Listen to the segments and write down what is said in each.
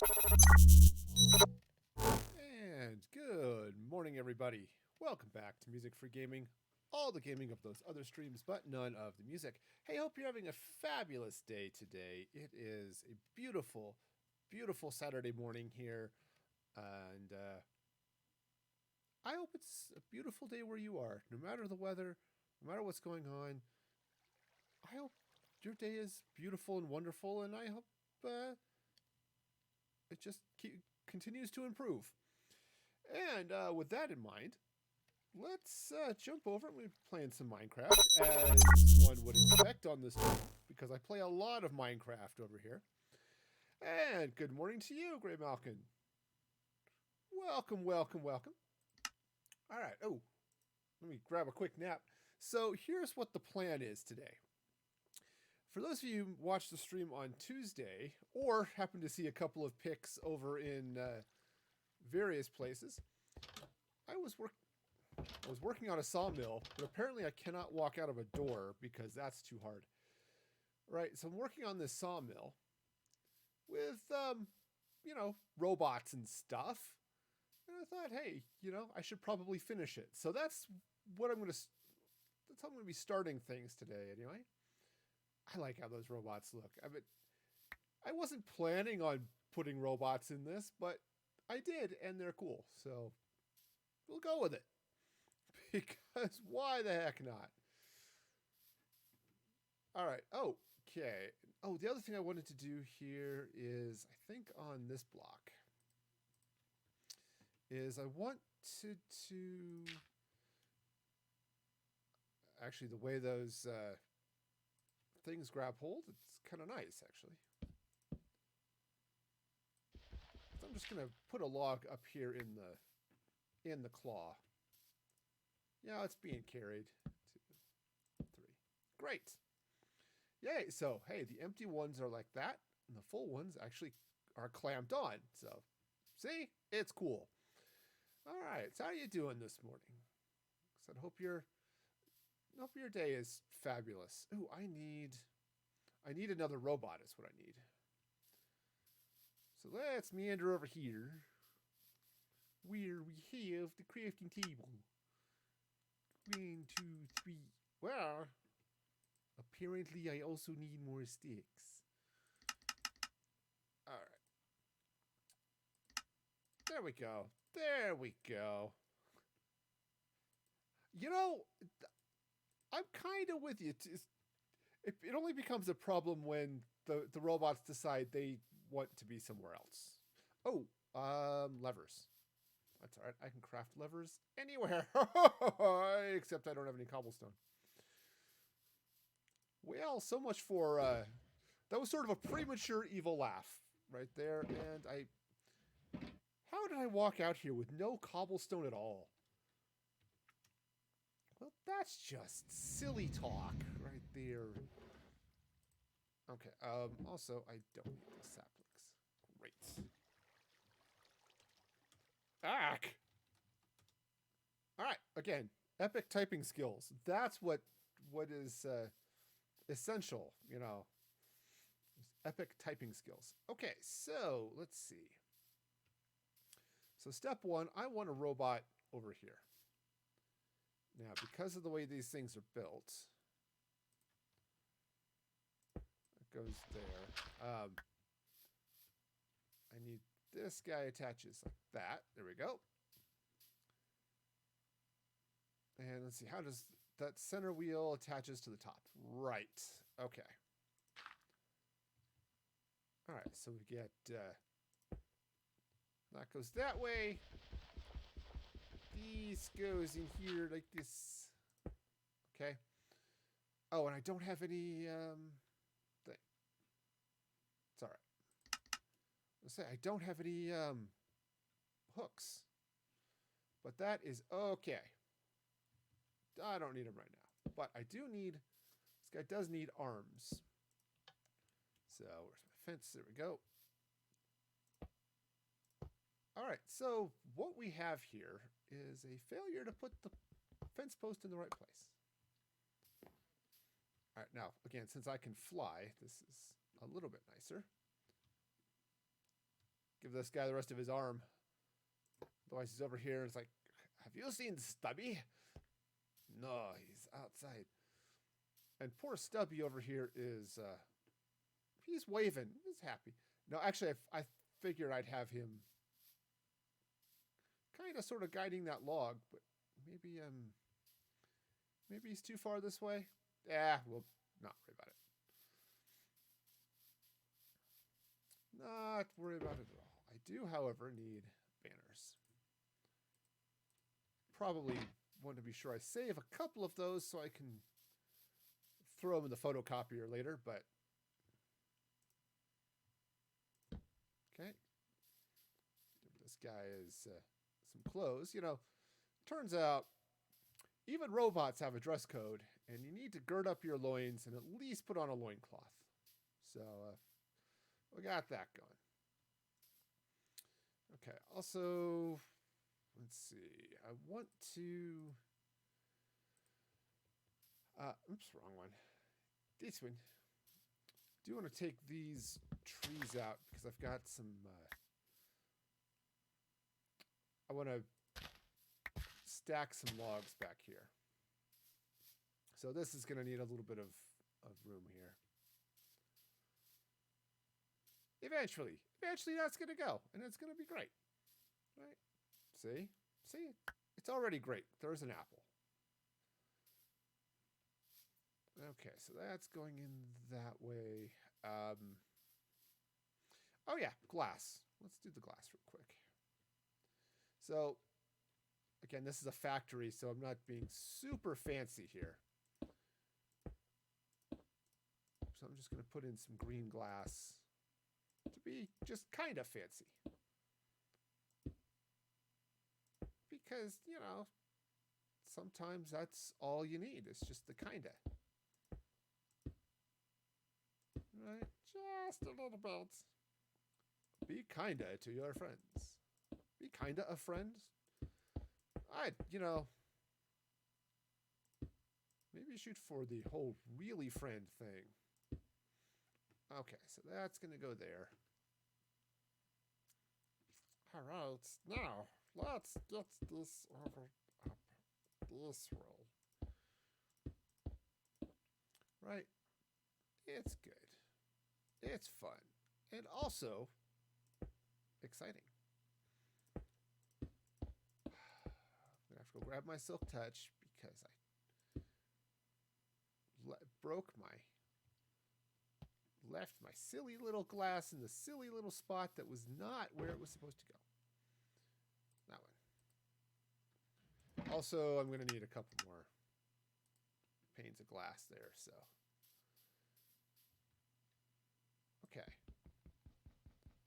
And good morning, everybody. Welcome back to Music Free Gaming. All the gaming of those other streams, but none of the music. Hey, hope you're having a fabulous day today. It is a beautiful, beautiful Saturday morning here. And I hope it's a beautiful day where you are. No matter the weather, no matter what's going on, I hope your day is beautiful and wonderful. And I hope it just continues to improve. And with that in mind, let's jump over. I'm going to be playing some Minecraft, as one would expect on this channel, because I play a lot of Minecraft over here. And good morning to you, Grey Malkin. Welcome, welcome, welcome. All right. Oh, let me grab a quick nap. So here's what the plan is today. For those of you who watched the stream on Tuesday, or happen to see a couple of pics over in various places, I was working on a sawmill, but apparently I cannot walk out of a door because that's too hard. Right, so I'm working on this sawmill with, robots and stuff. And I thought, hey, I should probably finish it. So that's how I'm going to be starting things today anyway. I like how those robots look. I wasn't planning on putting robots in this, but I did, and they're cool. So we'll go with it. Because why the heck not? All right. Oh, okay. Oh, the other thing I wanted to do here is, I think on this block, is I wanted to... Actually, the way those things grab hold, it's kind of nice, actually. So I'm just going to put a log up here in the claw. Yeah, it's being carried. 2, 3. Great. Yay. So, hey, the empty ones are like that, and the full ones actually are clamped on. So, see? It's cool. All right. So how are you doing this morning? So I hope your day is fabulous. Ooh, I need another robot is what I need. So let's meander over here where we have the crafting table. 1, 2, 3. Well, apparently I also need more sticks. All right. There we go. There we go. I'm kind of with you. It only becomes a problem when the robots decide they want to be somewhere else. Oh, levers. That's all right. I can craft levers anywhere. Except I don't have any cobblestone. Well, so much for... that was sort of a premature evil laugh right there. And how did I walk out here with no cobblestone at all? Well, that's just silly talk right there. Okay, also, I don't need the saplings. Great. Ack! Alright, again, epic typing skills. That's what is essential, epic typing skills. Okay, so let's see. So step 1, I want a robot over here. Now, because of the way these things are built, it goes there. I need this guy attaches like that. There we go. And let's see, how does that center wheel attaches to the top? Right. Okay. All right, so we get that goes that way. This goes in here like this. Okay. Oh, and I don't have any thing. It's all right. Let's say I don't have any hooks. But that is okay. I don't need them right now. But I do need... This guy does need arms. So, where's my fence? There we go. All right, so what we have here is a failure to put the fence post in the right place. All right, now, again, since I can fly, this is a little bit nicer. Give this guy the rest of his arm. Otherwise, he's over here. It's like, have you seen Stubby? No, he's outside. And poor Stubby over here is, he's waving. He's happy. No, actually, I figured I'd have him kind of sort of guiding that log, but maybe he's too far this way. Yeah, we'll not worry about it. Not worry about it at all. I do, however, need banners. Probably want to be sure I save a couple of those so I can throw them in the photocopier later, but okay. This guy is some clothes. You know, turns out even robots have a dress code, and you need to gird up your loins and at least put on a loincloth. So we got that going. Okay, also, let's see. I want to... oops, wrong one. This one. I do want to take these trees out because I've got some... I want to stack some logs back here. So this is going to need a little bit of room here. Eventually that's going to go, and it's going to be great. Right? See? It's already great. There's an apple. Okay, so that's going in that way. Oh yeah, glass. Let's do the glass real quick. So, again, this is a factory, so I'm not being super fancy here. So I'm just going to put in some green glass to be just kind of fancy. Because, you know, sometimes that's all you need. It's just the kinda. Right? Just a little bit. Be kinda to your friends. Be kinda a friend. You know, maybe shoot for the whole really friend thing. Okay, so that's going to go there. All right, now let's get this over up this way. Right? It's good. It's fun. And also exciting. I'm going to have to go grab my Silk Touch because I left my silly little glass in the silly little spot that was not where it was supposed to go. That one. Also, I'm going to need a couple more panes of glass there, so. Okay.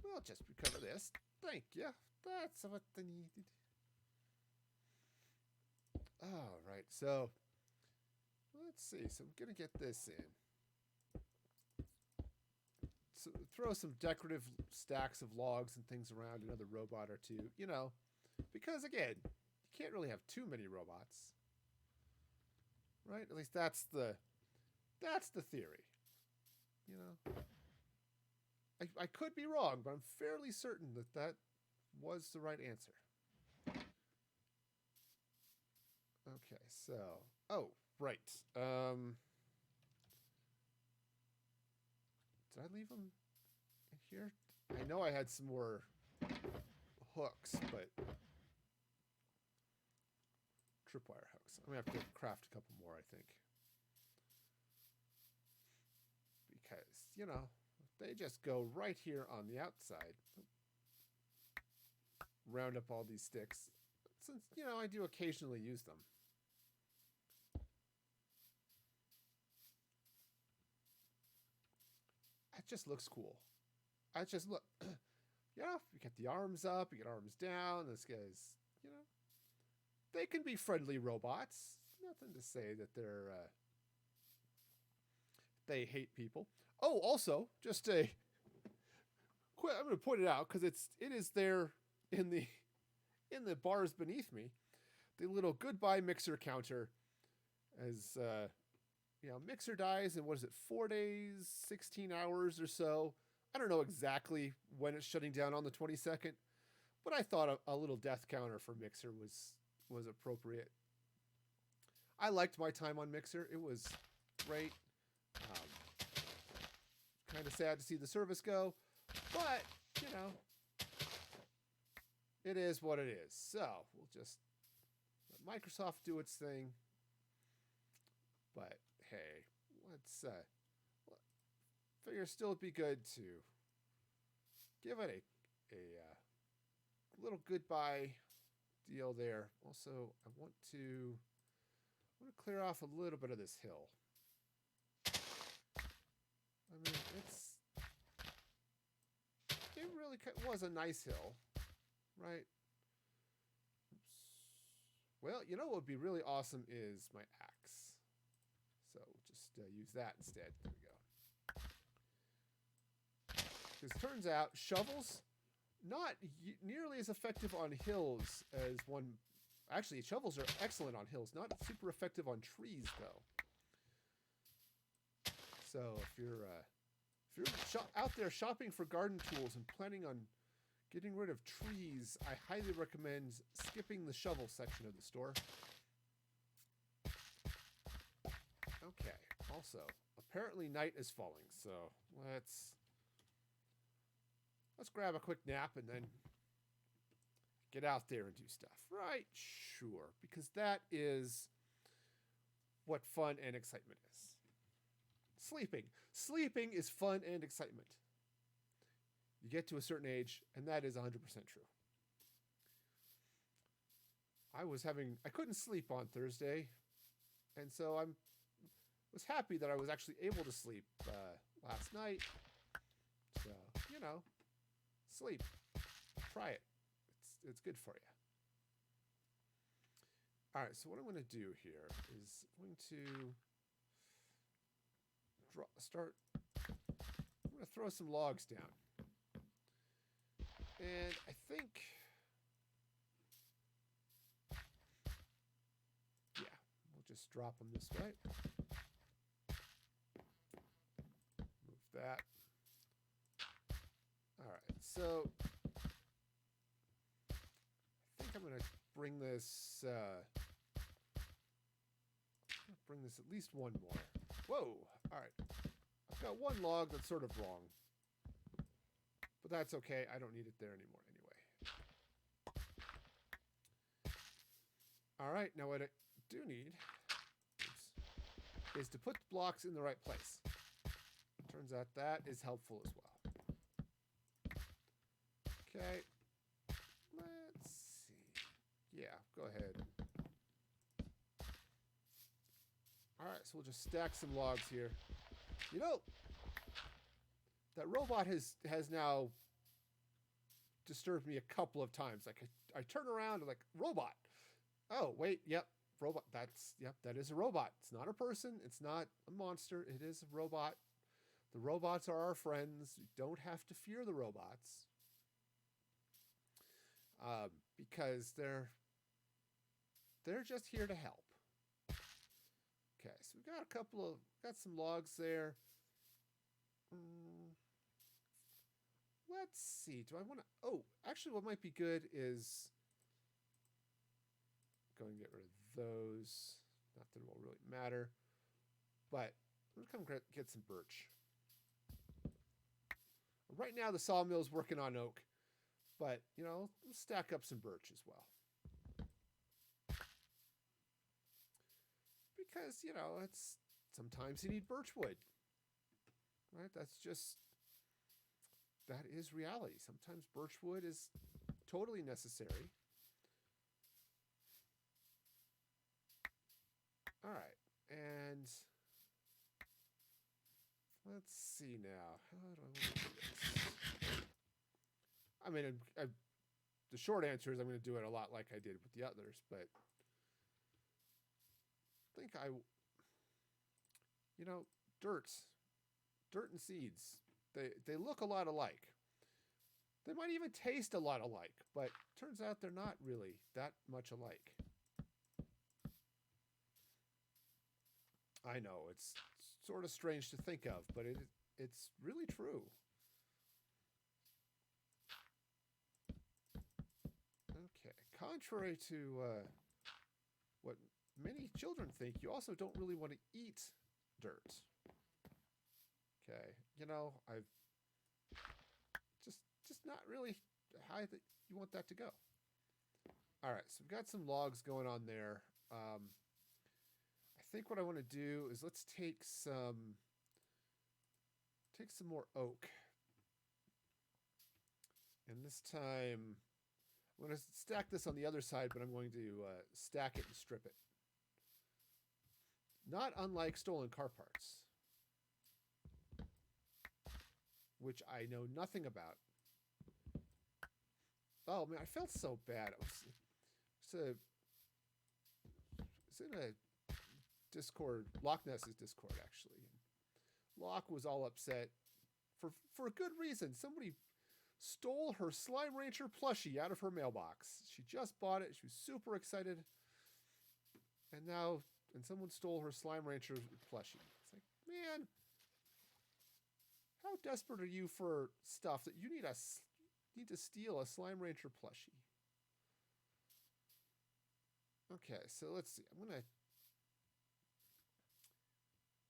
We'll just recover this. Thank you. That's what I needed. All right, so let's see. So I'm going to get this in. So throw some decorative stacks of logs and things around, another robot or two, you know, because again, you can't really have too many robots, right? At least that's the theory, you know. I could be wrong, but I'm fairly certain that was the right answer. Okay, so, oh, right. Did I leave them in here? I know I had some more hooks, but tripwire hooks. I'm going to have to craft a couple more, I think. Because, you know, they just go right here on the outside. Round up all these sticks. Since, you know, I do occasionally use them. That just looks cool. I just look, you know, you get the arms up, you get arms down. This guy's, you know, they can be friendly robots. Nothing to say that they hate people. Oh, also, just I'm going to point it out because it is there in the bars beneath me. The little goodbye mixer counter, as you know, mixer dies in, what is it, 4 days, 16 hours or so. I don't know exactly when it's shutting down on the 22nd, but I thought a little death counter for Mixer was appropriate. I liked my time on Mixer. It was great. Kind of sad to see the service go, but, you know, it is what it is. So we'll just let Microsoft do its thing. But hey, let's figure still it'd be good to give it a little goodbye deal there. Also, I want to clear off a little bit of this hill. I mean, it really was a nice hill, right? Oops. Well, you know what would be really awesome is my axe. So we'll just use that instead. There we go. Because turns out shovels, not nearly as effective on hills as one. Actually, shovels are excellent on hills. Not super effective on trees, though. So if you're out there shopping for garden tools and planning on getting rid of trees, I highly recommend skipping the shovel section of the store. Okay. Also, apparently night is falling, so let's grab a quick nap and then get out there and do stuff. Right? Sure. Because that is what fun and excitement is. Sleeping. Sleeping is fun and excitement. You get to a certain age, and that is 100% true. I couldn't sleep on Thursday, and so I was happy that I was actually able to sleep last night. So, you know, sleep. Try it. It's good for you. All right, so what I'm going to do here is I'm going to I'm going to throw some logs down. And I think, yeah, we'll just drop them this way. Move that. All right, so I think I'm going to bring this at least one more. Whoa, all right. I've got one log that's sort of wrong. But that's okay. I don't need it there anymore anyway. All right, now what I do need is to put blocks in the right place. Turns out that is helpful as well. Okay. Let's see. Yeah, go ahead. All right, so we'll just stack some logs here. You know, that robot has now disturbed me a couple of times. Like I turn around and like, robot. Oh, wait, yep, robot. That is a robot. It's not a person. It's not a monster. It is a robot. The robots are our friends. You don't have to fear the robots. Because they're just here to help. Okay, so we got some logs there. Let's see. Do I want to? Oh, actually, what might be good is go and get rid of those. Not that it will really matter, but I'm gonna come get some birch. Right now, the sawmill is working on oak, but you know, let's stack up some birch as well. Because, you know, sometimes you need birch wood, right? That is reality. Sometimes birch wood is totally necessary. All right, and let's see now. How do I want to do this? I mean, the short answer is I'm going to do it a lot like I did with the others, but I think you know, dirt and seeds, they look a lot alike. They might even taste a lot alike, but turns out they're not really that much alike. I know, it's sort of strange to think of, but it's really true. contrary to what many children think, you also don't really want to eat dirt. Okay, you know, I've just not really how you want that to go. All right, so we've got some logs going on there. I think what I want to do is let's take some more oak, and this time I'm going to stack this on the other side, but I'm going to stack it and strip it. Not unlike stolen car parts, which I know nothing about. Oh man, I felt so bad. It's in a Discord, Loch Ness's Discord actually. Locke was all upset for a good reason. Somebody stole her Slime Rancher plushie out of her mailbox. She just bought it. She was super excited. And someone stole her Slime Rancher plushie. It's like, man, how desperate are you for stuff that you need to steal a Slime Rancher plushie? Okay, so let's see.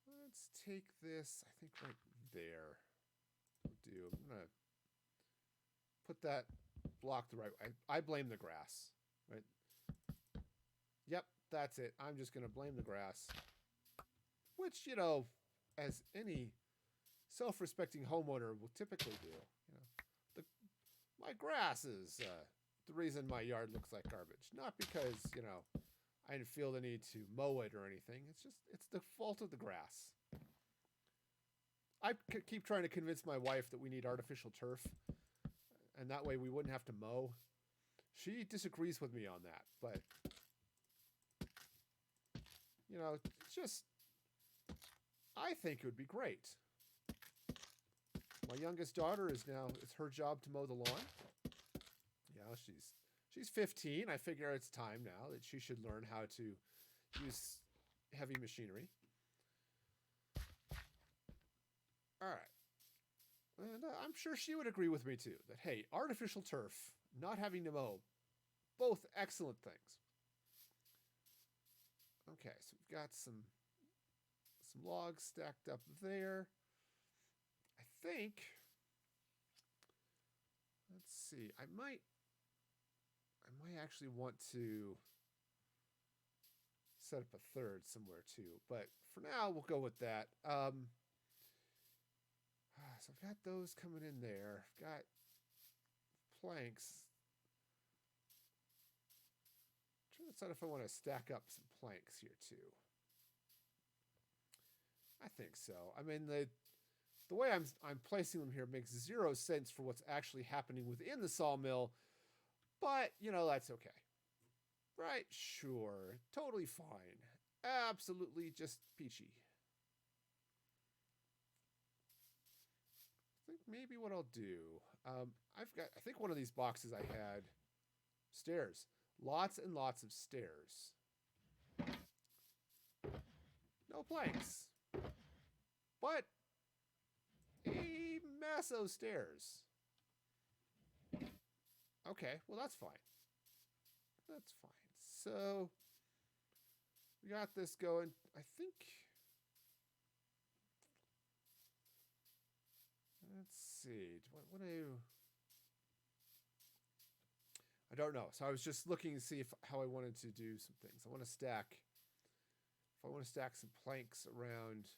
Let's take this, I think right there. I'm gonna put that block the right way. I blame the grass, right? Yep, that's it. I'm just gonna blame the grass, which, you know, as any self-respecting homeowner will typically do. You know, my grass is the reason my yard looks like garbage, not because, you know, I didn't feel the need to mow it or anything. It's the fault of the grass. I keep trying to convince my wife that we need artificial turf, and that way we wouldn't have to mow. She disagrees with me on that, but, you know, I think it would be great. My youngest daughter it's her job to mow the lawn. You know, she's 15. I figure it's time now that she should learn how to use heavy machinery. All right. And I'm sure she would agree with me too, that, hey, artificial turf, not having to mow, both excellent things. Okay, so we've got some logs stacked up there. I think, let's see, I might actually want to set up a third somewhere too, but for now we'll go with that. So I've got those coming in there. I've got planks. I'm trying to decide if I want to stack up some planks here too. I think so. I mean, the way I'm placing them here makes zero sense for what's actually happening within the sawmill, but, you know, that's okay. Right? Sure. Totally fine. Absolutely just peachy. I think maybe what I'll do, I think one of these boxes I had stairs. Lots and lots of stairs. No planks. But a mess of stairs. Okay, well, that's fine. That's fine. So we got this going. I think, let's see. I don't know. So I was just looking to see how I wanted to do some things. I want to stack some planks around.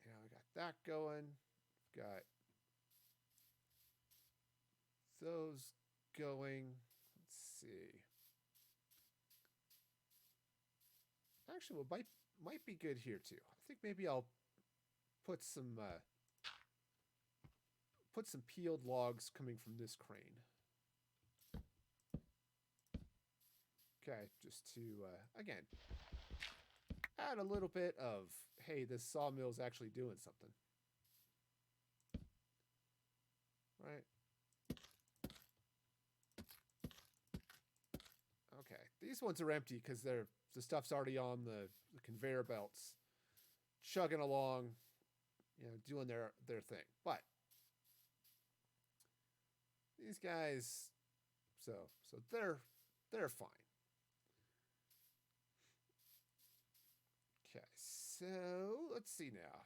Yeah, we got that going. We've got those going. Let's see. Actually, what might be good here too. I think maybe I'll put some peeled logs coming from this crane. Okay, just to again add a little bit of, hey, this sawmill is actually doing something. Right? Okay, these ones are empty because the stuff's already on the conveyor belts, chugging along, you know, doing their thing. But these guys, so they're fine. Okay, so let's see now.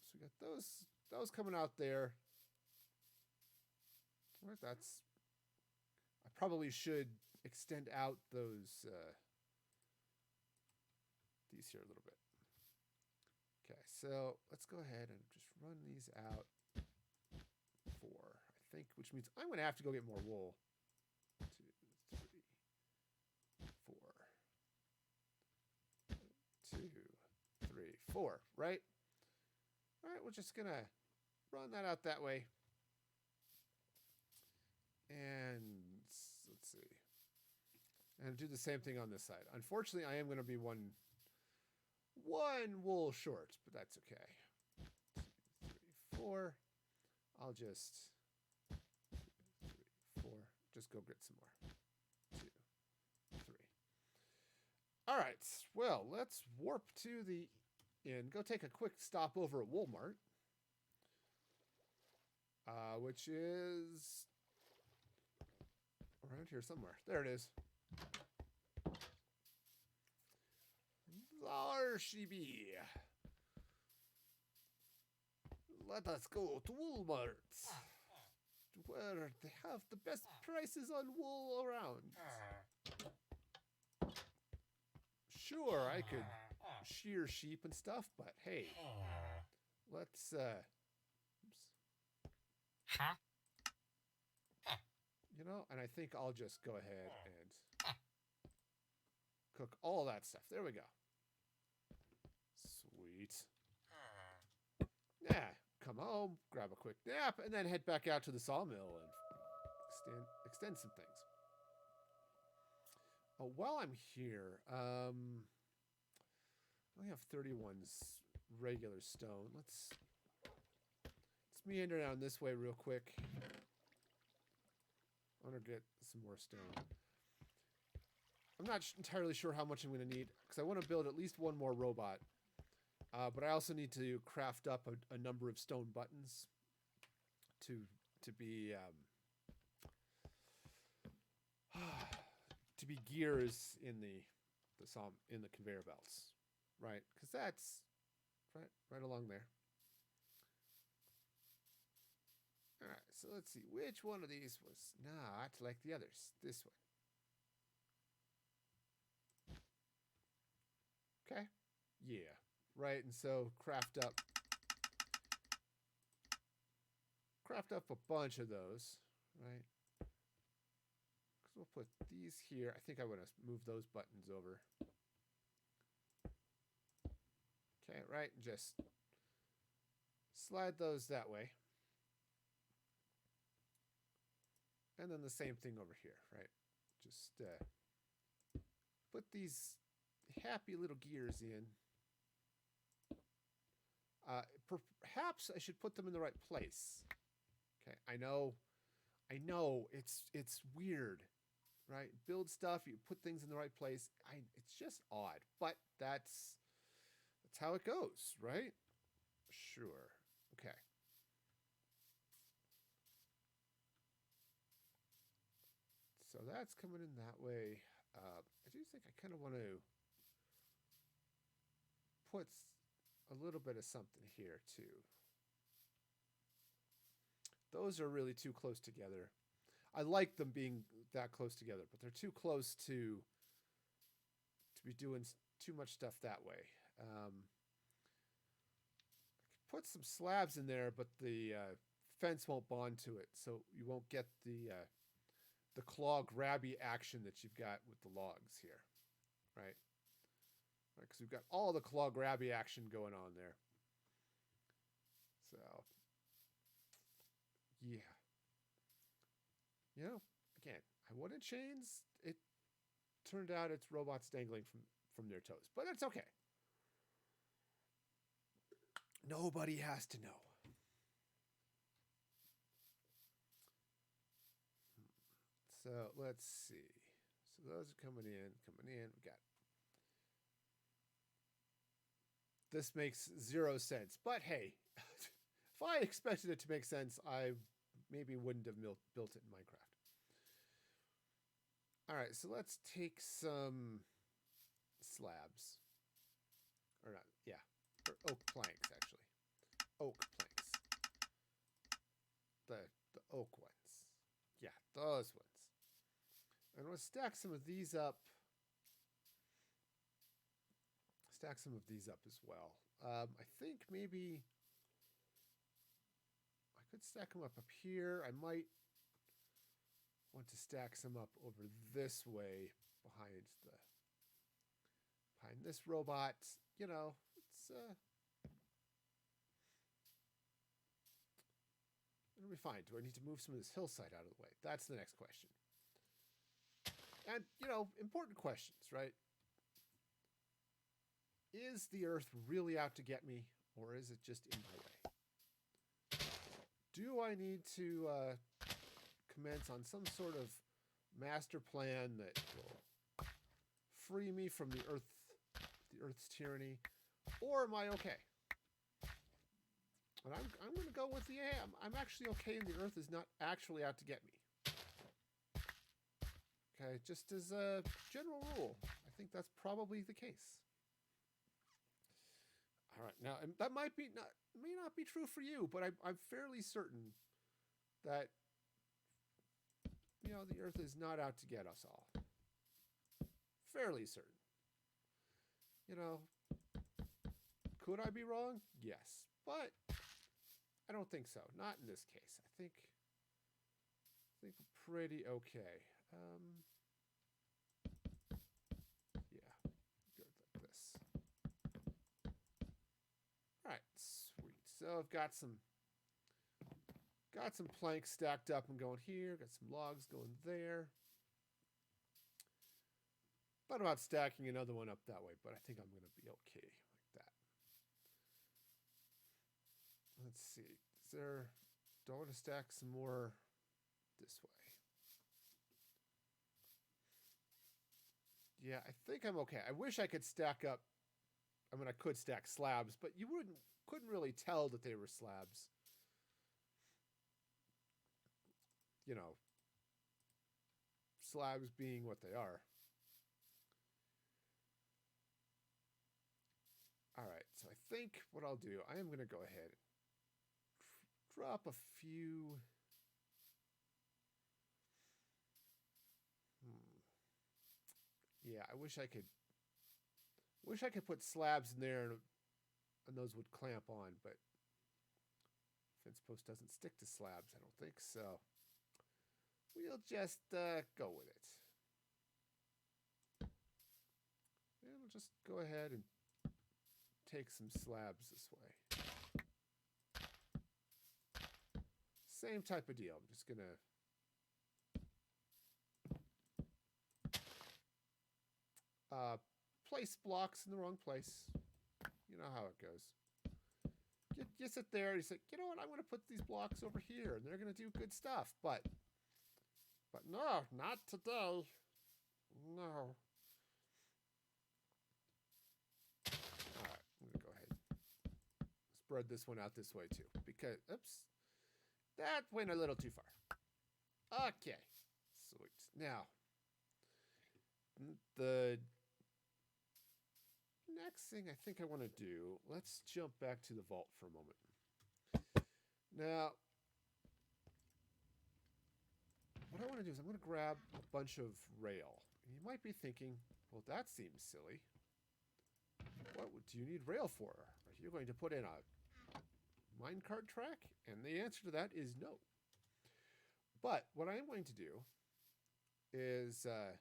So we got those coming out there. Right, that's. I probably should extend out those these here a little bit. Okay, so let's go ahead and just run these out. 4, I think, which means I'm going to have to go get more wool. 2, 3, 4. 2, 3, 4, right? All right, we're just going to run that out that way. And let's see. And do the same thing on this side. Unfortunately, I am going to be one wool short, but that's okay. 2, 3, 4. I'll just 2, 3, 4. Just go get some more. 2, 3. All right. Well, let's warp to the inn. Go take a quick stop over at Walmart, which is around here somewhere. There it is. There she be. Let us go to Walmart, where they have the best prices on wool around. Sure, I could shear sheep and stuff, but hey, let's you know, and I think I'll just go ahead and cook all that stuff. There we go. Sweet. Yeah, come home, grab a quick nap, and then head back out to the sawmill and extend some things. While I'm here, I only have 31 regular stone. Let's meander down this way real quick. I want to get some more stone. I'm not entirely sure how much I'm going to need, because I want to build at least one more robot. But I also need to craft up a number of stone buttons to be to be gears in the conveyor belts, right? Because that's right along there. All right, so let's see which one of these was not like the others. This one. Okay. Yeah. Right, and so craft up a bunch of those, right? Because we'll put these here. I think I want to move those buttons over. Okay, right, and just slide those that way. And then the same thing over here, right? Just put these happy little gears in. Perhaps I should put them in the right place. Okay, I know it's weird, right? Build stuff, you put things in the right place. It's just odd, but that's how it goes, right? Sure. Okay. So that's coming in that way. I do think I kind of want to put a little bit of something here too. Those are really too close together. I like them being that close together, but they're too close to be doing too much stuff that way. I could put some slabs in there, but the fence won't bond to it, so you won't get the claw grabby action that you've got with the logs here, right? Because we've got all the claw grabby action going on there. So, yeah. You know, again, I wanted chains. It turned out it's robots dangling from their toes, but it's okay. Nobody has to know. So let's see. So those are coming in. We got. This makes 0 sense, but hey, if I expected it to make sense, I maybe wouldn't have built it in Minecraft. All right, so let's take some slabs. Or not, yeah. Or oak planks, actually. Oak planks. The oak ones. Yeah, those ones. I'm going to stack some of these up. Stack some of these up as well. I think maybe I could stack them up here. I might want to stack some up over this way behind this robot. You know, it's it'll be fine. Do I need to move some of this hillside out of the way? That's the next question. And, you know, important questions, right? Is the Earth really out to get me, or is it just in my way? Do I need to commence on some sort of master plan that will free me from the Earth's tyranny, or am I okay? And I'm going to go with the I'm actually okay, and the Earth is not actually out to get me. Okay, just as a general rule, I think that's probably the case. All right, now and that may not be true for you, but I'm fairly certain that, you know, the Earth is not out to get us all. Fairly certain. You know, could I be wrong? Yes, but I don't think so. Not in this case. I think we're pretty okay. Yeah, good like this. All right, sweet. So I've got some planks stacked up and going here. Got some logs going there. Thought about stacking another one up that way, but I think I'm going to be okay like that. Let's see. Do I want to stack some more this way? Yeah, I think I'm okay. I wish I could stack up. I mean, I could stack slabs, but you couldn't really tell that they were slabs. You know, slabs being what they are. All right, so I think what I'll do, I am going to go ahead and drop a few. Yeah, I wish I could put slabs in there and those would clamp on, but fence post doesn't stick to slabs, I don't think, so we'll just go with it. And we'll just go ahead and take some slabs this way. Same type of deal. I'm just going to place blocks in the wrong place. You know how it goes. You sit there and you say, you know what, I'm going to put these blocks over here and they're going to do good stuff. But no, not today. No. All right, I'm going to go ahead and spread this one out this way too. Because, oops, that went a little too far. Okay, sweet. Now, the next thing I think I want to do, let's jump back to the vault for a moment. Now, what I want to do is I'm going to grab a bunch of rail. And you might be thinking, well, that seems silly. What do you need rail for? Are you going to put in a minecart track? And the answer to that is no. But what I am going to do is, oops,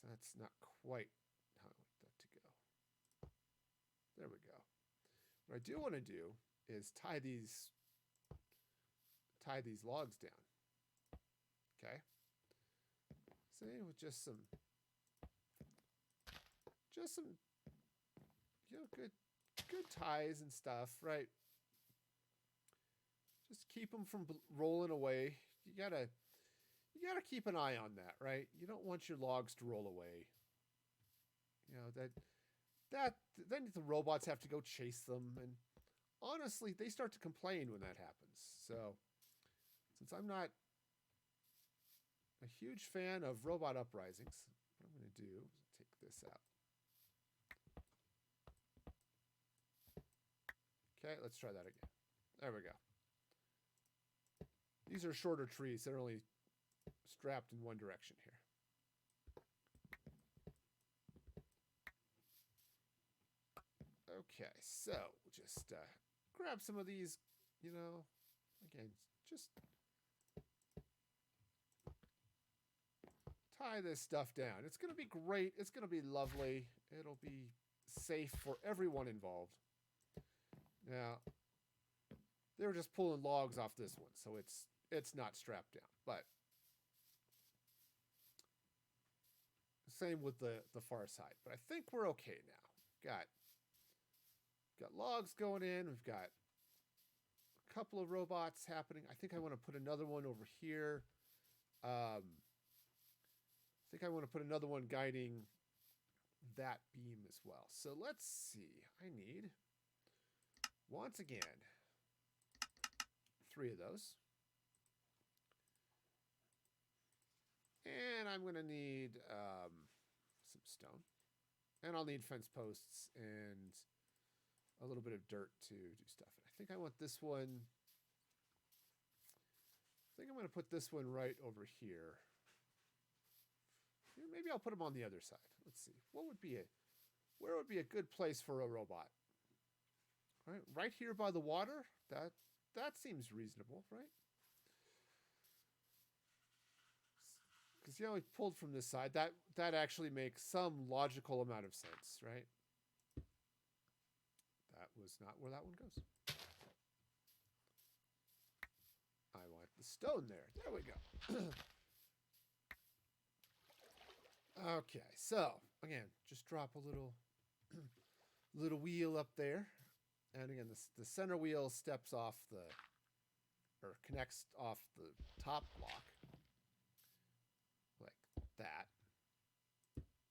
that's not quite how I want that to go. There we go. What I do want to do is tie these logs down. Okay. See, with just some, you know, good ties and stuff, right? Just keep them from rolling away. You gotta keep an eye on that, right? You don't want your logs to roll away. You know, that then the robots have to go chase them and honestly, they start to complain when that happens. So, since I'm not a huge fan of robot uprisings, what I'm going to do is take this out. Okay, let's try that again. There we go. These are shorter trees. They're only strapped in one direction here. Okay, so we'll just grab some of these, you know, again, just tie this stuff down. It's going to be great. It's going to be lovely. It'll be safe for everyone involved. Now, they were just pulling logs off this one, so it's not strapped down. But same with the far side. But I think we're okay now. Got logs going in. We've got a couple of robots happening. I think I want to put another one over here. I think I want to put another one guiding that beam as well. So let's see. I need, once again, 3 of those. And I'm going to need some stone. And I'll need fence posts and a little bit of dirt to do stuff. I think I want this one. I think I'm going to put this one right over here. Maybe I'll put them on the other side. Let's see. Where would be a good place for a robot? Right here by the water? That seems reasonable, right? Because, you know, we pulled from this side. That actually makes some logical amount of sense, right? That was not where that one goes. I want the stone there. There we go. Okay, so again, just drop a little wheel up there, and again, the center wheel steps off or connects off the top block like that.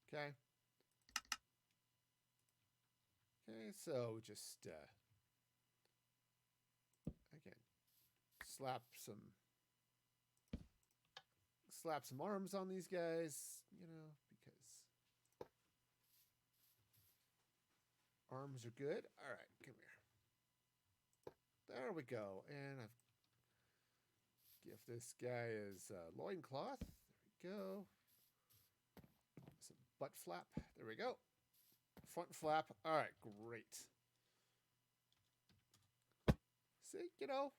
Okay. Okay, so just again, slap some arms on these guys, you know, because arms are good. All right, come here. There we go. And I've give this guy his loincloth. There we go. Some butt flap. There we go. Front flap. All right, great. See, you know,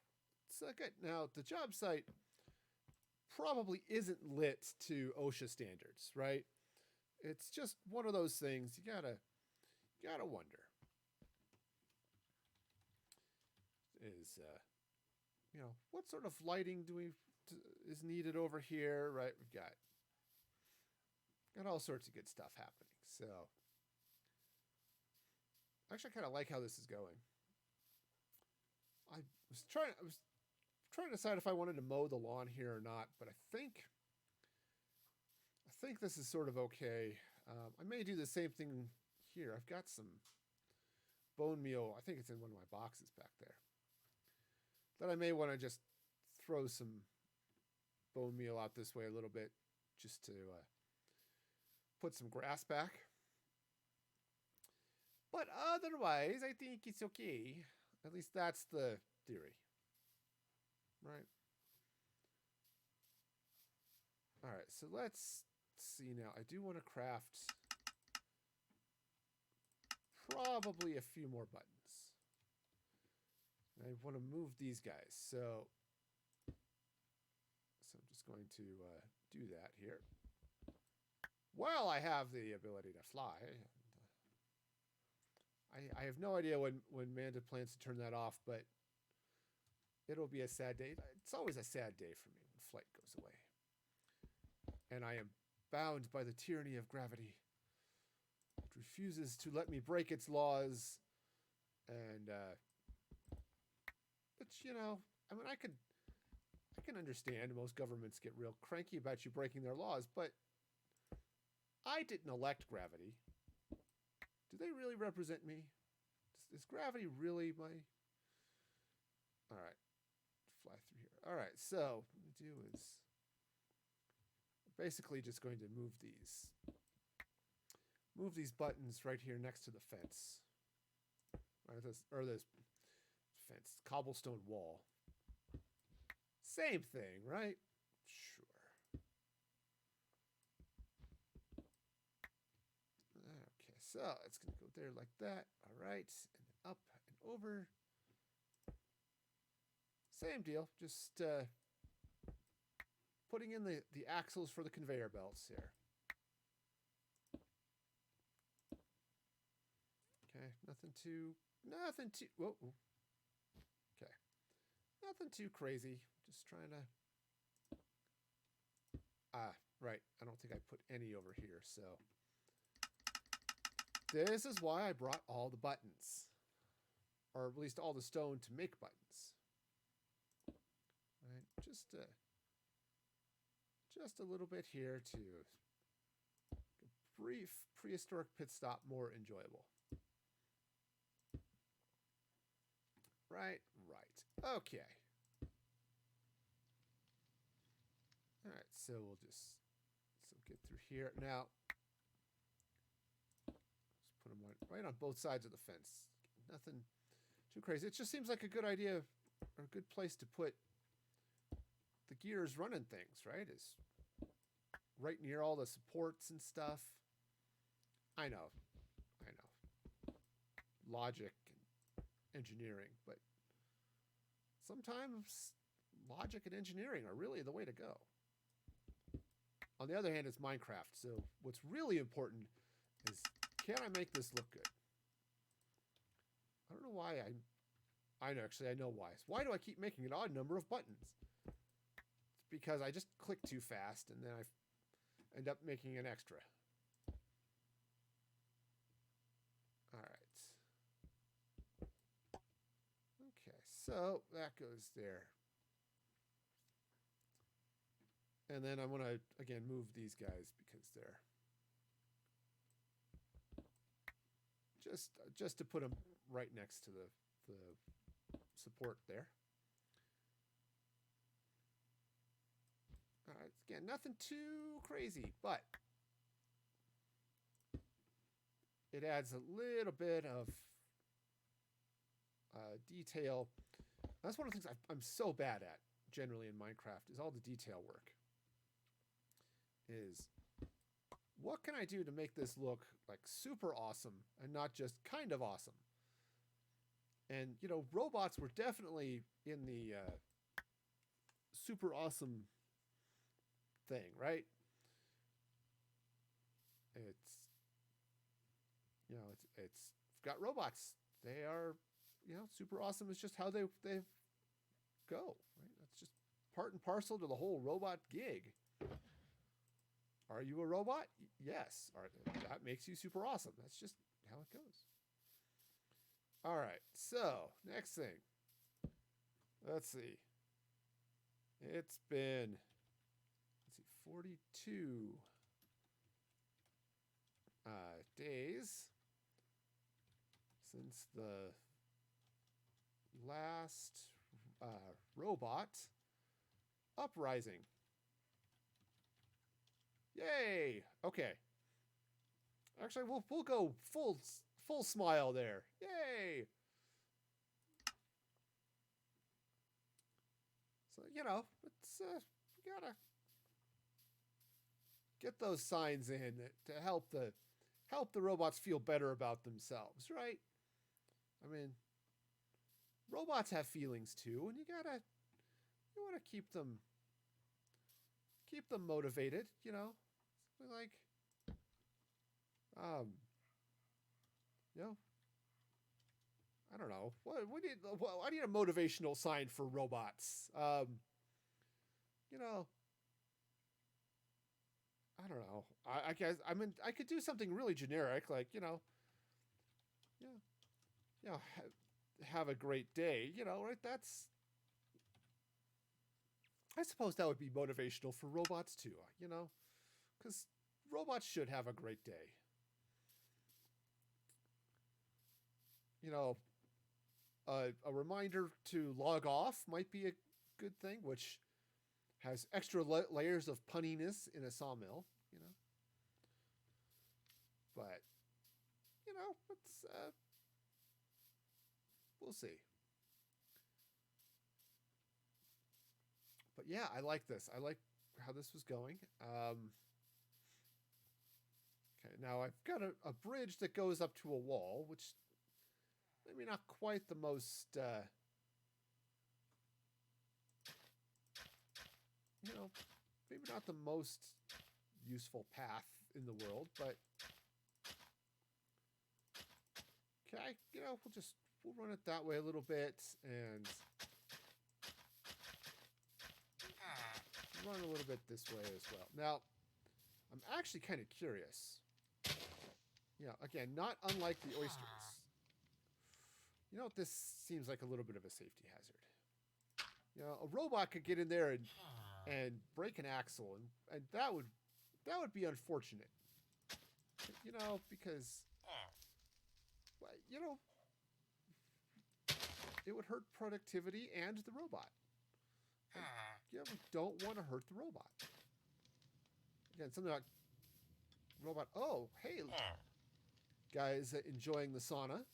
it's good. Now, the job site probably isn't lit to OSHA standards, right? It's just one of those things you gotta wonder. Is you know, what sort of lighting is needed over here, right? We've got all sorts of good stuff happening. So actually, I kind of like how this is going. I was trying to decide if I wanted to mow the lawn here or not, but I think this is sort of okay. I may do the same thing here. I've got some bone meal. I think it's in one of my boxes back there. That I may want to just throw some bone meal out this way a little bit, just to put some grass back. But otherwise, I think it's okay. At least that's the theory. Right? All right, so let's see now. I do want to craft probably a few more buttons. I want to move these guys. So I'm just going to do that here. Well, I have the ability to fly. I have no idea when Manda plans to turn that off, but it'll be a sad day. It's always a sad day for me when flight goes away. And I am bound by the tyranny of gravity. It refuses to let me break its laws. And, but, you know, I mean, I can understand most governments get real cranky about you breaking their laws, but I didn't elect gravity. Do they really represent me? Is gravity really All right. Fly through here. All right. So what we do is basically just going to move these buttons right here next to the fence. Or this fence, cobblestone wall. Same thing, right? Sure. Okay, so it's going to go there like that. All right, and then up and over. Same deal, just putting in the axles for the conveyor belts here. Okay, nothing too, whoa. Okay, nothing too crazy. Just trying to, right. I don't think I put any over here, so this is why I brought all the buttons, or at least all the stone to make buttons. Right, just a little bit here to make a brief prehistoric pit stop more enjoyable. Right. Okay. All right, so we'll just get through here. Now, let's put them right on both sides of the fence. Nothing too crazy. It just seems like a good idea or a good place to put the gears running things, right? Is right near all the supports and stuff. I know. Logic and engineering, but sometimes logic and engineering are really the way to go. On the other hand, it's Minecraft, so what's really important is, can I make this look good? I don't know why I know why. Why do I keep making an odd number of buttons? It's because I just click too fast, and then I end up making an extra. All right. Okay, so that goes there. And then I want to, again, move these guys because they're just to put them right next to the support there. All right, again, nothing too crazy, but it adds a little bit of detail. That's one of the things I'm so bad at generally in Minecraft is all the detail work. Is what can I do to make this look like super awesome and not just kind of awesome? And, you know, robots were definitely in the super awesome thing, right? It's, you know, it's got robots. They are, you know, super awesome. It's just how they go, right? That's just part and parcel to the whole robot gig. Are you a robot? Yes. That makes you super awesome. That's just how it goes. All right. So, next thing. Let's see. It's been, 42 days since the last robot uprising. Yay! Okay. Actually, we'll go full smile there. Yay! So, you know, it's we gotta get those signs in to help the robots feel better about themselves, right? I mean, robots have feelings too, and you want to keep them motivated, you know. Like, you know, I don't know. I need a motivational sign for robots. You know, I don't know. I guess I could do something really generic, like, you know, have a great day, you know, right? I suppose that would be motivational for robots too, you know, because robots should have a great day. You know, a reminder to log off might be a good thing, which has extra layers of punniness in a sawmill, you know. But you know, we'll see. But yeah, I like this. I like how this was going. Okay, now I've got a bridge that goes up to a wall, which maybe not quite the most, you know, maybe not the most useful path in the world, but okay, you know, we'll run it that way a little bit and run a little bit this way as well. Now, I'm actually kind of curious. Yeah, again, not unlike the oysters. You know, this seems like a little bit of a safety hazard. You know, a robot could get in there and break an axle, and that would be unfortunate. You know, because you know, it would hurt productivity and the robot. And, you know, we don't want to hurt the robot. Again, something like robot. Oh, hey, guys, enjoying the sauna.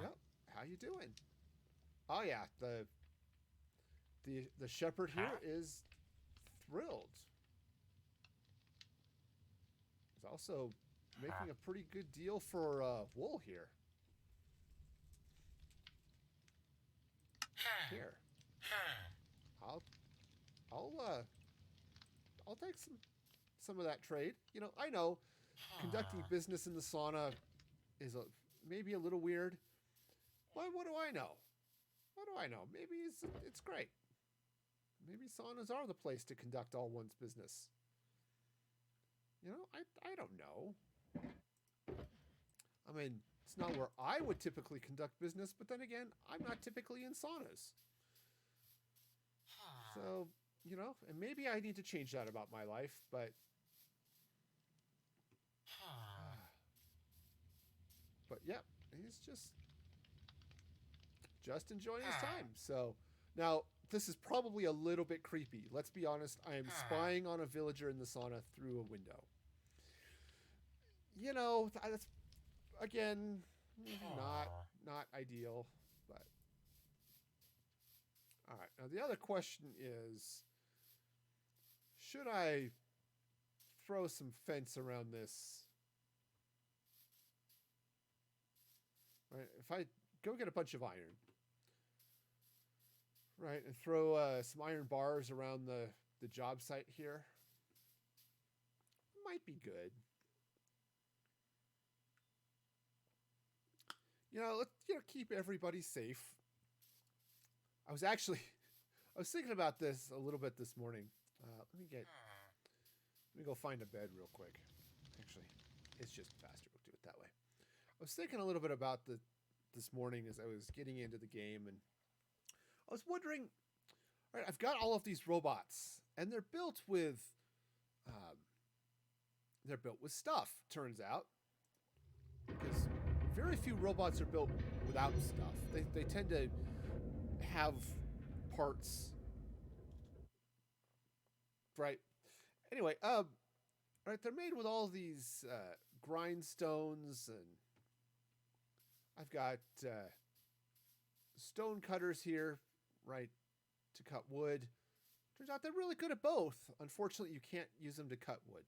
Yep. How you doing? Oh yeah, the shepherd here is thrilled. He's also making a pretty good deal for wool here. Here, I'll take some of that trade. You know, I know conducting business in the sauna is maybe a little weird, but what do I know? What do I know? Maybe it's great. Maybe saunas are the place to conduct all one's business. You know, I don't know. I mean, it's not where I would typically conduct business, but then again, I'm not typically in saunas. So, you know, and maybe I need to change that about my life, but yeah, he's just enjoying his time. So now this is probably a little bit creepy. Let's be honest. I am spying on a villager in the sauna through a window. You know, that's again not ideal, but all right. Now the other question is, should I throw some fence around this? Right, if I go get a bunch of iron, right, and throw some iron bars around the job site here, might be good. You know, let's keep everybody safe. I was thinking about this a little bit this morning. Let me go find a bed real quick. Actually, it's just faster. We'll do it that way. I was thinking a little bit about this morning as I was getting into the game, and I was wondering, all right, I've got all of these robots, and they're built with stuff, turns out, because very few robots are built without stuff. They tend to have parts, right? Anyway, right, they're made with all these grindstones, and I've got stone cutters here, right, to cut wood. Turns out they're really good at both. Unfortunately, you can't use them to cut wood.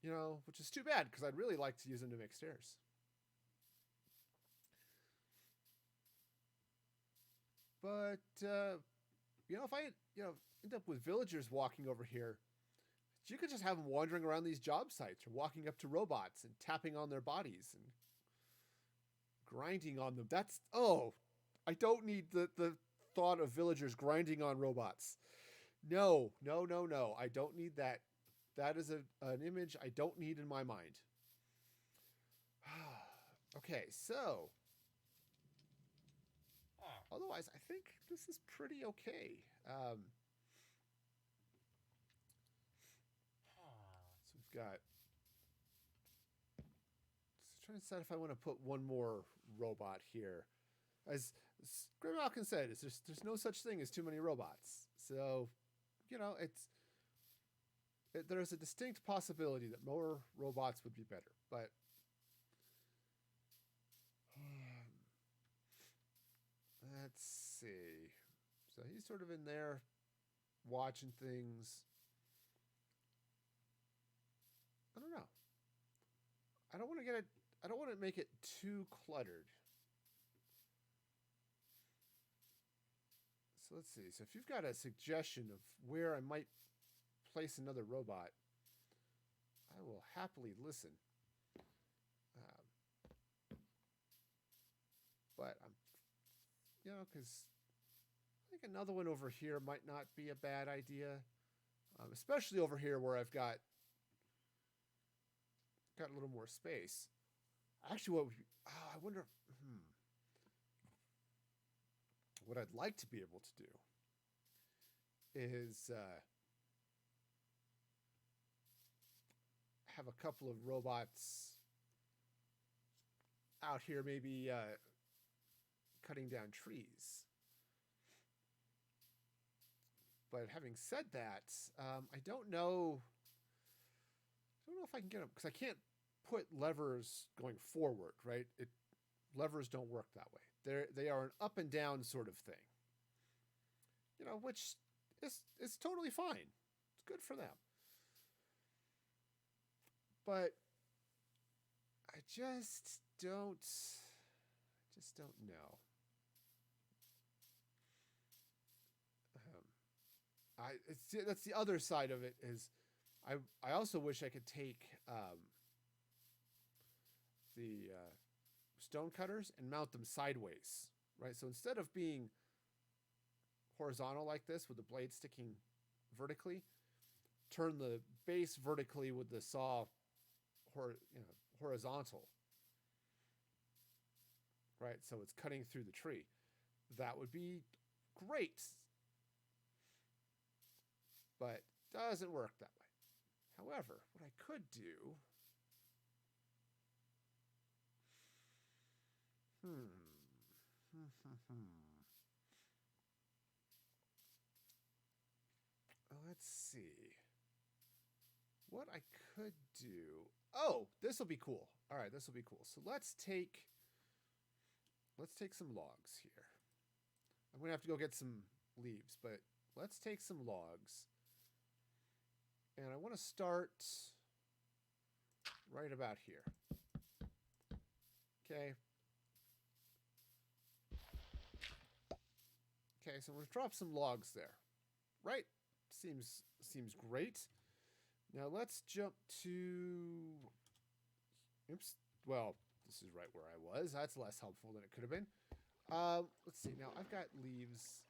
You know, which is too bad, because I'd really like to use them to make stairs. But, you know, if I, end up with villagers walking over here, you could just have them wandering around these job sites or walking up to robots and tapping on their bodies and grinding on them. I don't need the thought of villagers grinding on robots. No. I don't need that. That is an image I don't need in my mind. Okay, so otherwise, I think this is pretty okay. So we've got. Let's trying to decide if I want to put one more robot here. As Grim Malkin said, there's no such thing as too many robots. So, there's a distinct possibility that more robots would be better. But let's see. So he's sort of in there watching things. I don't know. I don't want to make it too cluttered. So let's see. So if you've got a suggestion of where I might place another robot, I will happily listen. But because I think another one over here might not be a bad idea, especially over here where I've got a little more space. Actually, I wonder. What I'd like to be able to do is have a couple of robots out here, maybe cutting down trees. But having said that, I don't know if I can get them, because I can't put levers going forward, right? Levers don't work that way. They are an up and down sort of thing. Which is totally fine. It's good for them. But I just don't know. That's the other side of it. Is I also wish I could take the stone cutters and mount them sideways, right? So instead of being horizontal like this with the blade sticking vertically, turn the base vertically with the saw horizontal, right? So it's cutting through the tree. That would be great, but doesn't work that way. However, what I could do let's see. What I could do. Oh, this will be cool. All right, this will be cool. So let's take some logs here. I'm going to have to go get some leaves, but let's take some logs. And I want to start right about here. Okay. Okay, so we'll drop some logs there. Right? Seems great. Now let's jump to... Oops. Well, this is right where I was. That's less helpful than it could have been. Let's see. Now I've got leaves.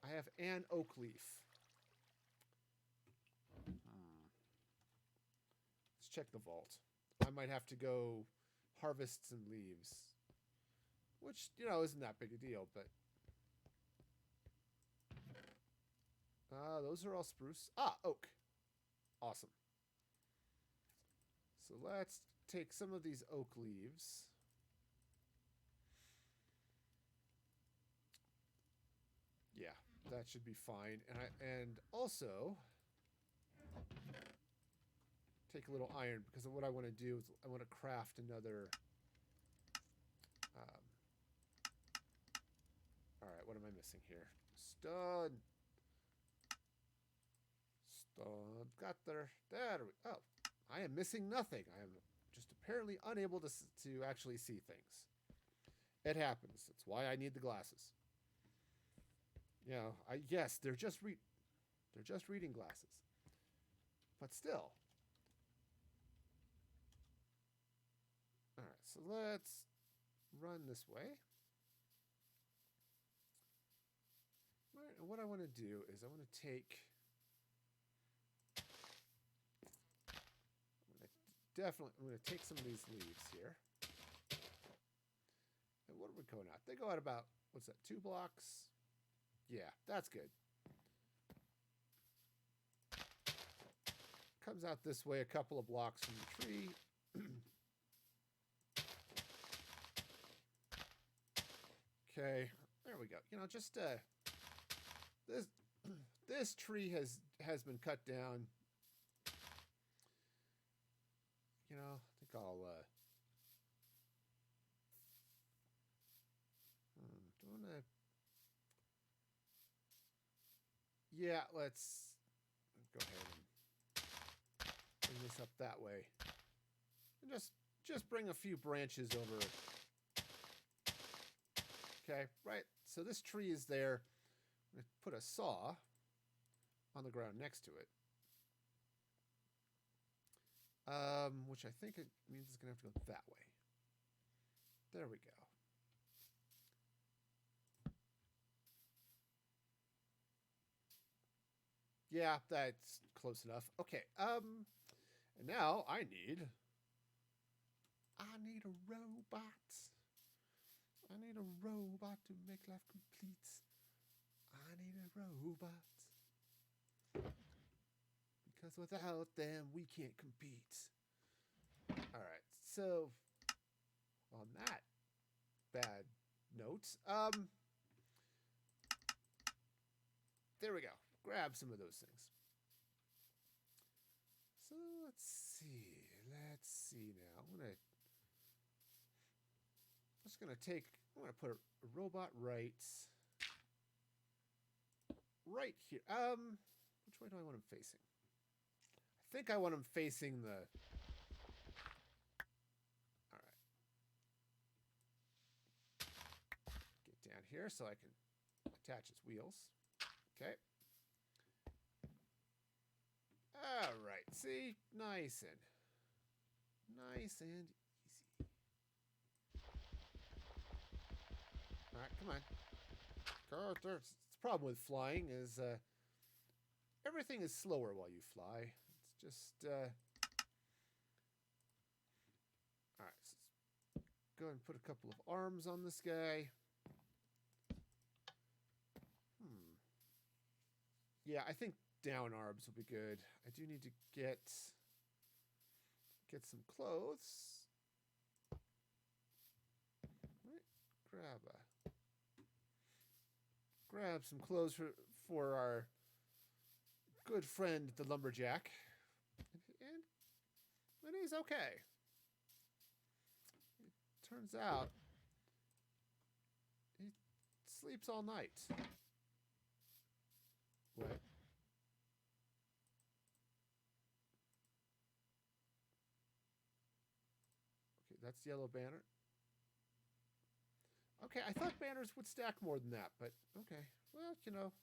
I have an oak leaf. Let's check the vault. I might have to go harvest some leaves, which, isn't that big a deal, but... those are all spruce. Oak. Awesome. So let's take some of these oak leaves. Yeah, that should be fine. And also take a little iron, because what I want to do is I want to craft another. All right, what am I missing here? Stone. Got there. Oh, I am missing nothing. I am just apparently unable to actually see things. It happens. That's why I need the glasses. Yes, they're just reading glasses. But still. All right, so let's run this way. All right, and what I want to do is I want to take... I'm going to take some of these leaves here. And what are we going at? They go at about, what's that, 2 blocks? Yeah, that's good. Comes out this way a couple of blocks from the tree. Okay, there we go. You know, just this this tree has been cut down. You know, I think I'll don't wanna. Yeah, let's go ahead and bring this up that way, and just bring a few branches over. Okay, right. So this tree is there. I'm gonna put a saw on the ground next to it. Which I think it means it's gonna have to go that way. There we go. Yeah, that's close enough. Okay. And now I need a robot. I need a robot to make life complete. I need a robot. Because without them, we can't compete. Alright, so on that bad note, there we go. Grab some of those things. So let's see. Let's see now. I'm gonna put a robot right here. Which way do I want him facing? I think I want him facing the. All right. Get down here so I can attach his wheels. Okay. All right. See, nice and easy. All right, come on. Go. The problem with flying is everything is slower while you fly. It's just all right. So let's go ahead and put a couple of arms on this guy. Yeah, I think down arms will be good. I do need to get some clothes. Right, grab some clothes for our good friend the lumberjack, and he's okay. It turns out he sleeps all night. What? Okay, that's Yellow Banner. Okay, I thought banners would stack more than that, but okay. Well, you know,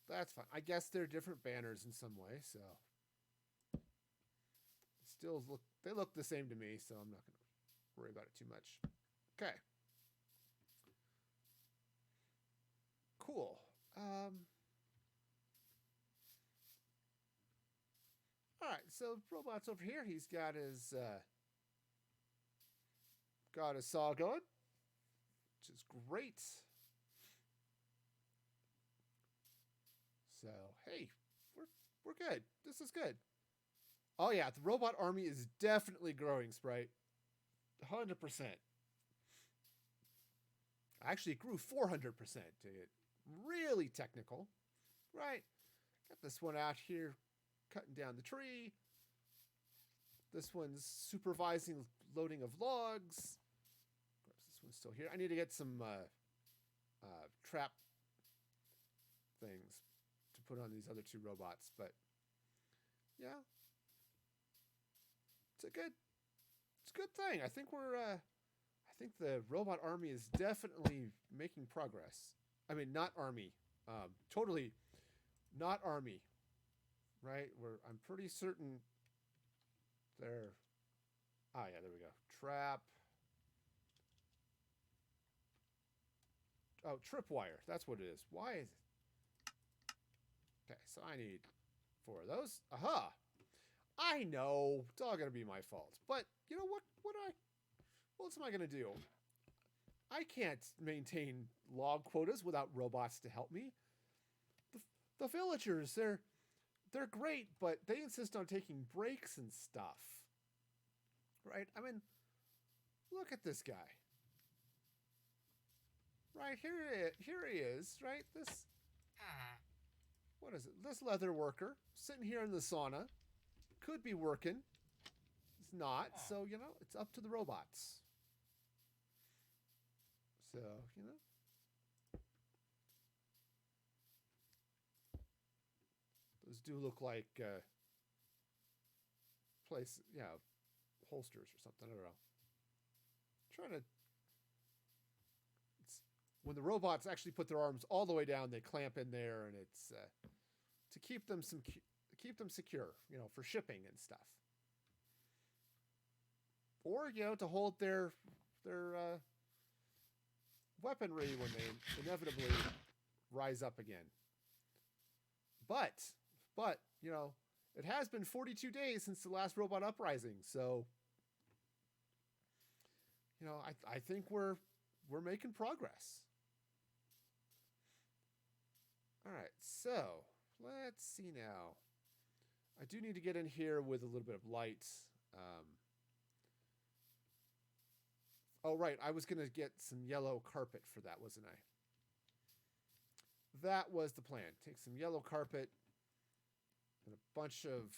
that's fine. I guess they're different banners in some way, so still they look the same to me, so I'm not going to worry about it too much. Okay. Cool. All right, so robot's over here. He's got his saw going, which is great. So hey, we're good. This is good. Oh yeah, the robot army is definitely growing, Sprite. 100%. Actually, it grew 400% to get really technical. Right. Got this one out here cutting down the tree. This one's supervising loading of logs. Of course, this one's still here. I need to get some trap things to put on these other two robots, but yeah, it's a good thing. I think the robot army is definitely making progress. I mean, not army, totally not army, right? I'm pretty certain they're. Ah, yeah, there we go. Trap. Oh, tripwire. That's what it is. Why is it? Okay, so I need 4 of those. Aha! I know. It's all going to be my fault. But, you know what? What else am I going to do? I can't maintain log quotas without robots to help me. The villagers, they're great, but they insist on taking breaks and stuff. Right? I mean, look at this guy. Right, here he is, right? This, what is it? This leather worker sitting here in the sauna could be working. It's not, so, you know, it's up to the robots. So, you know. Those do look like holsters or something. I don't know. Trying to. It's when the robots actually put their arms all the way down, they clamp in there, and it's to keep them secure, you know, for shipping and stuff, or you know, to hold their weaponry when they inevitably rise up again. But you know, it has been 42 days since the last robot uprising, so you know, I think we're making progress. All right, so let's see now. I do need to get in here with a little bit of light. Oh, right, I was going to get some yellow carpet for that, wasn't I? That was the plan. Take some yellow carpet and a bunch of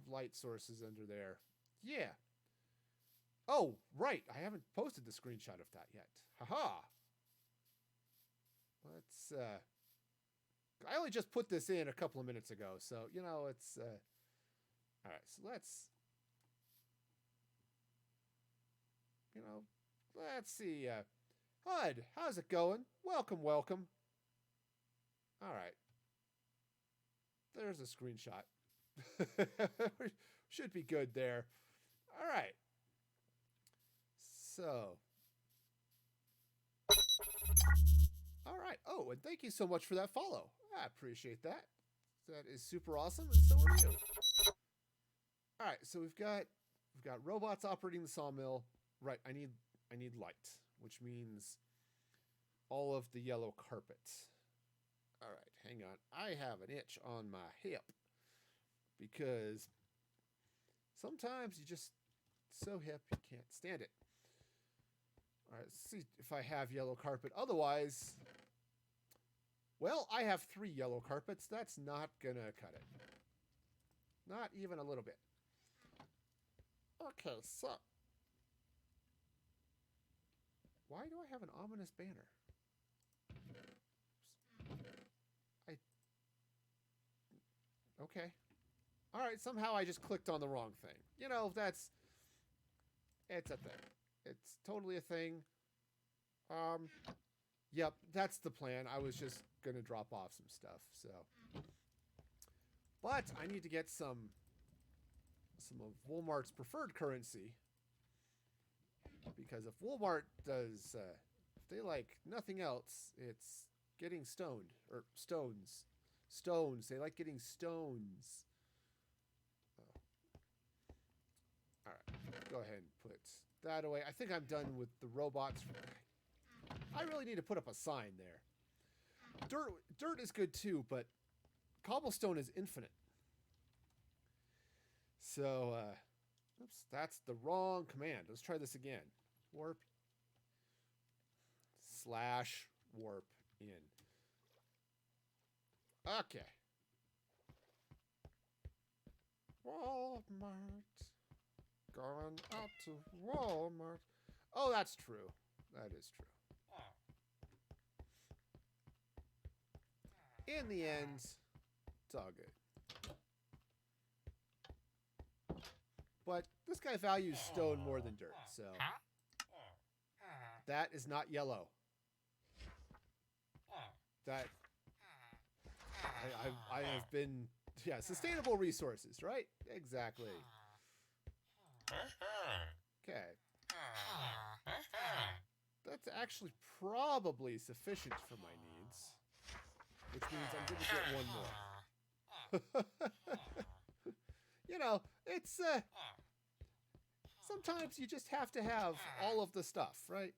light sources under there. Yeah. Oh, right. I haven't posted the screenshot of that yet. Haha. Let's I only just put this in a couple of minutes ago, so you know it's all right, so let's see. HUD, how's it going? Welcome. All right. There's a screenshot. Should be good there. All right. So. All right. Oh, and thank you so much for that follow. I appreciate that. That is super awesome, and so are you. All right. So we've got robots operating the sawmill. Right. I need light, which means all of the yellow carpet. All right, hang on. I have an itch on my hip because sometimes you just so hip you can't stand it. All right, let's see if I have yellow carpet. Otherwise, well, I have 3 yellow carpets. That's not gonna cut it. Not even a little bit. Okay, so why do I have an ominous banner? Okay. All right, somehow I just clicked on the wrong thing. You know, it's a thing. It's totally a thing. Yep, that's the plan. I was just going to drop off some stuff, so. But I need to get some of Walmart's preferred currency. Because if Walmart does, if they like nothing else, it's getting stoned. Or stones. Stones. They like getting stones. Oh. All right. Go ahead and put that away. I think I'm done with the robots. I really need to put up a sign there. Dirt is good too, but cobblestone is infinite. So, oops, that's the wrong command. Let's try this again. Warp / warp in. Okay. Walmart. Going out to Walmart. Oh, that's true. That is true. In the end, it's all good. But this guy values stone more than dirt, so that is not yellow. That I have been, yeah, sustainable resources, right? Exactly. Okay. That's actually probably sufficient for my needs, which means I'm going to get one more. You know, it's sometimes you just have to have all of the stuff, right?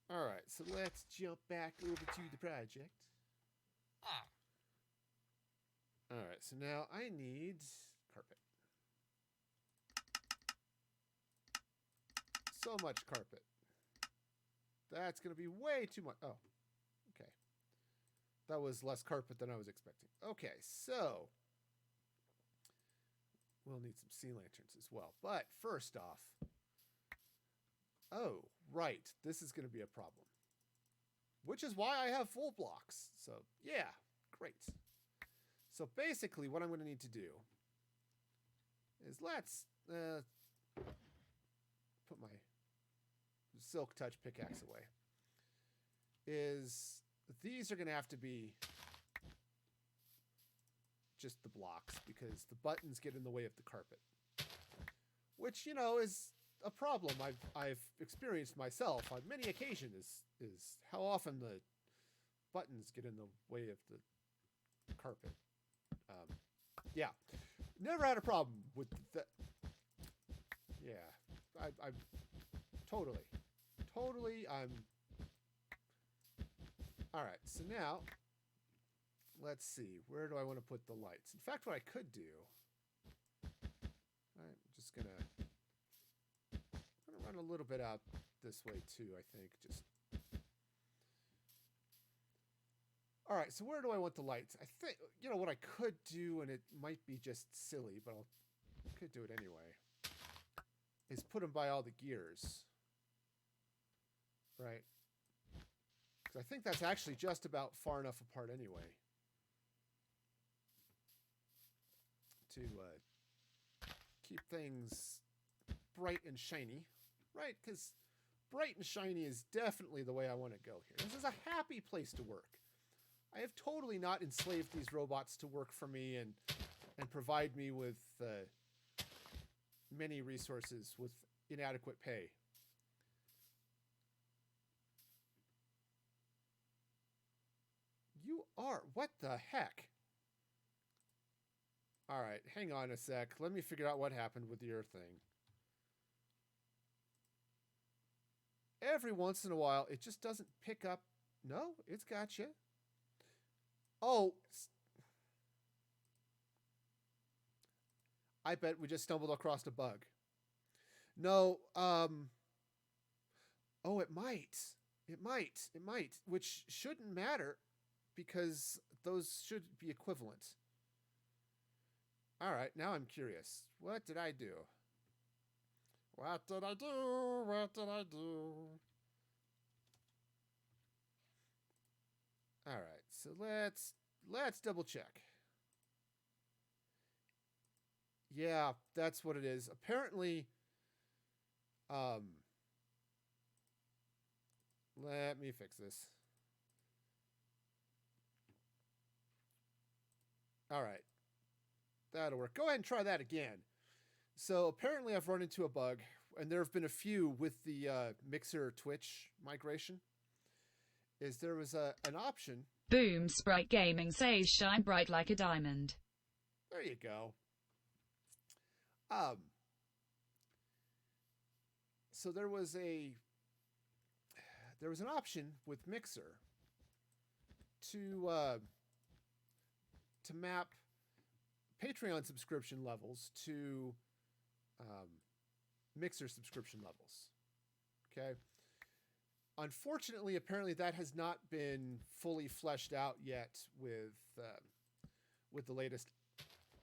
All right, so let's jump back over to the project. All right, so now I need carpet. So much carpet. That's going to be way too much. Oh, okay. That was less carpet than I was expecting. Okay, so we'll need some sea lanterns as well. But first off, oh, right, this is going to be a problem. Which is why I have full blocks. So, yeah, great. So basically what I'm going to need to do is let's put my silk touch pickaxe away. Is these are going to have to be just the blocks because the buttons get in the way of the carpet. Which, you know, is a problem I've experienced myself on many occasions is how often the buttons get in the way of the carpet. Yeah, never had a problem with that. Yeah, I'm totally. I'm all right. So now, let's see. Where do I want to put the lights? In fact, what I could do. I'm just gonna run a little bit out this way too. I think just. All right, so where do I want the lights? I think, you know, what I could do, and it might be just silly, but I could do it anyway, is put them by all the gears. Right? Because I think that's actually just about far enough apart anyway to keep things bright and shiny. Right? Because bright and shiny is definitely the way I want to go here. This is a happy place to work. I have totally not enslaved these robots to work for me and provide me with many resources with inadequate pay. You are? What the heck? All right, hang on a sec. Let me figure out what happened with your thing. Every once in a while, it just doesn't pick up. No, it's got you. Oh, I bet we just stumbled across a bug. No, oh, it might. It might, which shouldn't matter because those should be equivalent. All right, now I'm curious. What did I do? What did I do? What did I do? All right, so let's double check. Yeah, that's what it is. Apparently, let me fix this. All right, that'll work. Go ahead and try that again. So apparently I've run into a bug, and there have been a few with the Mixer Twitch migration. Is there was an option. Boom Sprite Gaming says shine bright like a diamond. There you go. So there was an option with Mixer to map Patreon subscription levels to Mixer subscription levels. Okay. Unfortunately, apparently that has not been fully fleshed out yet with the latest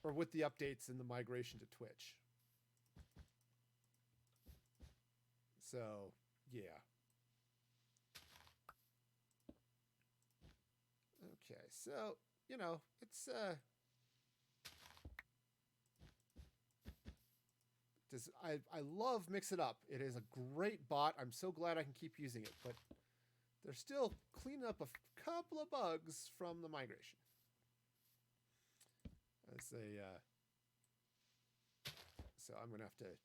or with the updates in the migration to Twitch. So, yeah. Okay, so, you know, it's I love Mix It Up. It is a great bot. I'm so glad I can keep using it, but they're still cleaning up a couple of bugs from the migration. So I'm gonna have to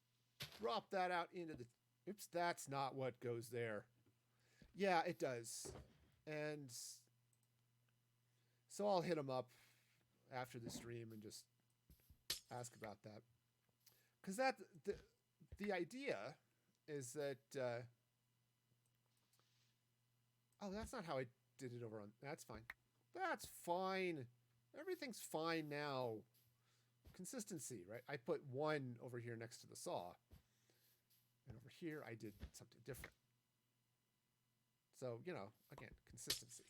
drop that out into the. Oops, that's not what goes there. Yeah, it does, and so I'll hit them up after the stream and just ask about that. Because the idea is that oh, that's not how I did it over on. That's fine. That's fine. Everything's fine now. Consistency, right? I put 1 over here next to the saw, and over here I did something different. So, you know, again, consistency.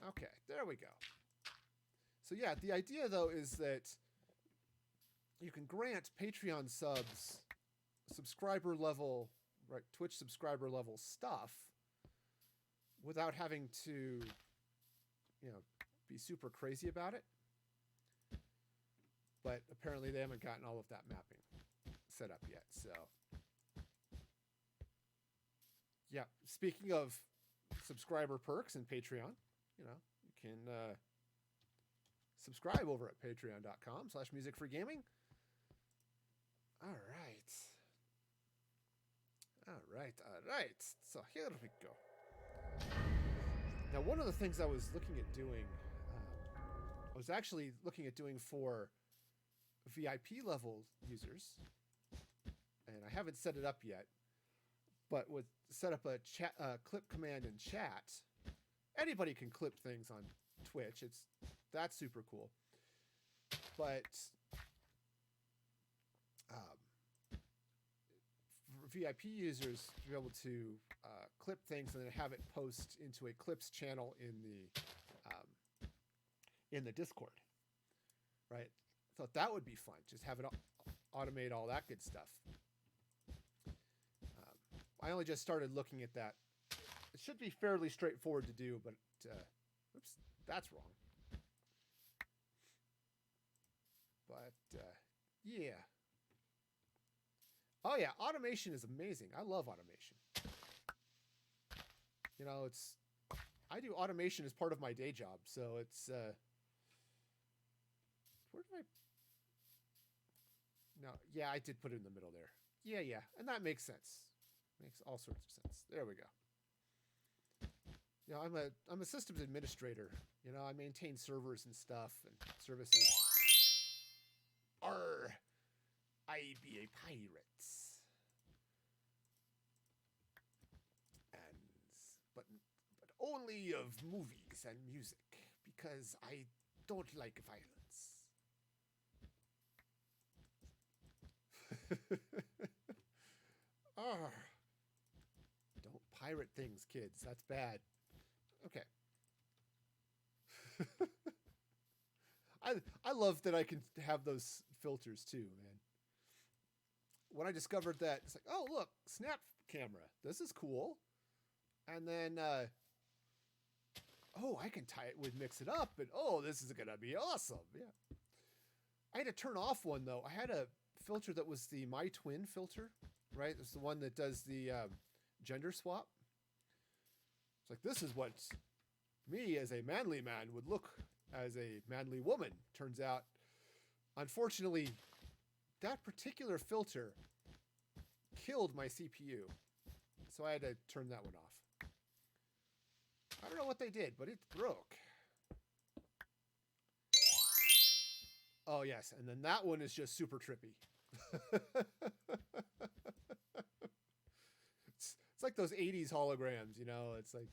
Okay, there we go. So yeah, the idea though is that you can grant Patreon subs subscriber level, right, Twitch subscriber level stuff without having to, you know, be super crazy about it. But apparently they haven't gotten all of that mapping set up yet. So yeah, speaking of subscriber perks and Patreon, you know, you can subscribe over at patreon.com/musicforgaming. All right. All right. So here we go. Now, one of the things I was looking at doing, I was actually looking at doing for VIP level users, and I haven't set it up yet, but would set up a chat, clip command in chat. Anybody can clip things on Twitch. That's super cool. But for VIP users to be able to clip things and then have it post into a clips channel in the Discord, right? Thought that would be fun. Just have it automate all that good stuff. I only just started looking at that. It should be fairly straightforward to do, but oops, that's wrong. But yeah. Oh yeah, automation is amazing. I love automation. You know, I do automation as part of my day job, so it's where did I? No, yeah, I did put it in the middle there. Yeah, and that makes sense. Makes all sorts of sense. There we go. You know, I'm a systems administrator. You know, I maintain servers and stuff and services. Arr, I be a pirate. But only of movies and music, because I don't like violence. Don't pirate things, kids. That's bad. Okay. I love that I can have those filters too, man. When I discovered that, it's like, oh look, snap camera. This is cool. And then oh, I can mix it up, and oh, this is gonna be awesome. Yeah. I had to turn off one though. I had a filter that was the My Twin filter, right? It's the one that does the gender swap. It's like, this is what me as a manly man would look as a manly woman. Turns out, unfortunately, that particular filter killed my CPU. So I had to turn that one off. I don't know what they did, but it broke. Oh, yes. And then that one is just super trippy. It's like those 80s holograms, you know? It's like...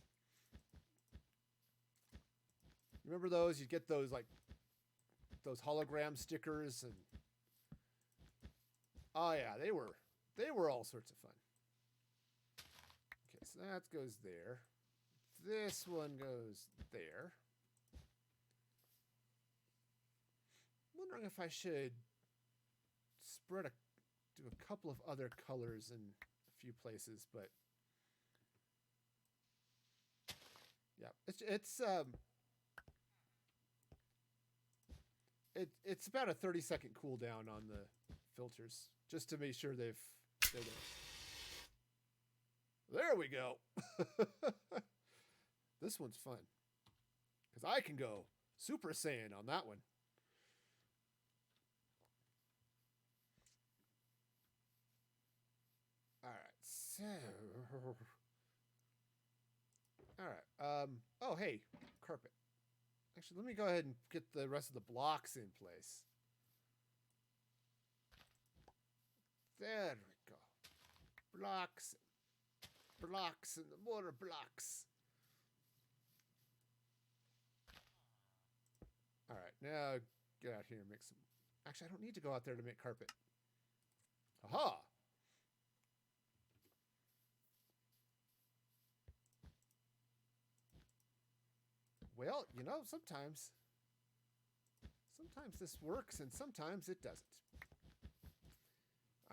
Remember those? You'd get those, like, those hologram stickers and... Oh, yeah. They were all sorts of fun. Okay, so that goes there. This one goes there. Wondering if I should do a couple of other colors in a few places, but yeah, it's about a 30-second cooldown on the filters, just to make sure they're there. There we go. This one's fun because I can go Super Saiyan on that one. All right, so all right. Oh, hey, carpet. Actually, let me go ahead and get the rest of the blocks in place. There we go. Blocks and more blocks. All right, now get out here and make some. Actually, I don't need to go out there to make carpet. Aha! Well, you know, sometimes this works and sometimes it doesn't.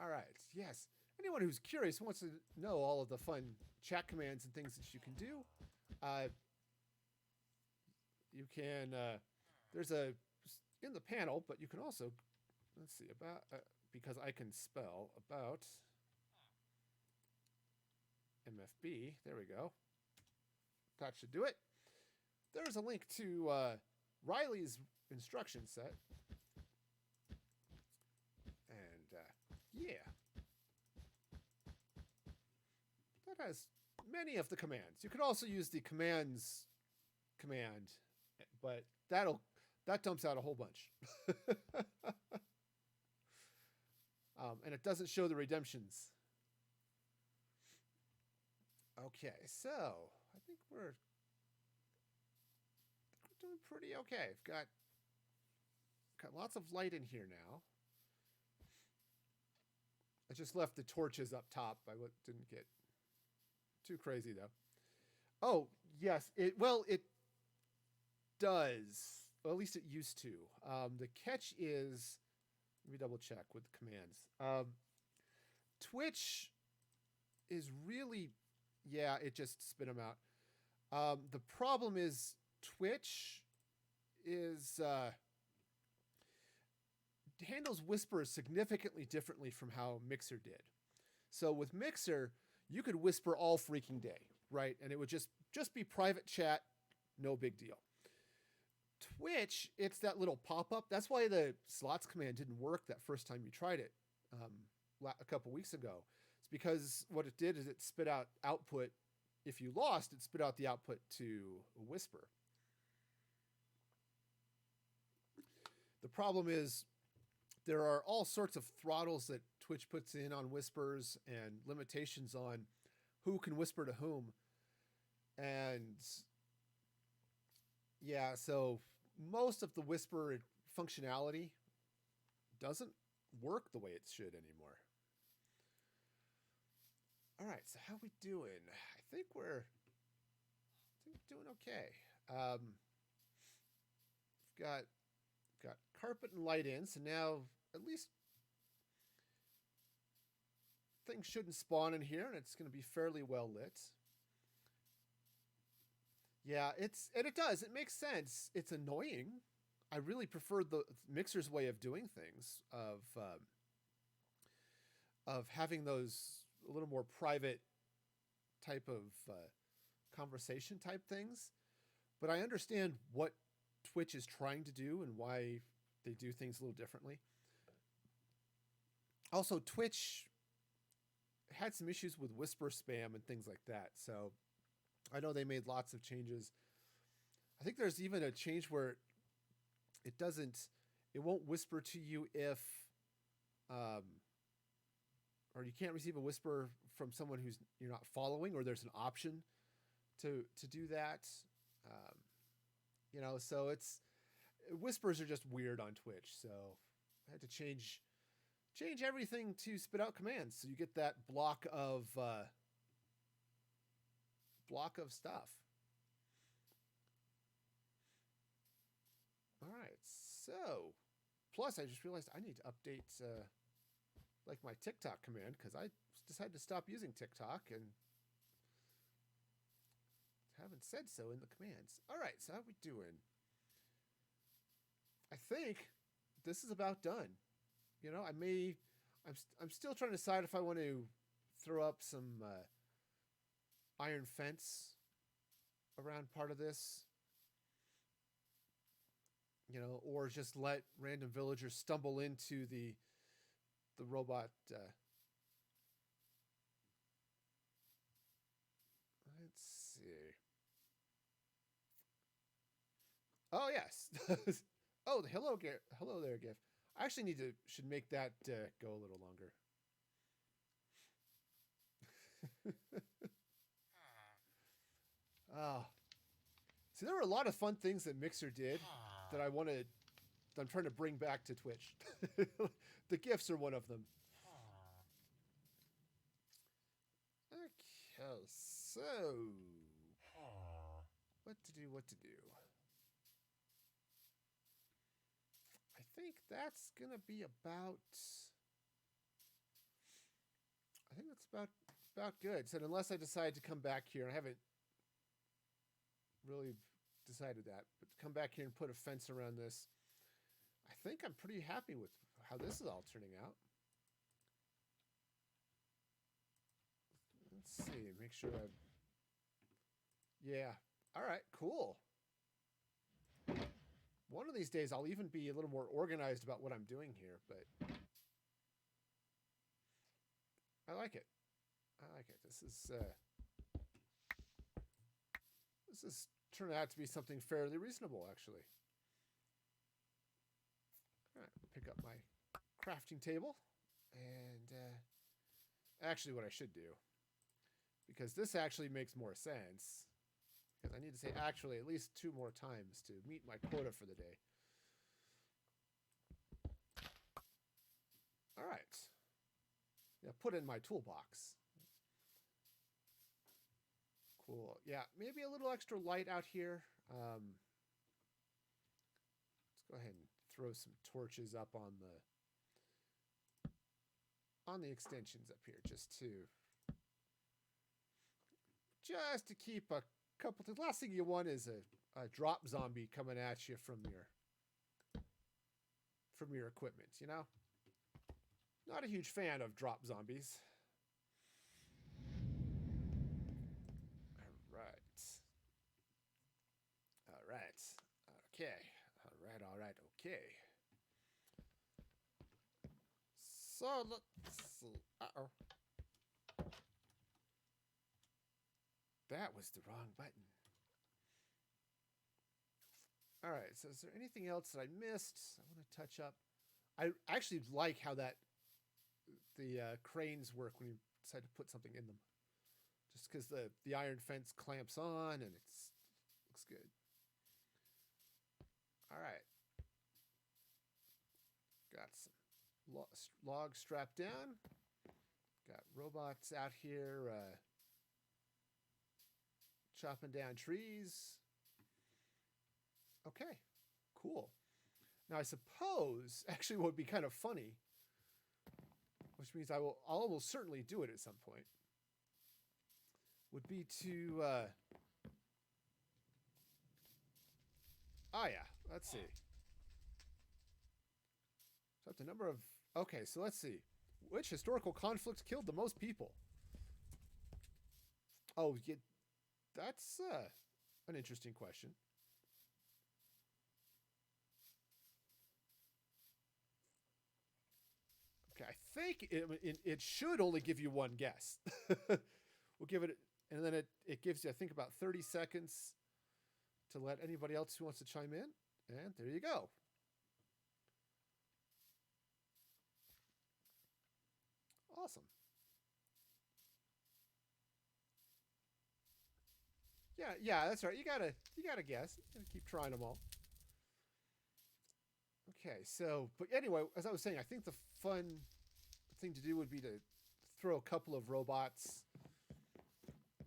All right. Yes. Anyone who's curious wants to know all of the fun chat commands and things that you can do. You can. There's a in the panel, but you can also let's see about because I can spell about MFB. There we go. That should do it. There's a link to Riley's instruction set. And yeah. That has many of the commands. You could also use the commands command, but that dumps out a whole bunch. And it doesn't show the redemptions. Okay, so I think we're doing pretty okay. I've got lots of light in here now. I just left the torches up top. I didn't get too crazy though. Oh yes, it does. Well, at least it used to. The catch is, let me double check with the commands. Twitch is really, yeah, it just spit them out. The problem is Twitch is handles whispers significantly differently from how Mixer did. So with Mixer, you could whisper all freaking day, right? And it would just be private chat, no big deal. Twitch, it's that little pop-up. That's why the slots command didn't work that first time you tried it a couple weeks ago. It's because what it did is it spit out output. If you lost, it spit out the output to a whisper. The problem is there are all sorts of throttles that Twitch puts in on whispers and limitations on who can whisper to whom. And yeah, so most of the whisper functionality doesn't work the way it should anymore. All right, so how we doing? I think we're doing okay. We've got carpet and light in, so now at least things shouldn't spawn in here, and it's going to be fairly well lit. Yeah, it does. It makes sense. It's annoying. I really prefer the Mixer's way of doing things, of having those a little more private type of conversation type things. But I understand what Twitch is trying to do and why they do things a little differently. Also, Twitch had some issues with whisper spam and things like that. So I know they made lots of changes. I think there's even a change where it won't whisper to you if, or you can't receive a whisper from someone who's you're not following, or there's an option to do that. So whispers are just weird on Twitch. So I had to change everything to spit out commands, so you get that block of stuff. All right, so plus I just realized I need to update like my TikTok command, because I decided to stop using TikTok and haven't said so in the commands. All right, so how we doing? I think this is about done. I'm still trying to decide if I want to throw up some iron fence around part of this, or just let random villagers stumble into the robot. Let's see. Oh yes. Oh, hello there, GIF. I actually should make that go a little longer. Oh. See, there were a lot of fun things that Mixer did that I'm trying to bring back to Twitch. The GIFs are one of them. Okay, so what to do? think that's gonna be about. I think that's about good. So unless I decide to come back here, I haven't really decided that, but to come back here and put a fence around this, I think I'm pretty happy with how this is all turning out. Let's see, make sure I. Yeah. All right. Cool. One of these days, I'll even be a little more organized about what I'm doing here, but I like it. I like it. This is turning out to be something fairly reasonable, actually. All right, pick up my crafting table, and actually, what I should do, because this actually makes more sense, because I need to say actually at least 2 more times to meet my quota for the day. All right. Yeah, put in my toolbox. Cool. Yeah, maybe a little extra light out here. Let's go ahead and throw some torches up on the extensions up here, just to keep a couple. The last thing you want is a drop zombie coming at you from your equipment. You know, not a huge fan of drop zombies. All right. Okay. All right. Okay. So let's see. Uh-oh. That was the wrong button. All right. So is there anything else that I missed? I want to touch up. I actually like how the cranes work when you decide to put something in them. Just because the iron fence clamps on and looks good. All right. Got some logs strapped down. Got robots out here chopping down trees. Okay, cool. Now I suppose actually what would be kind of funny, which means I'll almost certainly do it at some point, would be to oh yeah, let's see. So the number of okay, so let's see. Which historical conflict killed the most people? Oh, yeah, that's an interesting question. Okay, I think it should only give you one guess. We'll give it, and then it gives you, I think, about 30 seconds to let anybody else who wants to chime in. And there you go. Awesome. Yeah, that's right. You gotta guess. You gotta keep trying them all. Okay, so but anyway, as I was saying, I think the fun thing to do would be to throw a couple of robots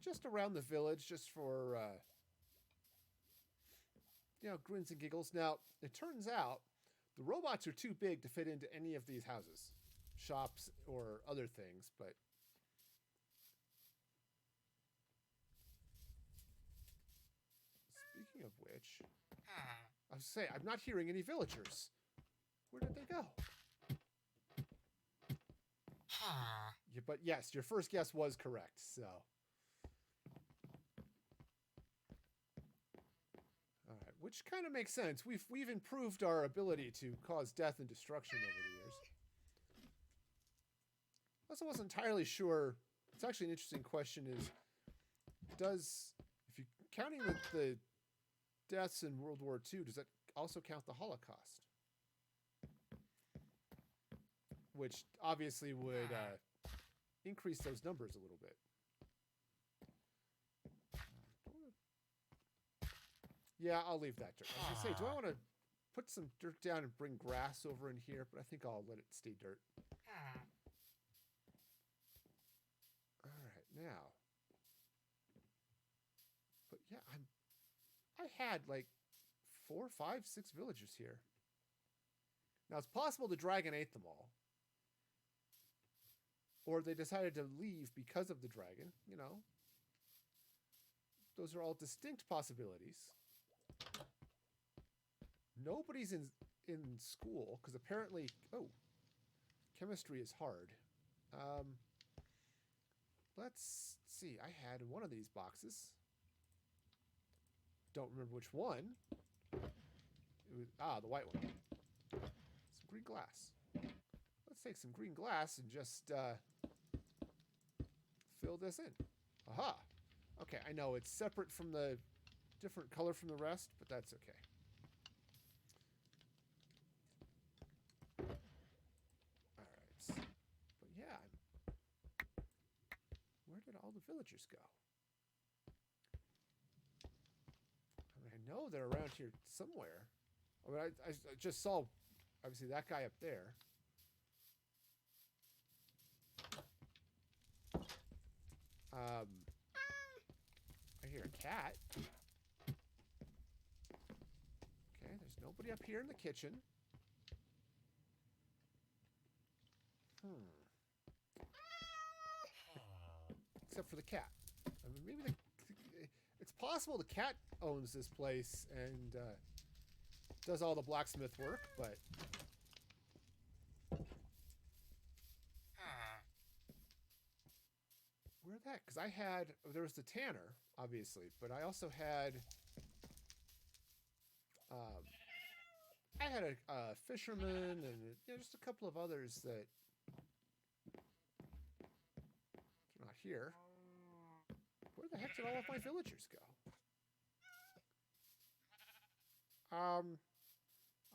just around the village, just for grins and giggles. Now it turns out the robots are too big to fit into any of these houses, shops, or other things, but. Speaking of which, I was saying, I'm not hearing any villagers. Where did they go? Yeah, but yes, your first guess was correct, so. All right, which kind of makes sense. We've improved our ability to cause death and destruction over the years. I also wasn't entirely sure. It's actually an interesting question is, if you're counting the deaths in World War II, does that also count the Holocaust? Which obviously would increase those numbers a little bit. Yeah, I'll leave that dirt. I was going to say, do I want to put some dirt down and bring grass over in here? But I think I'll let it stay dirt. All right, now. But yeah, I had like 4, 5, 6 villagers here. Now, it's possible the dragon ate them all. Or they decided to leave because of the dragon. You know. Those are all distinct possibilities. Nobody's in school, because apparently... Oh. Chemistry is hard. Let's see. I had one of these boxes. Don't remember which one. It was, the white one. Some green glass. Let's take some green glass and just fill this in. Aha! Okay, I know it's separate from the different color from the rest, but that's okay. Alright. But yeah, where did all the villagers go? I mean, I know they're around here somewhere. I mean, I just saw, obviously, that guy up there. I hear a cat. Okay, there's nobody up here in the kitchen. Except for the cat. I mean, maybe it's possible the cat owns this place and does all the blacksmith work, but... Where'd that? Because there was the tanner, obviously, but I also had... I had a fisherman and just a couple of others that... They're not here. Where the heck did all of my villagers go?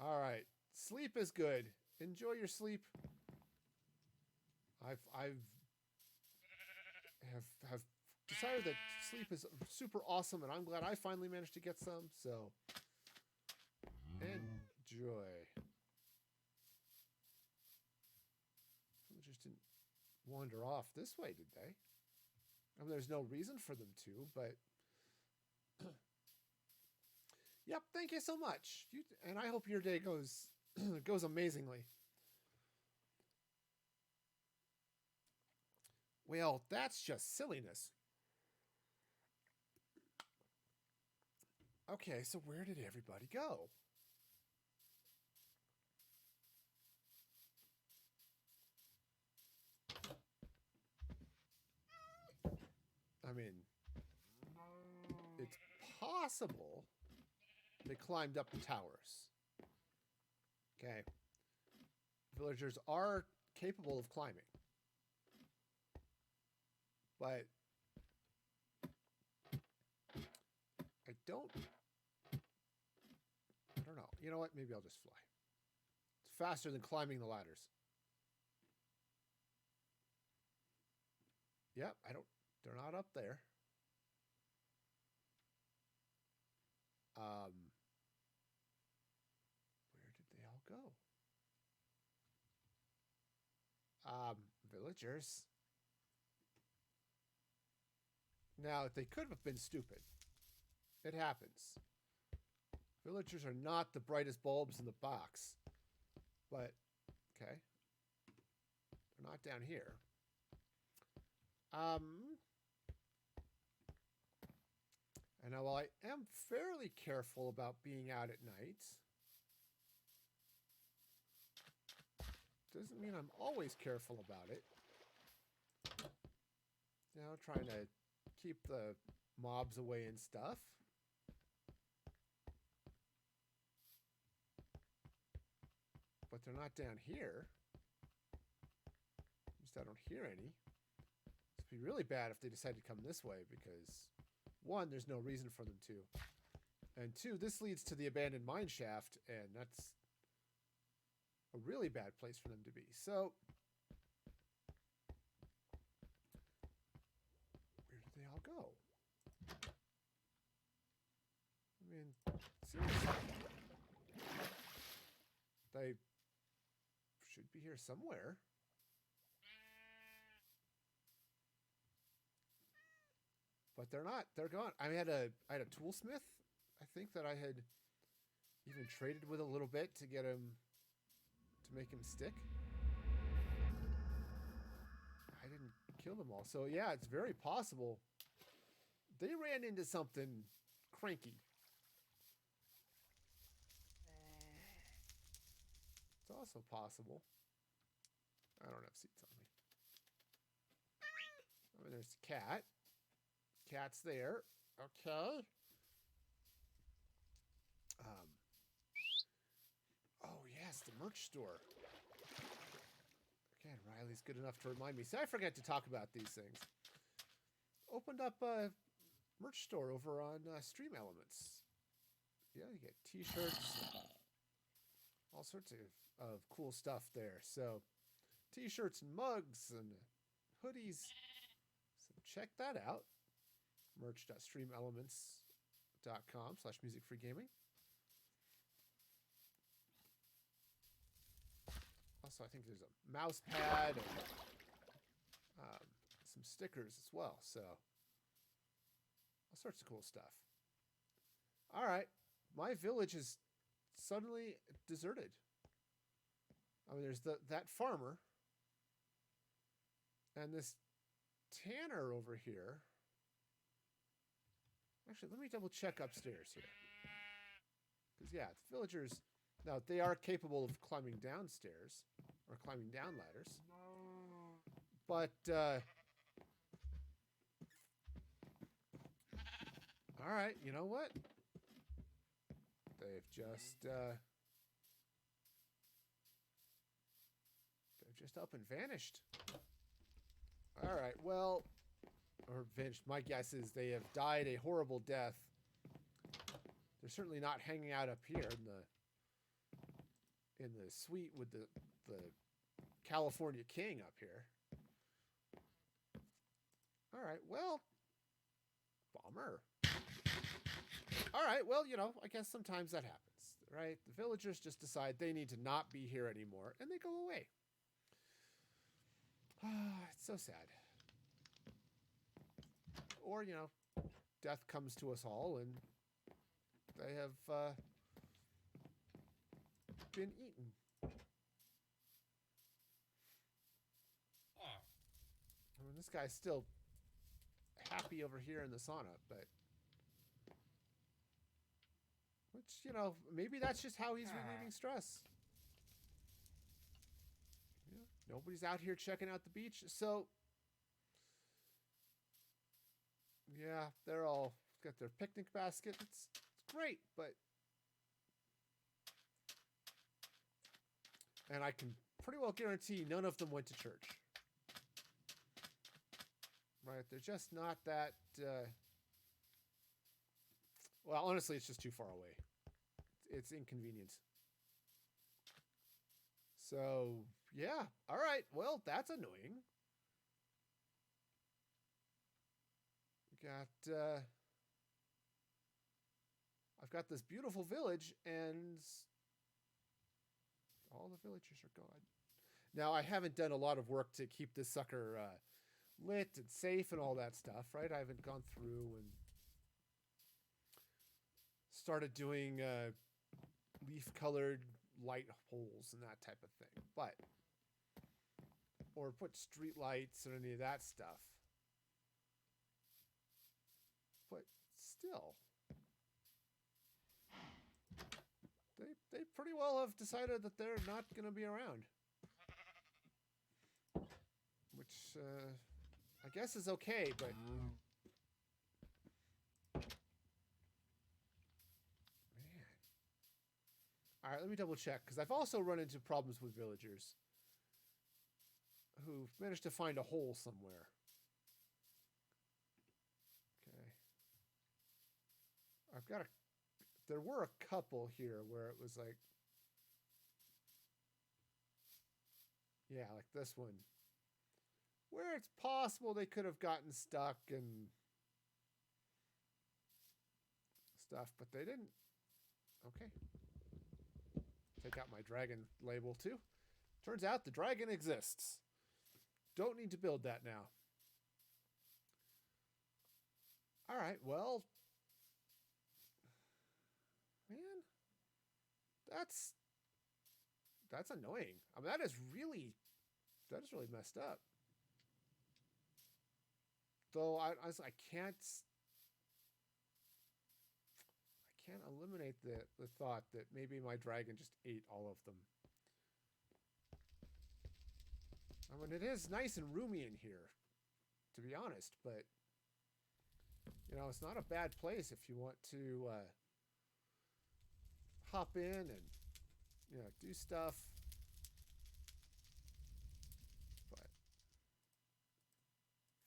Alright. Sleep is good. Enjoy your sleep. I've decided that sleep is super awesome, and I'm glad I finally managed to get some, so enjoy. Villagers didn't wander off this way, did they? I mean, there's no reason for them to, but... Yep, thank you so much. And I hope your day goes goes amazingly. Well, that's just silliness. Okay, so where did everybody go? I mean, it's possible they climbed up the towers. Okay. Villagers are capable of climbing. But I don't know. You know what? Maybe I'll just fly. It's faster than climbing the ladders. Yep, they're not up there. Where did they all go? Villagers. Now, they could have been stupid. It happens. Villagers are not the brightest bulbs in the box. But, okay. They're not down here. And now, while I am fairly careful about being out at night, doesn't mean I'm always careful about it. You know, trying to keep the mobs away and stuff. But they're not down here. At least I don't hear any. It'd be really bad if they decide to come this way because, one, there's no reason for them to. And two, this leads to the abandoned mine shaft, and that's a really bad place for them to be. So, where did they all go? I mean, seriously. They should be here somewhere. But they're not. They're gone. I had a toolsmith, I think, that I had even traded with a little bit to get him to make him stick. I didn't kill them all. So yeah, it's very possible they ran into something cranky. It's also possible. I don't have seats on me. I mean, there's the cat. Cat's there. Okay. Oh, yes, the merch store. Again, Riley's good enough to remind me. See, I forget to talk about these things. Opened up a merch store over on Stream Elements. Yeah, you get t-shirts, all sorts of cool stuff there. So, t-shirts and mugs and hoodies. So check that out. merch.streamelements.com/musicfreegaming. Also, I think there's a mouse pad and some stickers as well. So, all sorts of cool stuff. All right. My village is suddenly deserted. I mean, there's that farmer and this tanner over here. Actually, let me double check upstairs here. Because, yeah, the villagers, now, they are capable of climbing downstairs or climbing down ladders. But, all right, you know what? They've just up and vanished. All right, well, or vanished. My guess is they have died a horrible death. They're certainly not hanging out up here in the suite with the California King up here. All right, well, bummer. All right, well, you know, I guess sometimes that happens, right? The villagers just decide they need to not be here anymore, and they go away. It's so sad. Or, you know, death comes to us all, and they have been eaten. I mean, this guy's still happy over here in the sauna, but... Which, you know, maybe that's just how he's relieving stress. Yeah, nobody's out here checking out the beach. So, yeah, they're all got their picnic basket. It's great, but... And I can pretty well guarantee none of them went to church. Right? They're just not that... Well, honestly, it's just too far away. It's inconvenient. So, yeah. All right. Well, that's annoying. I've got this beautiful village, and all the villagers are gone. Now, I haven't done a lot of work to keep this sucker lit and safe and all that stuff, right? I haven't gone through and started doing leaf-colored light holes and that type of thing, but or put street lights or any of that stuff. But still, they pretty well have decided that they're not going to be around, which I guess is okay, but. All right, let me double check, because I've also run into problems with villagers who managed to find a hole somewhere. Okay. There were a couple here where it was like, yeah, like this one, where it's possible they could have gotten stuck and stuff, but they didn't. Okay. Take out my dragon label too. Turns out the dragon exists. Don't need to build that now. All right, well, man, that's That's annoying. I mean, that is really messed up. Though I can't eliminate the thought that maybe my dragon just ate all of them. I mean, it is nice and roomy in here, to be honest, but you know, it's not a bad place if you want to hop in and, you know, do stuff. But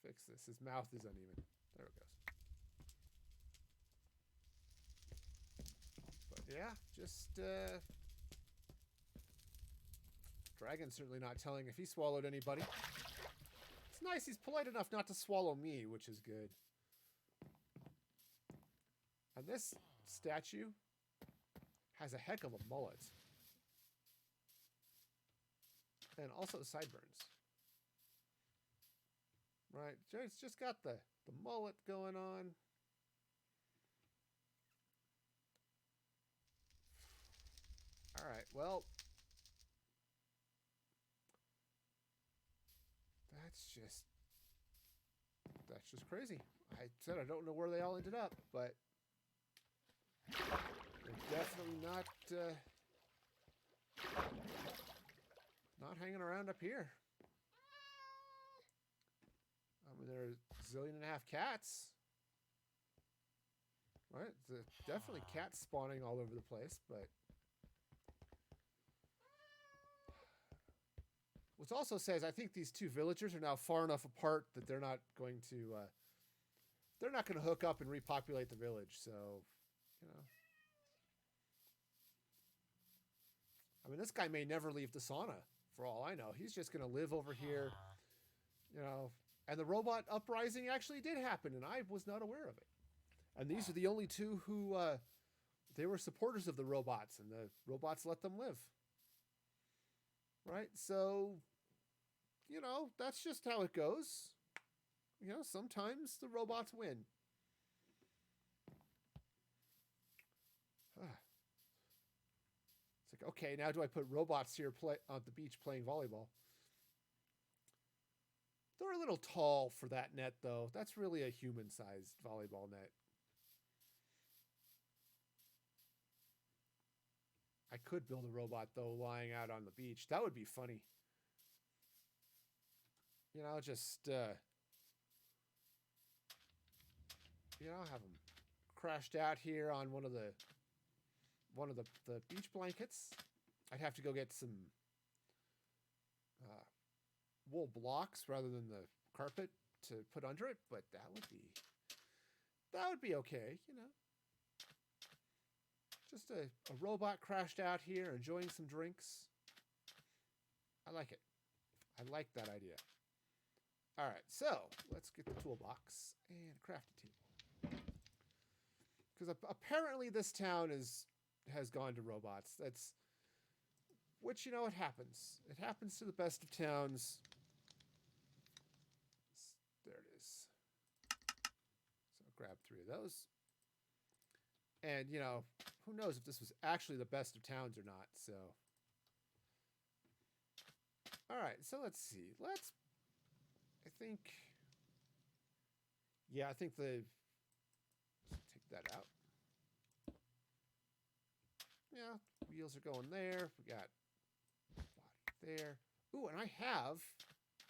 fix this. His mouth is uneven. There it goes. But yeah, just Dragon's certainly not telling if he swallowed anybody. It's nice he's polite enough not to swallow me, which is good. And this statue has a heck of a mullet. And also sideburns. Right, it's just got the mullet going on. All right, well, that's just crazy. I said I don't know where they all ended up, but they're definitely not hanging around up here. I mean, there are a zillion and a half cats. Right? There's definitely cats spawning all over the place, but which also says I think these two villagers are now far enough apart that they're not going to hook up and repopulate the village. So, you know, I mean, this guy may never leave the sauna for all I know. He's just going to live over here, you know. And the robot uprising actually did happen, and I was not aware of it. And these are the only two who they were supporters of the robots, and the robots let them live. Right? So, you know, that's just how it goes. You know, sometimes the robots win. It's like, okay, now do I put robots here on the beach playing volleyball? They're a little tall for that net, though. That's really a human-sized volleyball net. I could build a robot, though, lying out on the beach. That would be funny. You know, just, you know, have them crashed out here on one of the beach blankets. I'd have to go get some wool blocks rather than the carpet to put under it, but that would be okay, you know. Just a robot crashed out here, enjoying some drinks. I like it. I like that idea. All right, so let's get the toolbox and a crafting table. Because apparently this town has gone to robots. Which, you know, it happens. It happens to the best of towns. There it is. So I'll grab 3 of those. And, you know, who knows if this was actually the best of towns or not, so. All right, so let's see. I think take that out. Yeah, wheels are going there. We got body there. Ooh, and I have,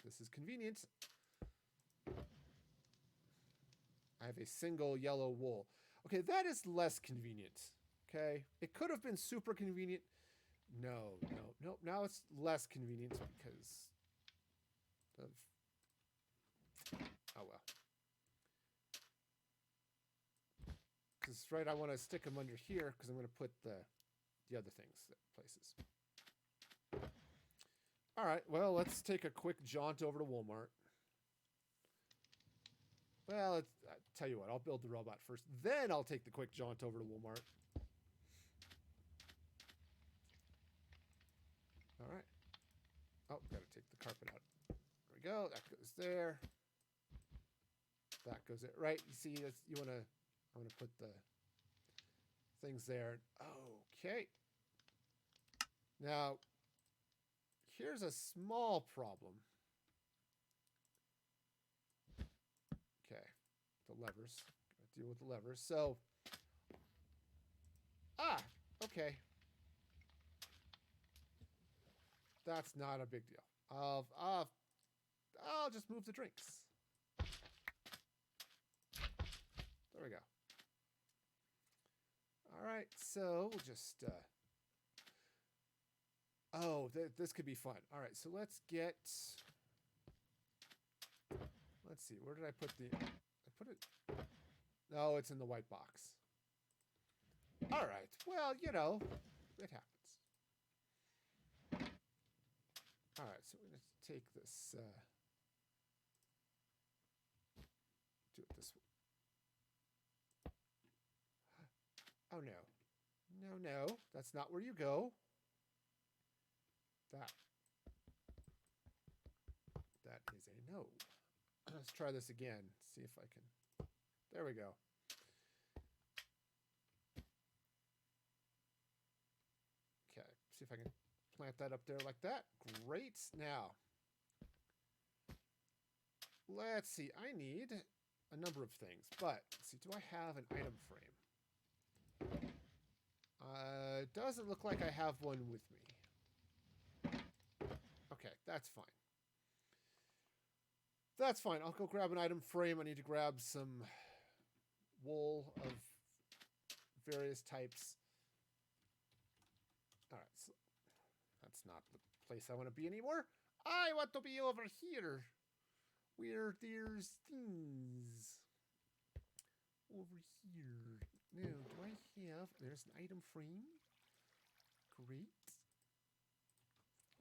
this is convenient, I have a single yellow wool. Okay, that is less convenient. Okay, it could have been super convenient. No. Now it's less convenient because of, oh well. Because right, I want to stick them under here because I'm going to put the other things places. All right, well, let's take a quick jaunt over to Walmart. Well, I'll tell you what, I'll build the robot first. Then I'll take the quick jaunt over to Walmart. All right. Oh, got to take the carpet out. There we go. That goes there. That goes there. Right, you see, I'm going to put the things there. Okay. Now, here's a small problem. Okay, the levers. Gotta deal with the levers. So, okay. That's not a big deal. I'll just move the drinks. There we go. All right, so we'll just. Oh, this could be fun. All right, so let's get. Let's see. Where did I put the? I put it. No, it's in the white box. All right. Well, you know, it happens. All right, so we're going to take this. Do it this way. Oh, no. No, no. That's not where you go. That is a no. Let's try this again. See if I can. There we go. Okay. See if I can plant that up there like that. Great. Now, let's see. I need a number of things, but let's see. Do I have an item frame? It doesn't look like I have one with me. Okay, that's fine. That's fine. I'll go grab an item frame. I need to grab some wool of various types. All right, so that's not the place I want to be anymore. I want to be over here, where there's things. Over here. Now, do I have... There's an item frame. Great.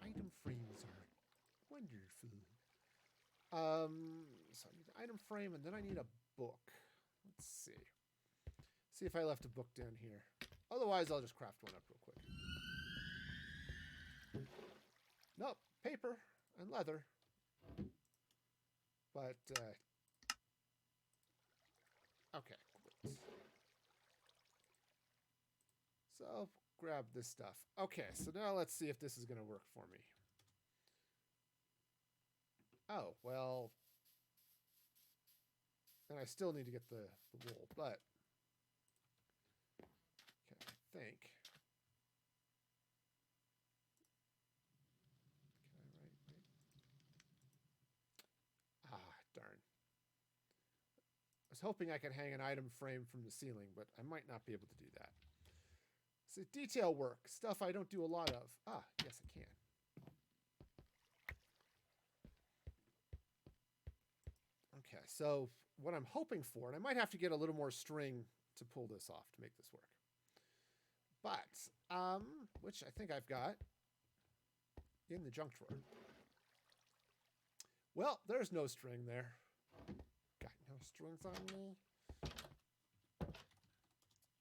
Item frames are wonderful. So I need an item frame, and then I need a book. Let's see. See if I left a book down here. Otherwise, I'll just craft one up real quick. Nope. Paper and leather. But, okay, great. So, grab this stuff. Okay, so now let's see if this is going to work for me. Oh, well. And I still need to get the wool, but. Okay, I think. Can I write? Ah, darn. I was hoping I could hang an item frame from the ceiling, but I might not be able to do that. So detail work, stuff I don't do a lot of. Ah, yes, I can. Okay, so what I'm hoping for, and I might have to get a little more string to pull this off to make this work. But, which I think I've got in the junk drawer. Well, there's no string there. Got no strings on me.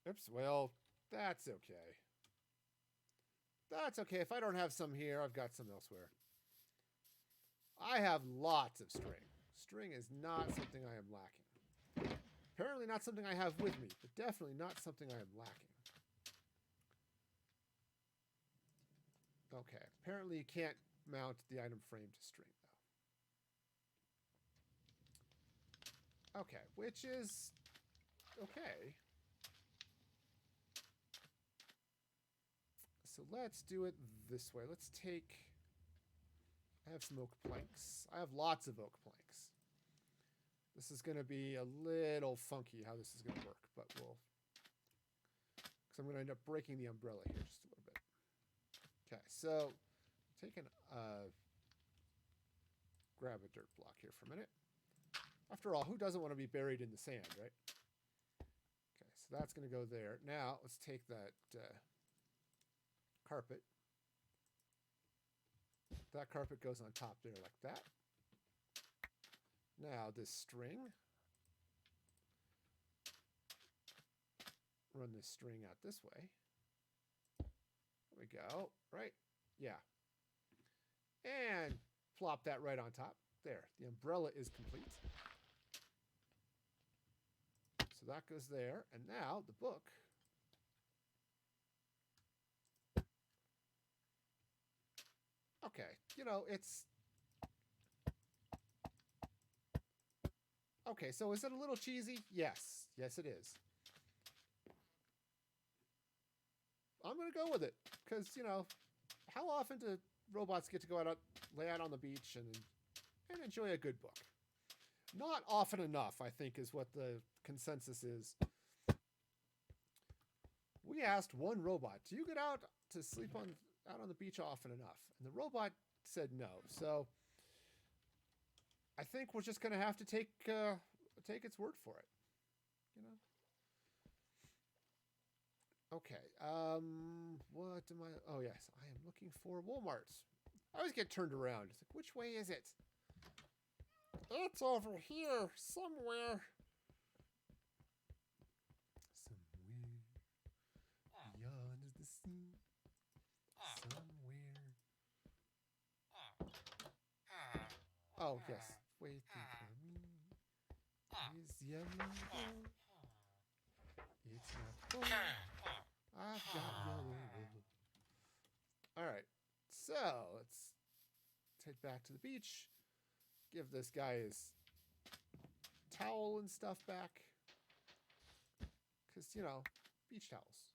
Oops, well, that's okay. That's okay. If I don't have some here, I've got some elsewhere. I have lots of string. String is not something I am lacking. Apparently not something I have with me, but definitely not something I am lacking. Okay, apparently you can't mount the item frame to string, though. Okay, which is okay. So let's do it this way. Let's take... I have some oak planks. I have lots of oak planks. This is going to be a little funky how this is going to work, but we'll... Because I'm going to end up breaking the umbrella here just a little bit. Okay, so taking grab a dirt block here for a minute. After all, who doesn't want to be buried in the sand, right? Okay, so that's going to go there. Now, let's take that carpet. That carpet goes on top there like that. Now, this string. Run this string out this way. There we go. Right? Yeah. And plop that right on top. There. The umbrella is complete. So that goes there. And now the book. okay, you know, it's... Okay, so is it a little cheesy? Yes. Yes, it is. I'm going to go with it. Because, you know, how often do robots get to go out, lay out on the beach and enjoy a good book? Not often enough, I think, is what the consensus is. We asked one robot, do you get out to sleep out on the beach often enough? And the robot said no. So I think we're just going to have to take its word for it. You know? Okay. What am I... Oh, yes. I am looking for Walmart's. I always get turned around. It's like, which way is it? It's over here, somewhere. Somewhere beyond the sea. Somewhere. Oh, yes. Waiting for me is yellow. It's not full. I've got yellow wool. Alright. So, let's head back to the beach. Give this guy his towel and stuff back. Because, you know, beach towels.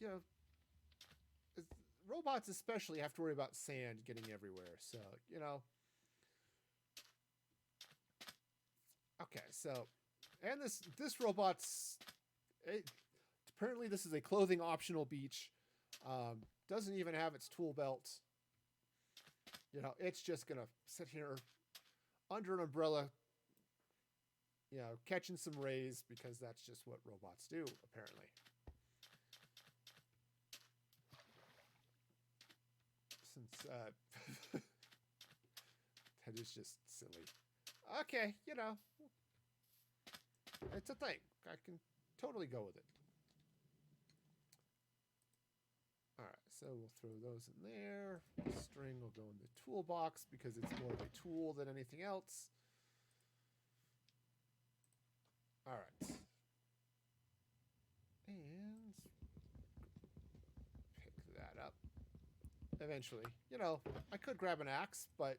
You know, robots especially have to worry about sand getting everywhere. So, you know. Okay, so... And this robot's... apparently this is a clothing optional beach. Doesn't even have its tool belt. You know, it's just going to sit here under an umbrella, you know, catching some rays because that's just what robots do, apparently. Since, that is just silly. Okay, you know, it's a thing. I can totally go with it. Alright, so we'll throw those in there. The string will go in the toolbox because it's more of a tool than anything else. Alright. And pick that up. Eventually. You know, I could grab an axe, but...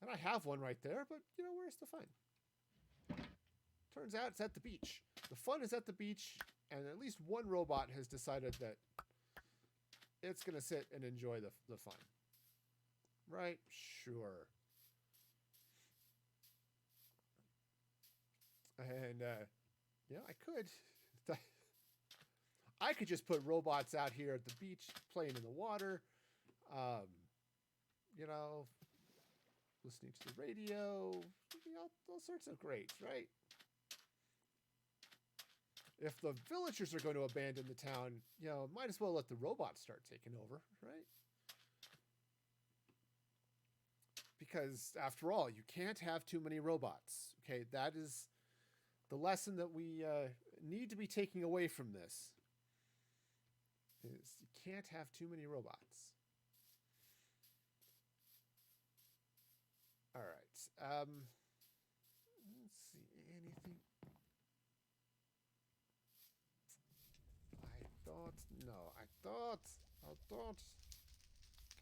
And I have one right there, but, you know, where's the fun? Turns out it's at the beach. The fun is at the beach, and at least one robot has decided that it's going to sit and enjoy the fun. Right? Sure. And, yeah, I could. I could just put robots out here at the beach playing in the water. You know, listening to the radio. You know, all sorts of great, right? If the villagers are going to abandon the town, you know, might as well let the robots start taking over, right? Because, after all, you can't have too many robots. Okay, that is the lesson that we need to be taking away from this. Is you can't have too many robots. All right. Let's see. Anything? I thought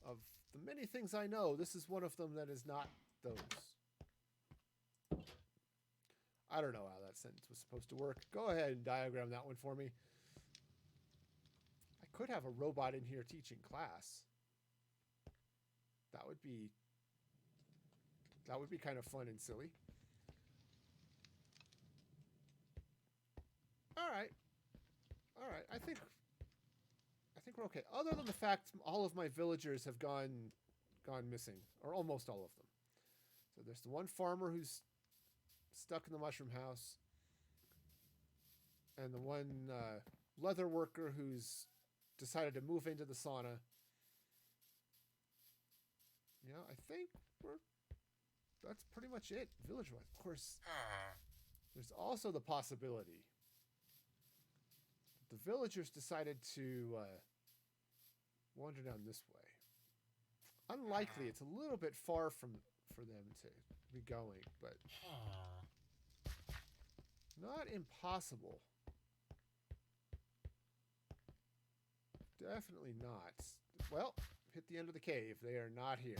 of the many things I know, this is one of them that is not those. I don't know how that sentence was supposed to work. Go ahead and diagram that one for me. I could have a robot in here teaching class. That would be kind of fun and silly. All right. I think we're okay. Other than the fact all of my villagers have gone missing, or almost all of them. So there's the one farmer who's stuck in the mushroom house, and the one leather worker who's decided to move into the sauna. You know, I think that's pretty much it, village-wise. Of course, there's also the possibility the villagers decided to wander down this way. Unlikely. It's a little bit far for them to be going, but not impossible. Definitely not. Well, hit the end of the cave. They are not here.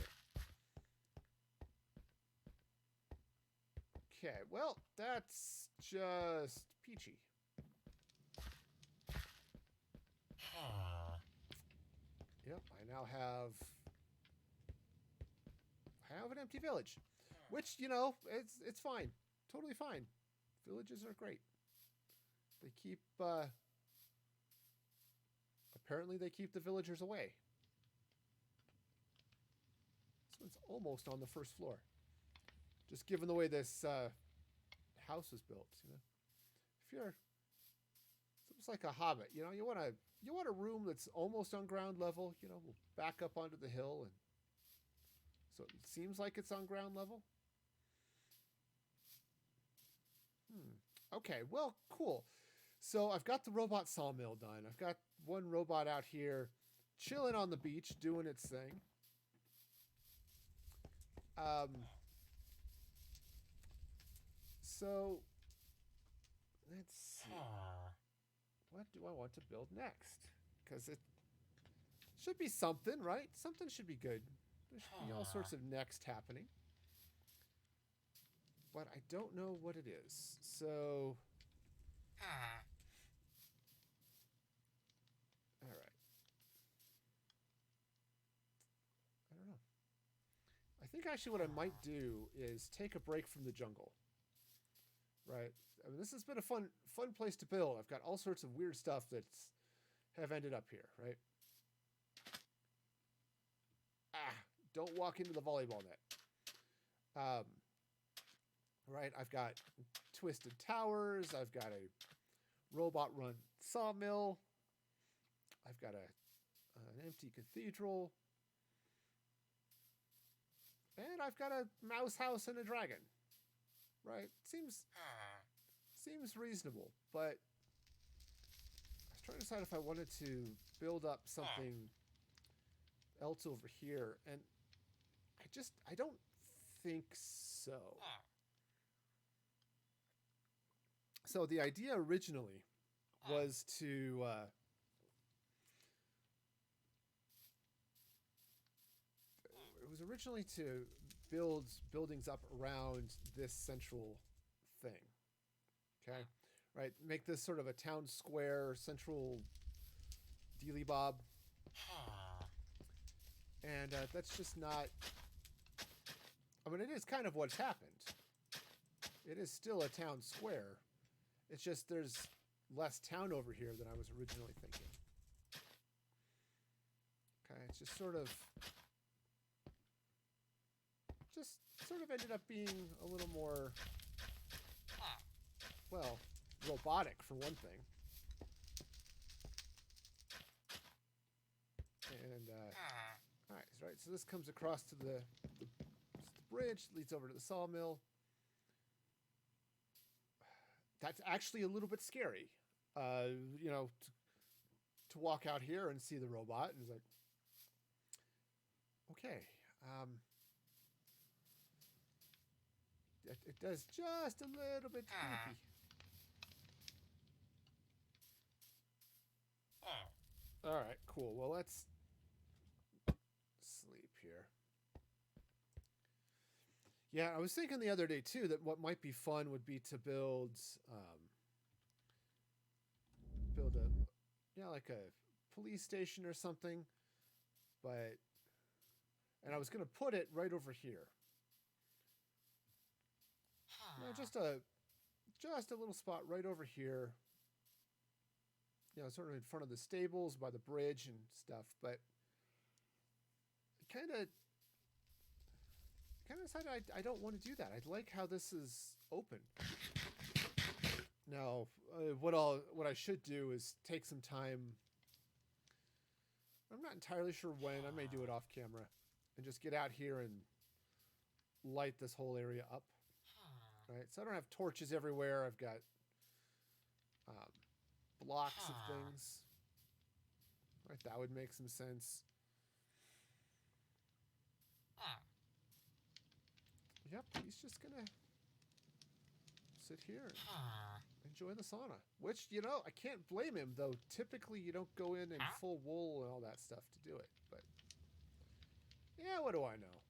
Okay, well, that's just peachy. Yep, I now have an empty village, which, you know, it's fine, totally fine. Villages are great. They keep apparently they keep the villagers away. This one's almost on the first floor. Just given the way this house was built, you know. If you're, it's like a hobbit, you know, you want a room that's almost on ground level, you know, we'll back up onto the hill, and so it seems like it's on ground level. Okay, well, cool. So I've got the robot sawmill done. I've got one robot out here chilling on the beach doing its thing. So let's see. What do I want to build next? Because it should be something, right? Something should be good. There should be all sorts of next happening. But I don't know what it is. So all right. I don't know. I think actually what I might do is take a break from the jungle. Right? I mean, this has been a fun place to build. I've got all sorts of weird stuff that's have ended up here, right? Don't walk into the volleyball net. Right, I've got twisted towers. I've got a robot-run sawmill. I've got an empty cathedral. And I've got a mouse house and a dragon. Right? Seems reasonable, but I was trying to decide if I wanted to build up something else over here, and I don't think so. So the idea originally was to it was originally to build buildings up around this central thing. Okay, right. Make this sort of a town square, central dealy bob, and that's just not. I mean, it is kind of what's happened. It is still a town square. It's just there's less town over here than I was originally thinking. Okay, it's just sort of ended up being a little more, well, robotic for one thing. And all right, so this comes across to the bridge, leads over to the sawmill. That's actually a little bit scary, you know, to walk out here and see the robot, and it's like, okay, it does just a little bit creepy. All right, cool. Well, let's sleep here. Yeah, I was thinking the other day too that what might be fun would be to build like a police station or something, and I was gonna put it right over here. You know, just a little spot right over here. You know, sort of in front of the stables by the bridge and stuff, but kind of decided I don't want to do that. I like how this is open. Now, what I should do is take some time. I'm not entirely sure when. I may do it off camera and just get out here and light this whole area up. Right, so I don't have torches everywhere. I've got blocks of things. Right, that would make some sense. Yep, he's just gonna sit here and enjoy the sauna. Which, you know, I can't blame him, though. Typically, you don't go in full wool and all that stuff to do it. But Yeah, what do I know?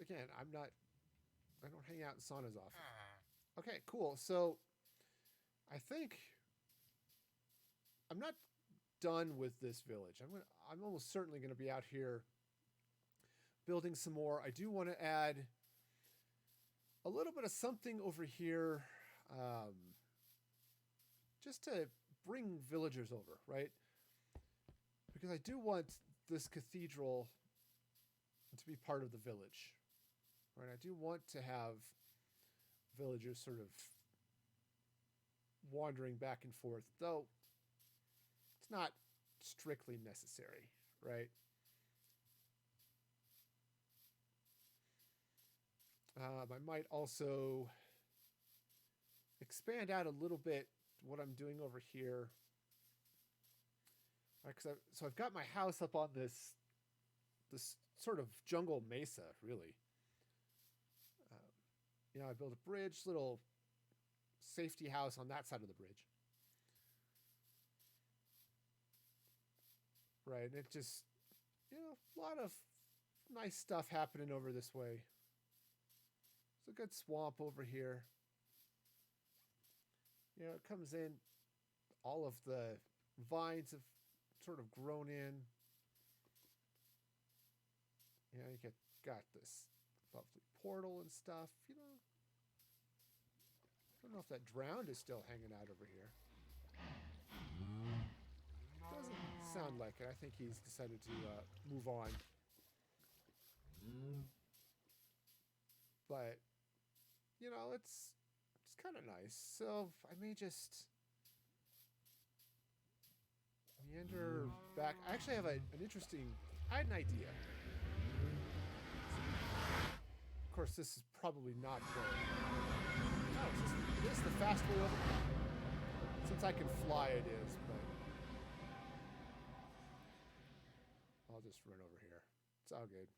Again, I don't hang out in saunas often. Okay, cool. So I think I'm not done with this village. I'm almost certainly gonna be out here building some more. I do want to add a little bit of something over here, um, just to bring villagers over, right? Because I do want this cathedral to be part of the village, right? I do want to have villagers sort of wandering back and forth, though it's not strictly necessary, right? I might also expand out a little bit what I'm doing over here. Right, so I've got my house up on this sort of jungle mesa, really. I built a bridge, little safety house on that side of the bridge. Right, and it just, a lot of nice stuff happening over this way. It's a good swamp over here. It comes in, all of the vines have sort of grown in. You got this lovely portal and stuff. I don't know if that drowned is still hanging out over here. Doesn't sound like it. I think he's decided to move on. But it's kind of nice. So I may just meander back. I actually have an interesting. I had an idea. Of course, this is probably not the. No, it is the fast way over. Since I can fly, it is. But I'll just run over here. It's all good.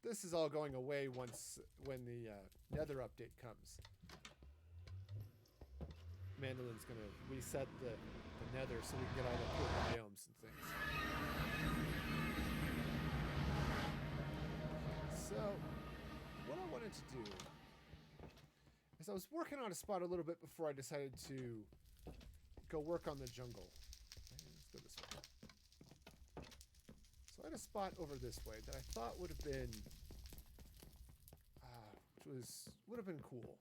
This is all going away when the Nether update comes. Mandolin's going to reset the Nether so we can get all the cool biomes and things. So, what I wanted to do is I was working on a spot a little bit before I decided to go work on the jungle. Let's go this way. So I had a spot over this way that I thought would have been, would have been cool.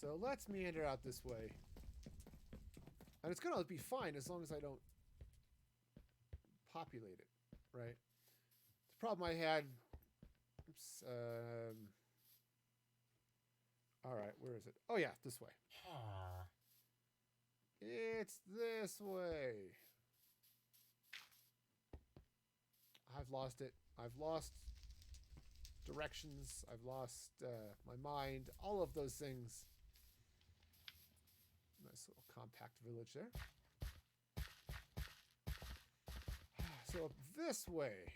So let's meander out this way, and it's gonna be fine as long as I don't populate it, right? The problem I had. Oops. All right, where is it? Oh yeah, this way. It's this way. I've lost it. I've lost directions. I've lost my mind. All of those things. Nice little compact village there. So up this way.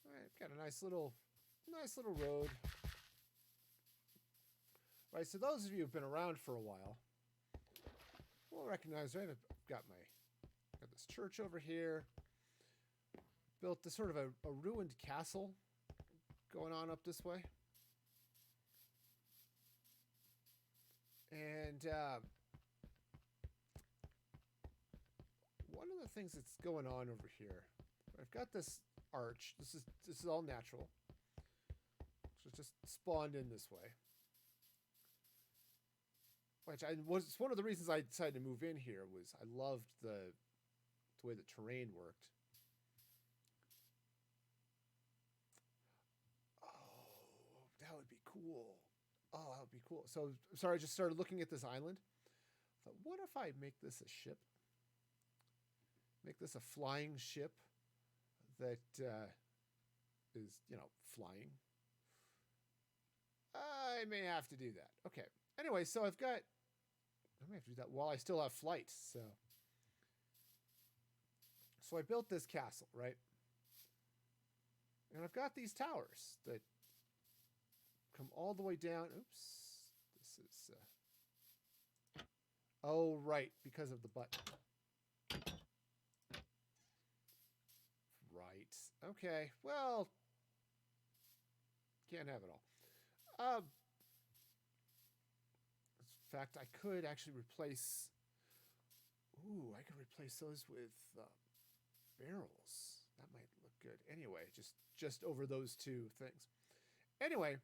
All right, got a nice little road. Right, so those of you who've been around for a while will recognize, right? I've got this church over here. Built this sort of a ruined castle going on up this way. And one of the things that's going on over here, I've got this arch. This is all natural. So it's just spawned in this way. Which was one of the reasons I decided to move in here was I loved the way the terrain worked. Oh, that would be cool. Oh, that would be cool. So, sorry, I just started looking at this island. I thought, what if I make this a ship? Make this a flying ship that is, flying. I may have to do that. Okay. Anyway, so I may have to do that while I still have flight. So I built this castle, right? And I've got these towers that come all the way down. Oops. This this is... Oh, right, because of the button. Right. Okay, well... Can't have it all. In fact, I could actually replace... Ooh, I could replace those with barrels. That might look good. Anyway, just over those two things. Anyway,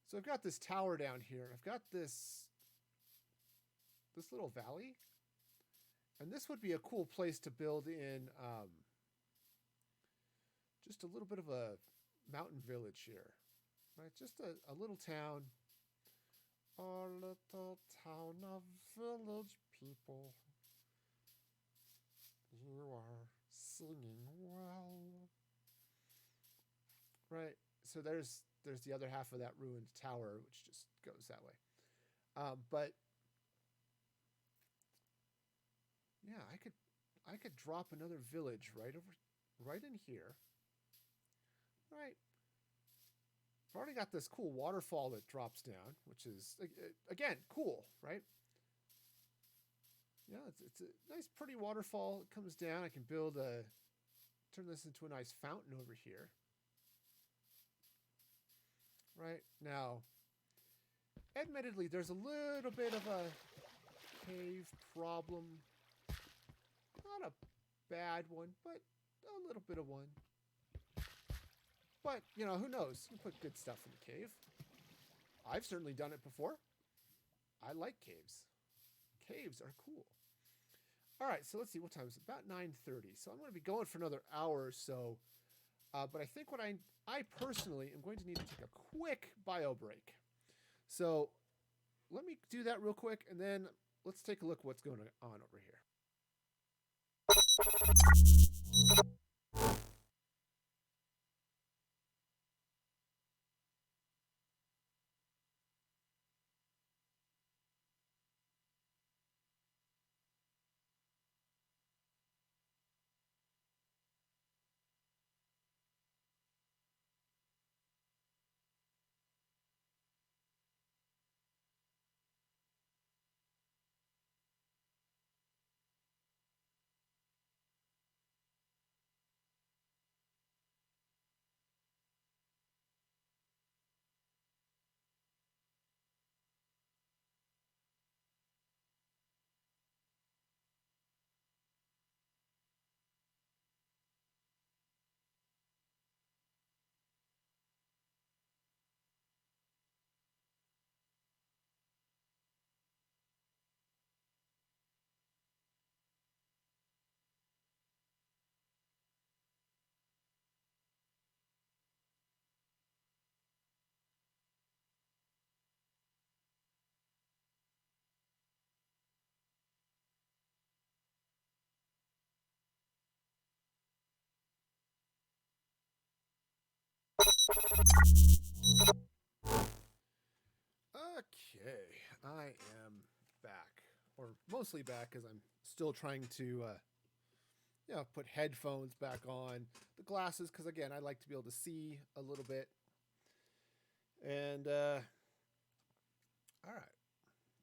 so I've got this tower down here. I've got this little valley. And this would be a cool place to build in just a little bit of a mountain village here. Right? Just a little town. A little town of village people. You are singing well. Right. So there's the other half of that ruined tower, which just goes that way. But yeah, I could drop another village right in here. Right. I've already got this cool waterfall that drops down, which is again cool, right? Yeah, it's a nice, pretty waterfall. It comes down. I can turn this into a nice fountain over here. Right now, admittedly, there's a little bit of a cave problem. Not a bad one, but a little bit of one. But, you know, who knows? You can put good stuff in the cave. I've certainly done it before. I like caves. Caves are cool. All right, so let's see. What time is it? About 9:30. So I'm going to be going for another hour or so. But I think what I personally am going to need to take a quick bio break. So let me do that real quick, and then let's take a look at what's going on over here. Okay, I am back, or mostly back, because I'm still trying to, put headphones back on, the glasses, because again, I like to be able to see a little bit. And all right,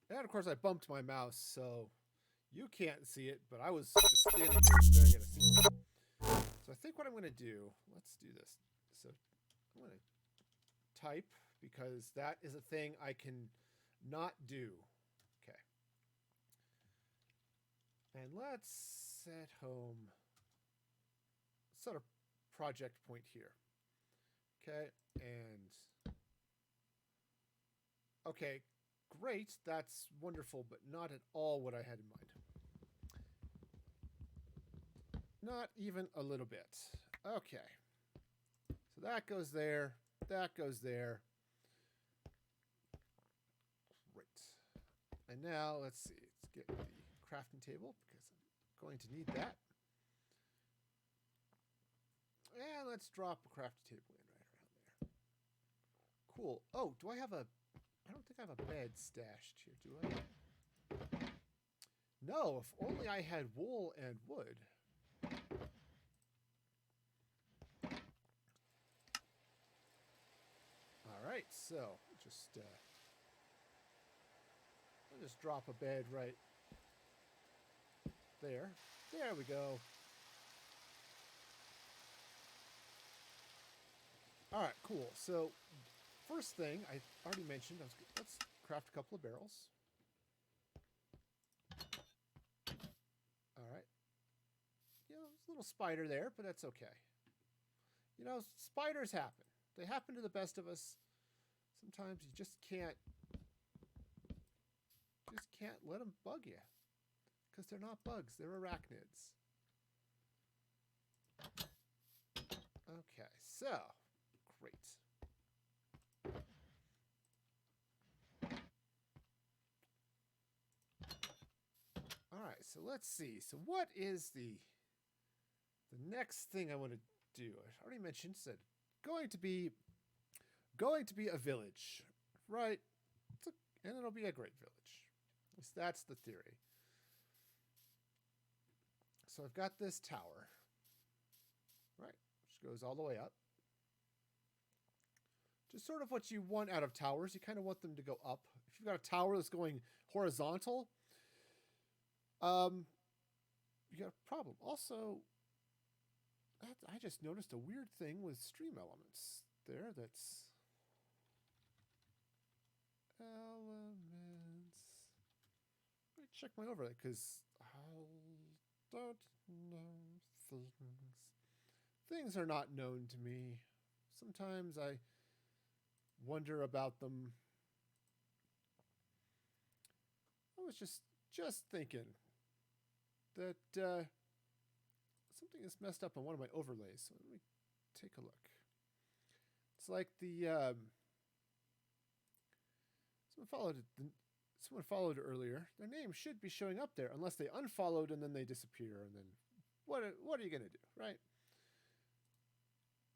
and of course, I bumped my mouse, so you can't see it, but I was just standing here staring at a ceiling. So I think what I'm going to do, let's do this. So I'm going to type, because that is a thing I can not do. Okay. And let's set home, set a project point here. Okay, and okay, great, that's wonderful, but not at all what I had in mind. Not even a little bit. Okay. So that goes there, that goes there. Great. And now, let's see, let's get the crafting table, because I'm going to need that. And let's drop a crafting table in right around there. Cool. Oh, do I have a... I don't think I have a bed stashed here, do I? No, if only I had wool and wood. All right, so just... I'll just drop a bed right there. There we go. All right, cool. So first thing I already mentioned, let's craft a couple of barrels. All right. You know, there's a little spider there, but that's okay. You know, spiders happen. They happen to the best of us. Sometimes you just can't let them bug you. Because they're not bugs, they're arachnids. Okay, so, great. All right, so let's see. So what is the next thing I want to do? I already mentioned, said going to be a village, right? And it'll be a great village. At least that's the theory. So I've got this tower, right, which goes all the way up. Just sort of what you want out of towers. You kind of want them to go up. If you've got a tower that's going horizontal, you got a problem. Also, I just noticed a weird thing with stream elements there. That's elements. Let me check my overlay because I don't know things. Things are not known to me. Sometimes I wonder about them. I was just thinking that something is messed up on one of my overlays. So let me take a look. It's like the someone followed earlier. Their name should be showing up there unless they unfollowed and then they disappear. And then what are you going to do, right?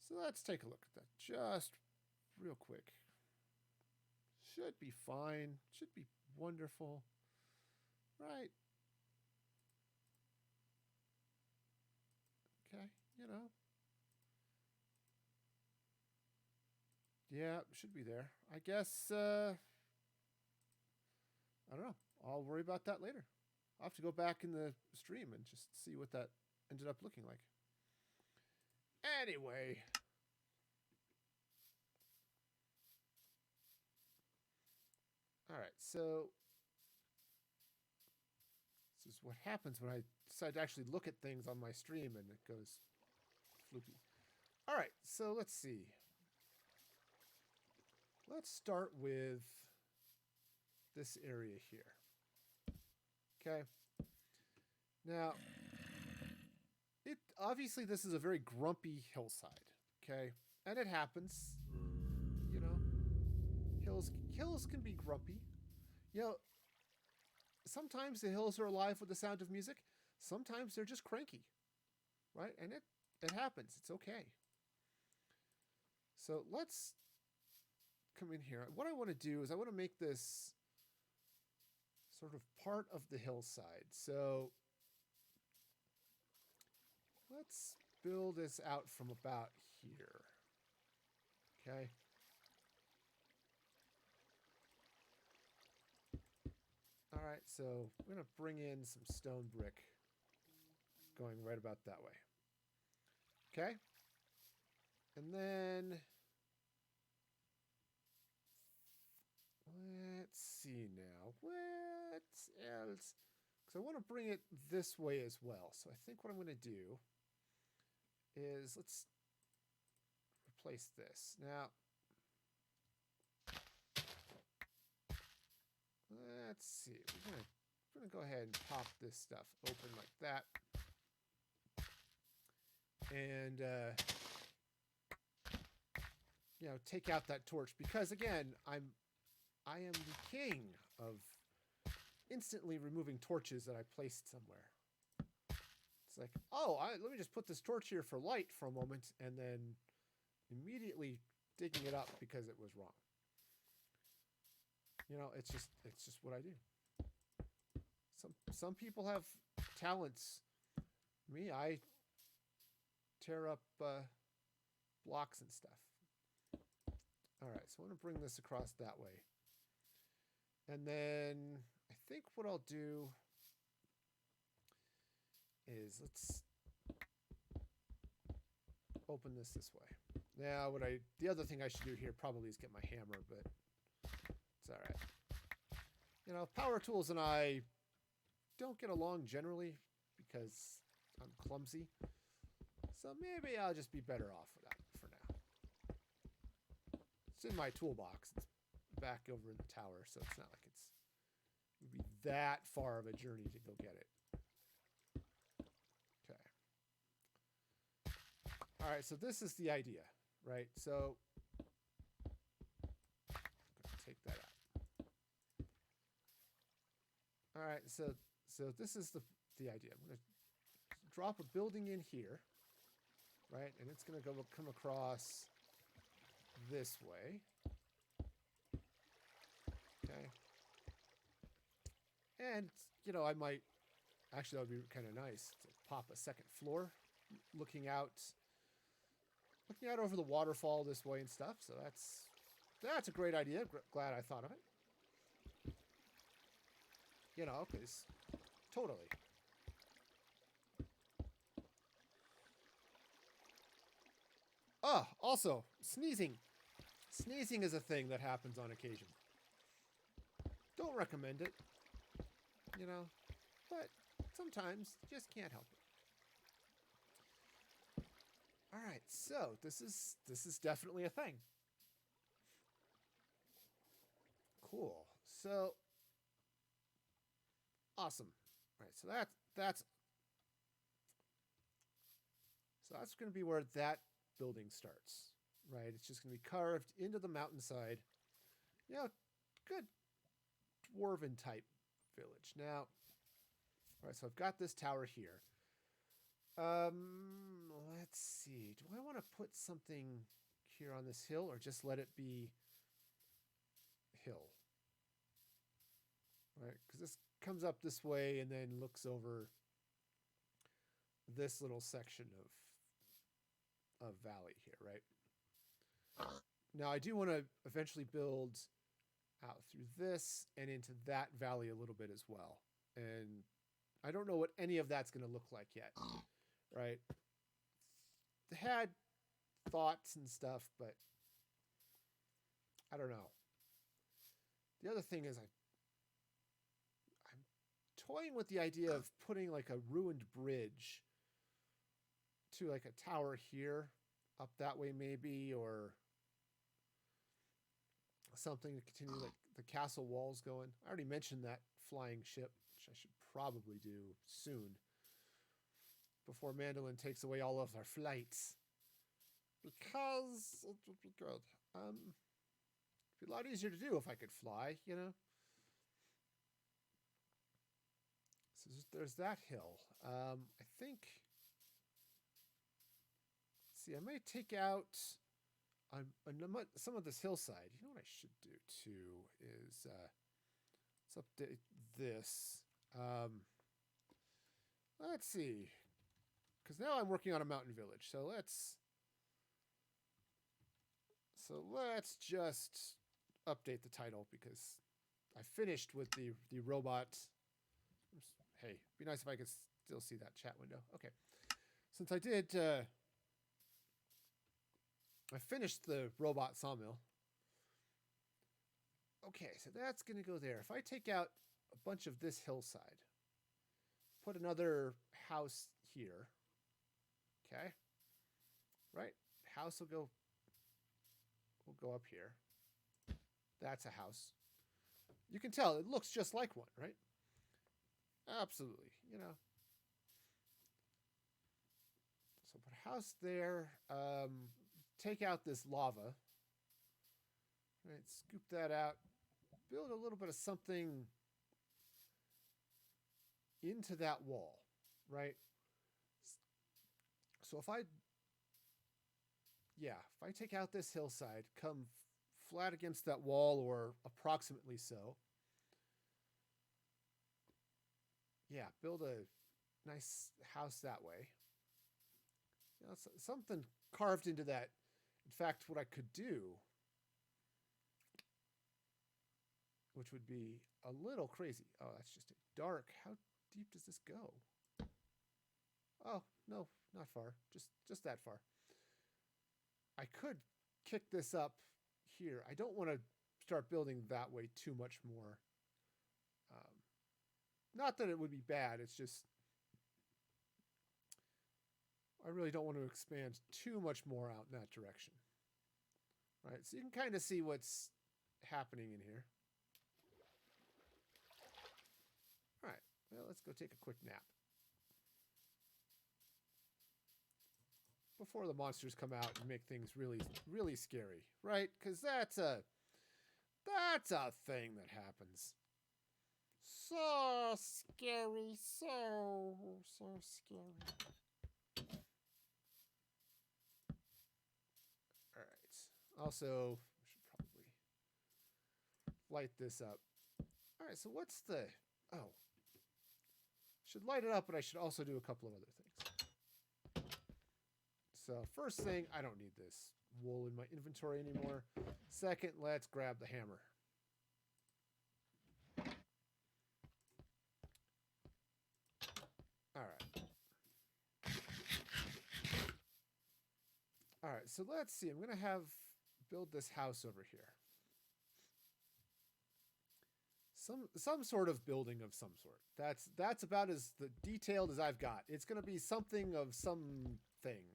So let's take a look at that just real quick. Should be fine. Should be wonderful. Right. Okay, you know. Yeah, should be there. I guess, I don't know. I'll worry about that later. I'll have to go back in the stream and just see what that ended up looking like. Anyway. All right, so this is what happens when I decide to actually look at things on my stream and it goes fluky. All right, so let's see. Let's start with this area here. Okay. Now, obviously this is a very grumpy hillside. Okay, and it happens. You know, hills can be grumpy. You know, sometimes the hills are alive with the sound of music. Sometimes they're just cranky, right? And it happens. It's okay. So let's come in here. What I want to do is I want to make this sort of part of the hillside. So let's build this out from about here. Okay. All right, so we're going to bring in some stone brick going right about that way. Okay. And then let's see now. What else? Because I want to bring it this way as well. So I think what I'm going to do is let's replace this. Now, let's see. We're going to go ahead and pop this stuff open like that. And, you know, take out that torch. Because, again, I am the king of instantly removing torches that I placed somewhere. It's like, oh, let me just put this torch here for light for a moment, and then immediately digging it up because it was wrong. You know, it's just what I do. Some people have talents. Me, I tear up blocks and stuff. All right, so I want to bring this across that way. And then I think what I'll do is let's open this way. Now, the other thing I should do here probably is get my hammer, but it's all right. You know, Power Tools and I don't get along generally because I'm clumsy. So maybe I'll just be better off with that for now. It's in my toolbox. It's back over in the tower, so it's not like it would be that far of a journey to go get it. Okay. All right, so this is the idea, right? So I'm going to take that out. All right, so this is the idea. I'm going to drop a building in here, right? And it's going to come across this way. Okay. And, you know, I might, actually that would be kind of nice to pop a second floor looking out over the waterfall this way and stuff. So that's a great idea. Glad I thought of it. You know, because totally. Oh, also, sneezing. Sneezing is a thing that happens on occasion. Don't recommend it, you know, but sometimes you just can't help it. All right, so this is definitely a thing. Cool. So awesome. All right, so that's going to be where that building starts, right? It's just going to be carved into the mountainside. You know, good dwarven type village. Now, all right, so I've got this tower here. Let's see. Do I want to put something here on this hill or just let it be hill? Right, because this comes up this way and then looks over this little section of valley here, right? Now I do want to eventually build out through this and into that valley a little bit as well. And I don't know what any of that's going to look like yet, right? Had thoughts and stuff, but I don't know. The other thing is I'm toying with the idea of putting like a ruined bridge to like a tower here, up that way maybe, or something to continue like the castle walls going. I already mentioned that flying ship, which I should probably do soon before Mandolin takes away all of our flights, because it would be good. It'd be a lot easier to do if I could fly, you know. So there's that hill. I think. See, I might take out some of this hillside. You know what I should do too is let's update this. Let's see, because now I'm working on a mountain village. So let's just update the title because I finished with the robot. Hey, it'd be nice if I could still see that chat window. Okay, since I did. I finished the robot sawmill. Okay, so that's going to go there. If I take out a bunch of this hillside, put another house here, okay, right? House will go up here. That's a house. You can tell it looks just like one, right? Absolutely, you know. So put a house there. Take out this lava. Right, scoop that out. Build a little bit of something into that wall, right? So if I take out this hillside, come flat against that wall or approximately so. Yeah, build a nice house that way. You know, something carved into that. In fact, what I could do which would be a little crazy. Oh, that's just dark. How deep does this go? Oh, no, not far. Just that far. I could kick this up here. I don't want to start building that way too much more. Not that it would be bad. It's just I really don't want to expand too much more out in that direction. All right, so you can kind of see what's happening in here. All right, well, let's go take a quick nap before the monsters come out and make things really, really scary, right? Because that's a thing that happens. So scary, so scary. All right. Also, I should probably light this up. All right, so what's the... Oh. Should light it up, but I should also do a couple of other things. So first thing, I don't need this wool in my inventory anymore. Second, let's grab the hammer. All right. All right, so let's see. I'm going to build this house over here. Some sort of building of some sort. That's about as detailed as I've got. It's going to be something of something.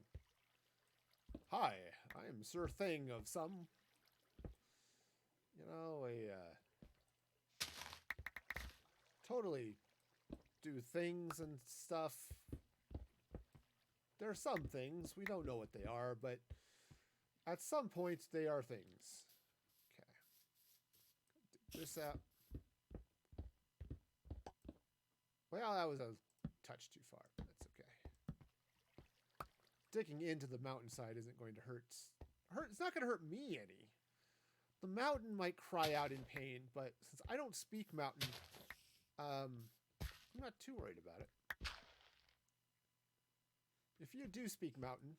Hi, I am Sir Thing of some. You know, totally do things and stuff. There are some things. We don't know what they are, but at some point they are things. Okay. Dig this out. Well, that was a touch too far, but that's okay. Digging into the mountainside isn't going to hurt. It's not going to hurt me any. The mountain might cry out in pain, but since I don't speak mountain, I'm not too worried about it. If you do speak mountain,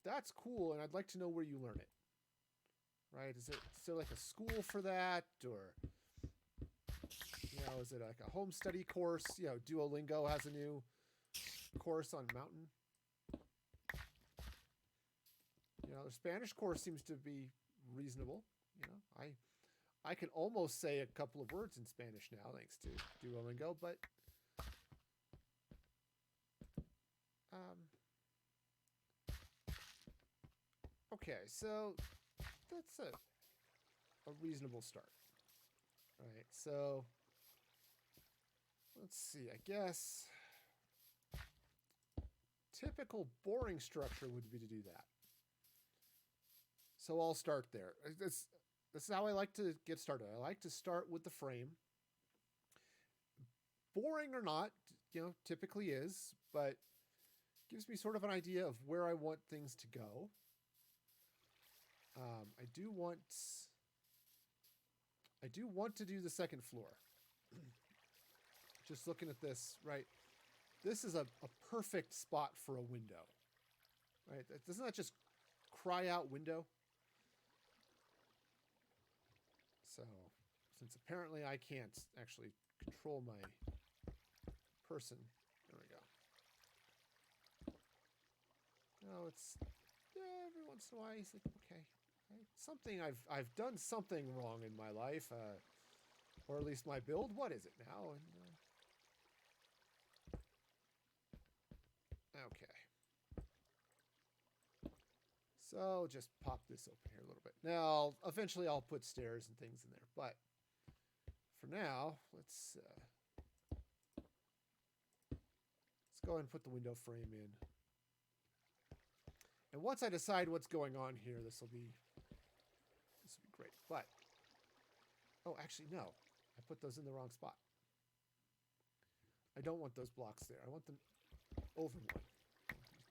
that's cool, and I'd like to know where you learn it. Right? Is there like a school for that, or is it like a home study course? Duolingo has a new course on mountain. The Spanish course seems to be reasonable. I can almost say a couple of words in Spanish now, thanks to Duolingo, but okay, so that's a reasonable start. All right, so let's see, I guess typical boring structure would be to do that. So I'll start there. This is how I like to get started. I like to start with the frame. Boring or not, typically is, but gives me sort of an idea of where I want things to go. I do want to do the second floor. Just looking at this, right? This is a perfect spot for a window, right? Doesn't that just cry out window? So, since apparently I can't actually control my person, there we go. No, it's every once in a while he's like, okay, something I've done something wrong in my life, or at least my build. What is it now? And okay. So just pop this open here a little bit. Now, eventually I'll put stairs and things in there, but for now, let's go ahead and put the window frame in. And once I decide what's going on here, this will be great. But oh, actually no, I put those in the wrong spot. I don't want those blocks there. I want them over one.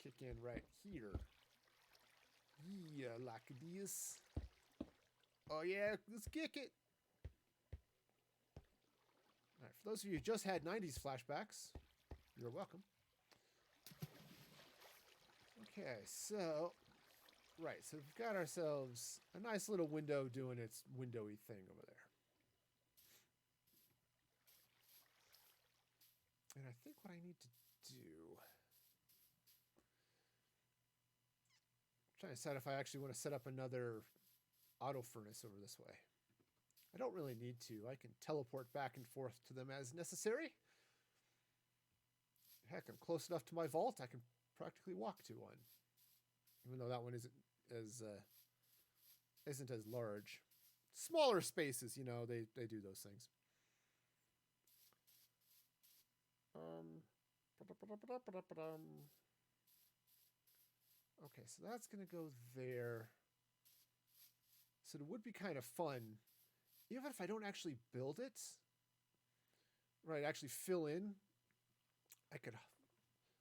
Kick in right here. Yeah, like this. Oh yeah, let's kick it. All right, for those of you who just had 90s flashbacks, you're welcome. Okay, so so we've got ourselves a nice little window doing its windowy thing over there. And I think what I need to do... I'm trying to decide if I actually want to set up another auto furnace over this way. I don't really need to. I can teleport back and forth to them as necessary. Heck, I'm close enough to my vault, I can practically walk to one. Even though that one isn't as large. Smaller spaces, you know, they do those things. Okay, so that's going to go there. So it would be kind of fun, even if I don't actually build it, right, actually fill in, I could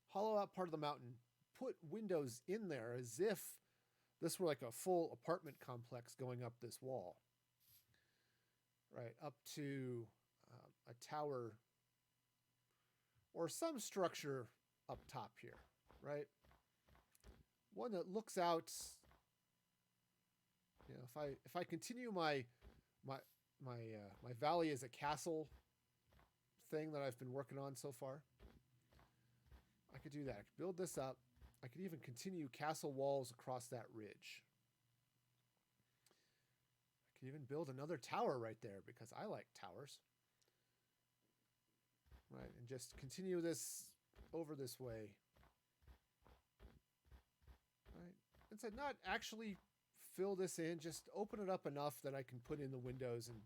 hollow out part of the mountain, put windows in there as if this were like a full apartment complex going up this wall, right, up to a tower or some structure up top here, right? One that looks out. You know, if I continue my valley as a castle thing that I've been working on so far, I could do that. I could build this up. I could even continue castle walls across that ridge. I could even build another tower right there because I like towers. Right, and just continue this over this way. Right, and so not actually fill this in, just open it up enough that I can put in the windows and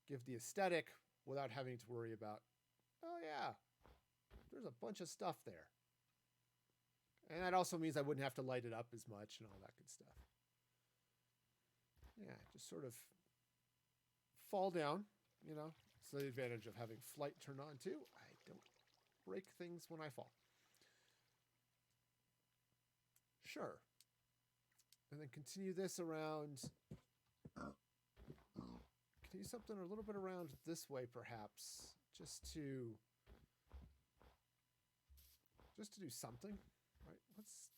give the aesthetic without having to worry about, oh yeah, there's a bunch of stuff there. And that also means I wouldn't have to light it up as much and all that good stuff. Yeah, just sort of fall down, you know. It's the advantage of having flight turned on too. I don't break things when I fall. Sure. And then continue this around. Continue something a little bit around this way, perhaps, just to do something. Right? What's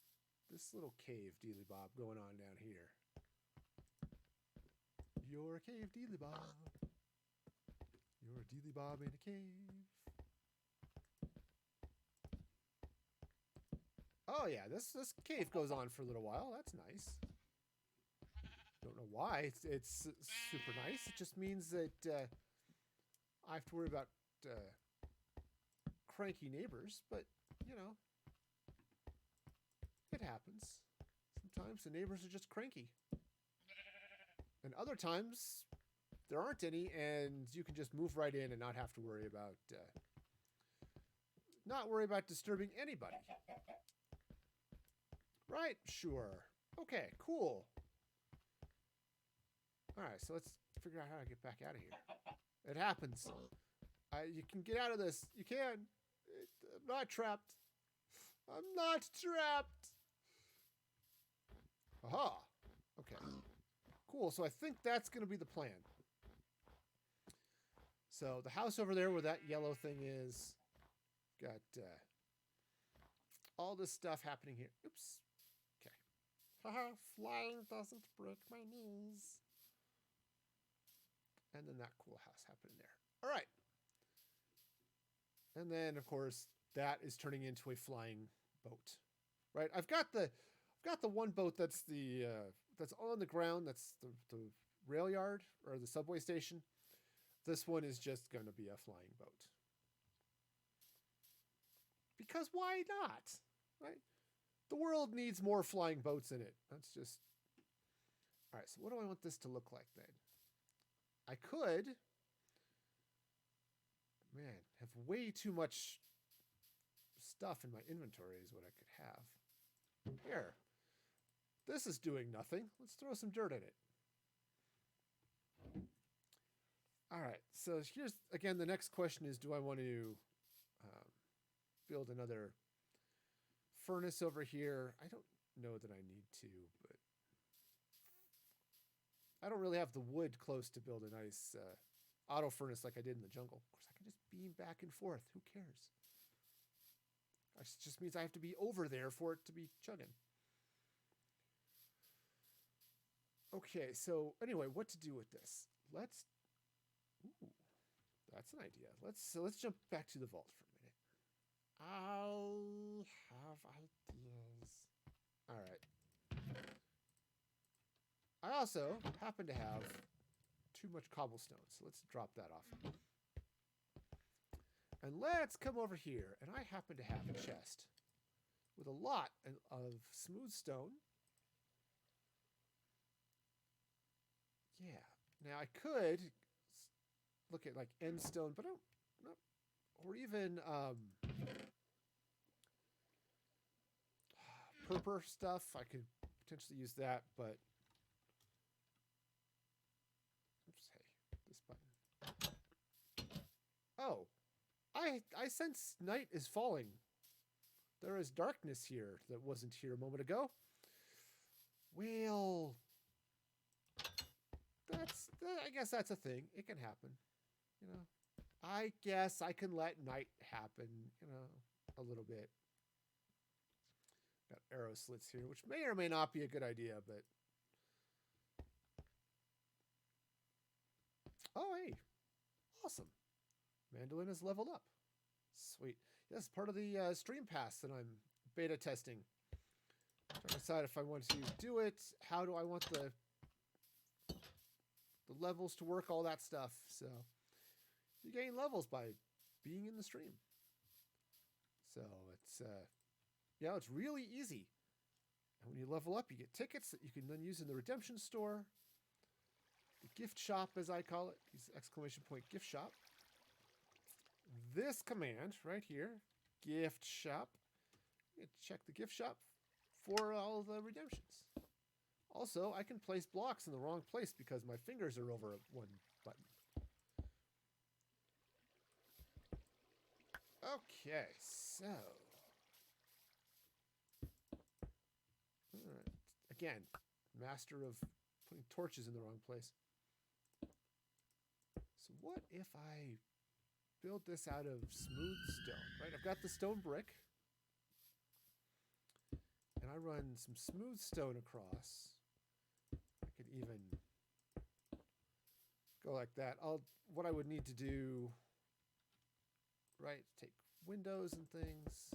this little cave dealy bob going on down here? You're a cave dealy bob. You're a dealy bob in a cave. Oh yeah, this cave goes on for a little while. That's nice. Don't know why it's super nice. It just means that I have to worry about cranky neighbors, but you know, it happens. Sometimes the neighbors are just cranky, and other times there aren't any, and you can just move right in and not have to worry about disturbing anybody. Right? Sure. Okay, cool. Alright, so let's figure out how to get back out of here. It happens. You can get out of this. You can. I'm not trapped. I'm not trapped. Aha. Okay. Cool, so I think that's going to be the plan. So the house over there where that yellow thing is, got all this stuff happening here. Oops. Okay. Haha, flying doesn't break my knees. And then that cool house happening there. All right. And then, of course, that is turning into a flying boat. Right? I've got the one boat that's that's on the ground. That's the rail yard or the subway station. This one is just going to be a flying boat. Because why not? Right? The world needs more flying boats in it. That's just... All right, so what do I want this to look like then? I could... Man, have way too much stuff in my inventory is what I could have. Here. This is doing nothing. Let's throw some dirt in it. All right, so here's, again, the next question is, do I want to build another furnace over here? I don't know that I need to, but I don't really have the wood close to build a nice auto furnace like I did in the jungle. Of course, I can just beam back and forth. Who cares? It just means I have to be over there for it to be chugging. Okay, so anyway, what to do with this? Ooh, that's an idea. Let's jump back to the vault for a minute. I have ideas. All right. I also happen to have too much cobblestone, so let's drop that off. And let's come over here, and I happen to have a chest with a lot of smooth stone. Yeah. Now I could look at like end stone, but I don't. Or even purple stuff. I could potentially use that, but oops, hey, this button. Oh, I sense night is falling. There is darkness here that wasn't here a moment ago. Well, I guess that's a thing. It can happen, you know. I guess I can let night happen, you know, a little bit. Got arrow slits here, which may or may not be a good idea, but oh hey, awesome. Mandolin is leveled up. Sweet. Yes, part of the stream pass that I'm beta testing. Trying to decide if I want to do it. How do I want the levels to work? All that stuff. So you gain levels by being in the stream. So it's it's really easy. And when you level up, you get tickets that you can then use in the redemption store, the gift shop, as I call it. Use exclamation point gift shop. This command right here, gift shop. You check the gift shop for all the redemptions. Also, I can place blocks in the wrong place because my fingers are over one button. Okay, so again, master of putting torches in the wrong place. So what if I build this out of smooth stone, right? I've got the stone brick. And I run some smooth stone across. I could even go like that. What I would need to do, right, take windows and things.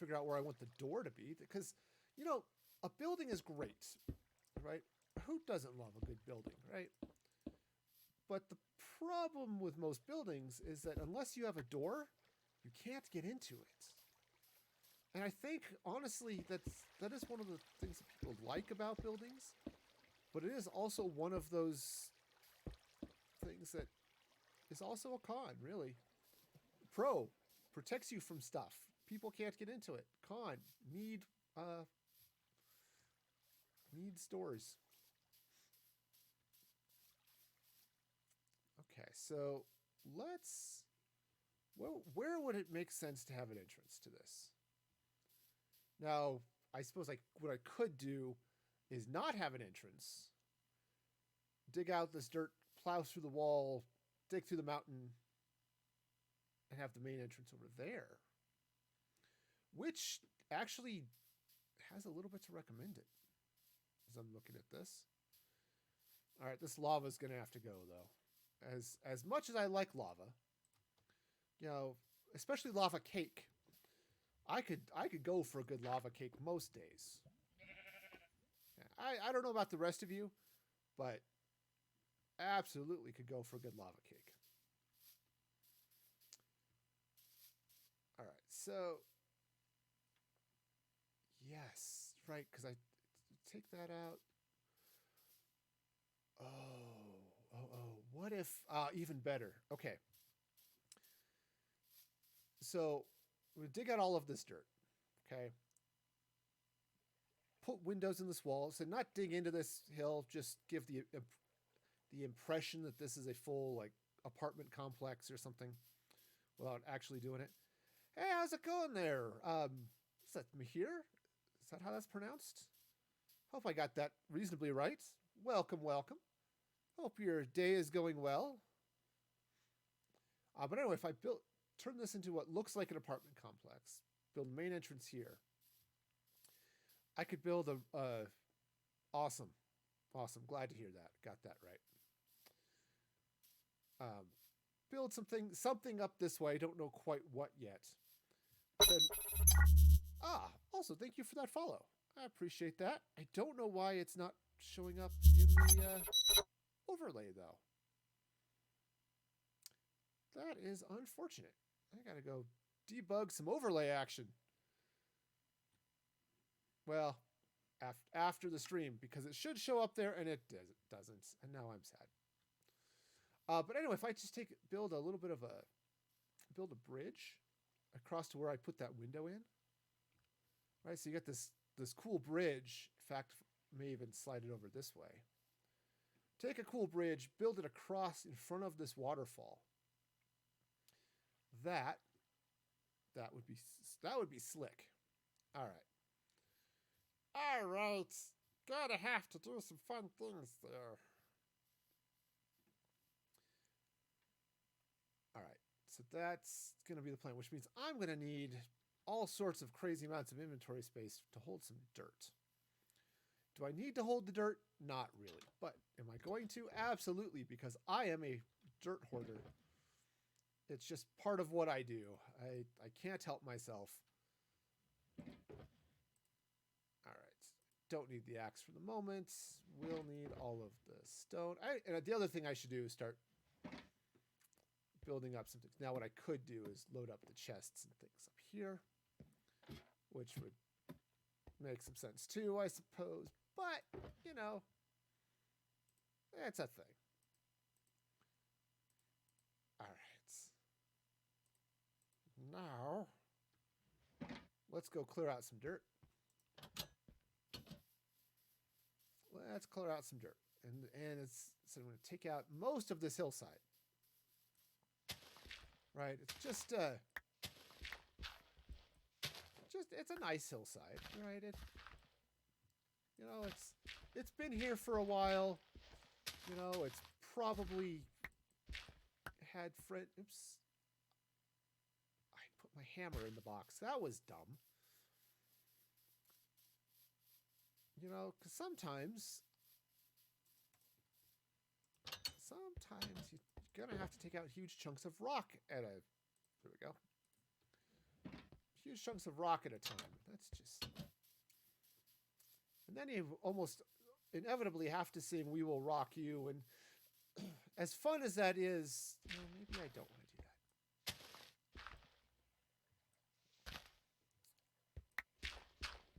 Figure out where I want the door to be. Because, you know, a building is great, right? Who doesn't love a good building, right? But the problem with most buildings is that unless you have a door, you can't get into it. And I think, honestly, that is one of the things that people like about buildings. But it is also one of those things that is also a con, really. Pro, protects you from stuff. People can't get into it. Con, need stores. Okay, so let's... where would it make sense to have an entrance to this? Now, I suppose what I could do is not have an entrance. Dig out this dirt, plow through the wall, dig through the mountain, and have the main entrance over there. Which actually has a little bit to recommend it as I'm looking at this. All right, this lava is going to have to go, though. As much as I like lava, you know, especially lava cake, I could go for a good lava cake most days. I don't know about the rest of you, but absolutely could go for a good lava cake. All right, so yes, right, because I take that out. Oh, what if, even better. Okay. So we dig out all of this dirt, okay? Put windows in this wall. So not dig into this hill, just give the impression that this is a full, like, apartment complex or something without actually doing it. Hey, how's it going there? Is that Mahir? Is that how that's pronounced? Hope I got that reasonably right. Welcome, welcome. Hope your day is going well. But anyway, if I turn this into what looks like an apartment complex, build main entrance here, I could build a awesome. Glad to hear that. Got that right. build something up this way. I don't know quite what yet. Then, also, thank you for that follow. I appreciate that. I don't know why it's not showing up in the overlay, though. That is unfortunate. I gotta go debug some overlay action. Well, after the stream, because it should show up there and it doesn't. And now I'm sad. But anyway, if I just build a little bit of build a bridge across to where I put that window in. Right, so you get this cool bridge. In fact, may even slide it over this way. Take a cool bridge, build it across in front of this waterfall. That would be slick. All right. Gotta have to do some fun things there. All right, so that's gonna be the plan, which means I'm gonna need all sorts of crazy amounts of inventory space to hold some dirt. Do I need to hold the dirt? Not really. But am I going to? Absolutely, because I am a dirt hoarder. It's just part of what I do. I can't help myself. All right. Don't need the axe for the moment. We'll need all of the stone. And the other thing I should do is start building up some things. Now what I could do is load up the chests and things up here, which would make some sense too, I suppose. But, you know, it's a thing. All right. Now, let's go clear out some dirt. Let's clear out some dirt. And so I'm going to take out most of this hillside. Right? It's just it's a nice hillside, right? It's been here for a while. You know, it's probably had oops. I put my hammer in the box. That was dumb. You know, because sometimes you're gonna have to take out huge chunks of rock there we go. Huge chunks of rock at a time. That's just... And then you almost inevitably have to sing "We Will Rock You," and as fun as that is, maybe I don't want to do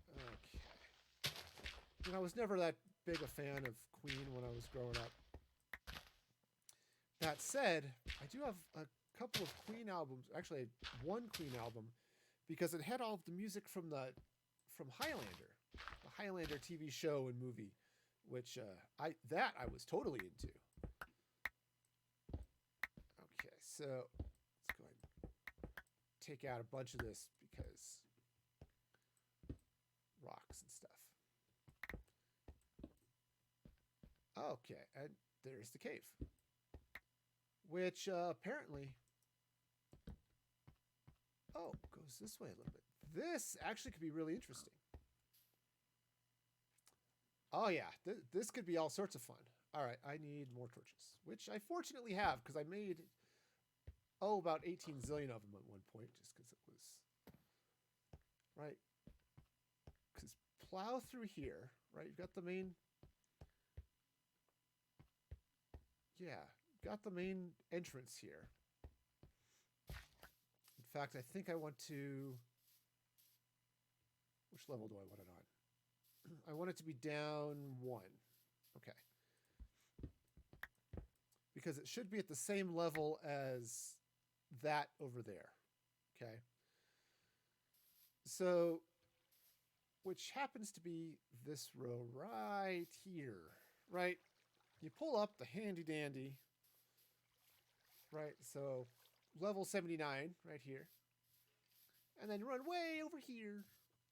that. Okay. You know, I was never that big a fan of Queen when I was growing up. That said, I do have a couple of Queen albums, actually one Queen album, because it had all of the music from Highlander, the Highlander TV show and movie, which I was totally into. Okay, so let's go ahead and take out a bunch of this because rocks and stuff. Okay, and there's the cave, which apparently, goes this way a little bit. This actually could be really interesting. Oh yeah, this could be all sorts of fun. All right, I need more torches, which I fortunately have because I made, about 18 zillion of them at one point, just because it was, right? Because plow through here, right? You've got the main, got the main entrance here. In fact, I think I want to, which level do I want it on? I want it to be down 1. Okay. Because it should be at the same level as that over there. Okay. So, which happens to be this row right here, right? You pull up the handy dandy, right? So, level 79 right here. And then run way over here.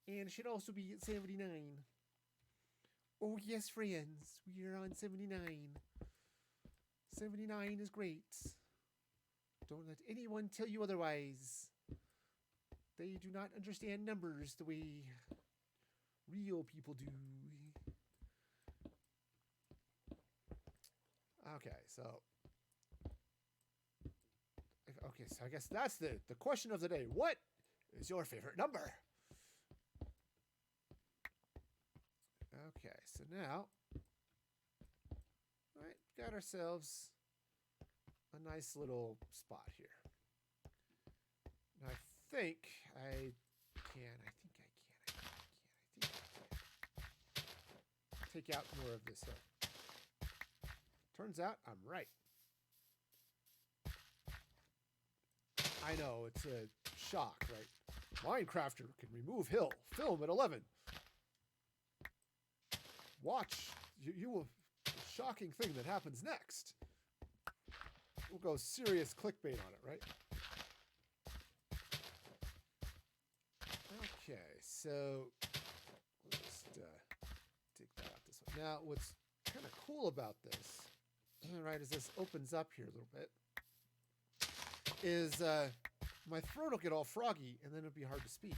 And it should also be at 79. Oh, yes, friends. We are on 79. 79 is great. Don't let anyone tell you otherwise. They do not understand numbers the way real people do. Okay, so Okay, so I guess that's the question of the day. What is your favorite number? Okay, so now, all right, got ourselves a nice little spot here. Now I think I can. Take out more of this hill. Turns out I'm right. I know, it's a shock, right? Minecrafter can remove hill. Film at 11. Watch. You will. Shocking thing that happens next. We'll go serious clickbait on it, right? Okay, so we'll just take that out this way. Now, what's kind of cool about this, right, is this opens up here a little bit, is my throat will get all froggy, and then it'll be hard to speak,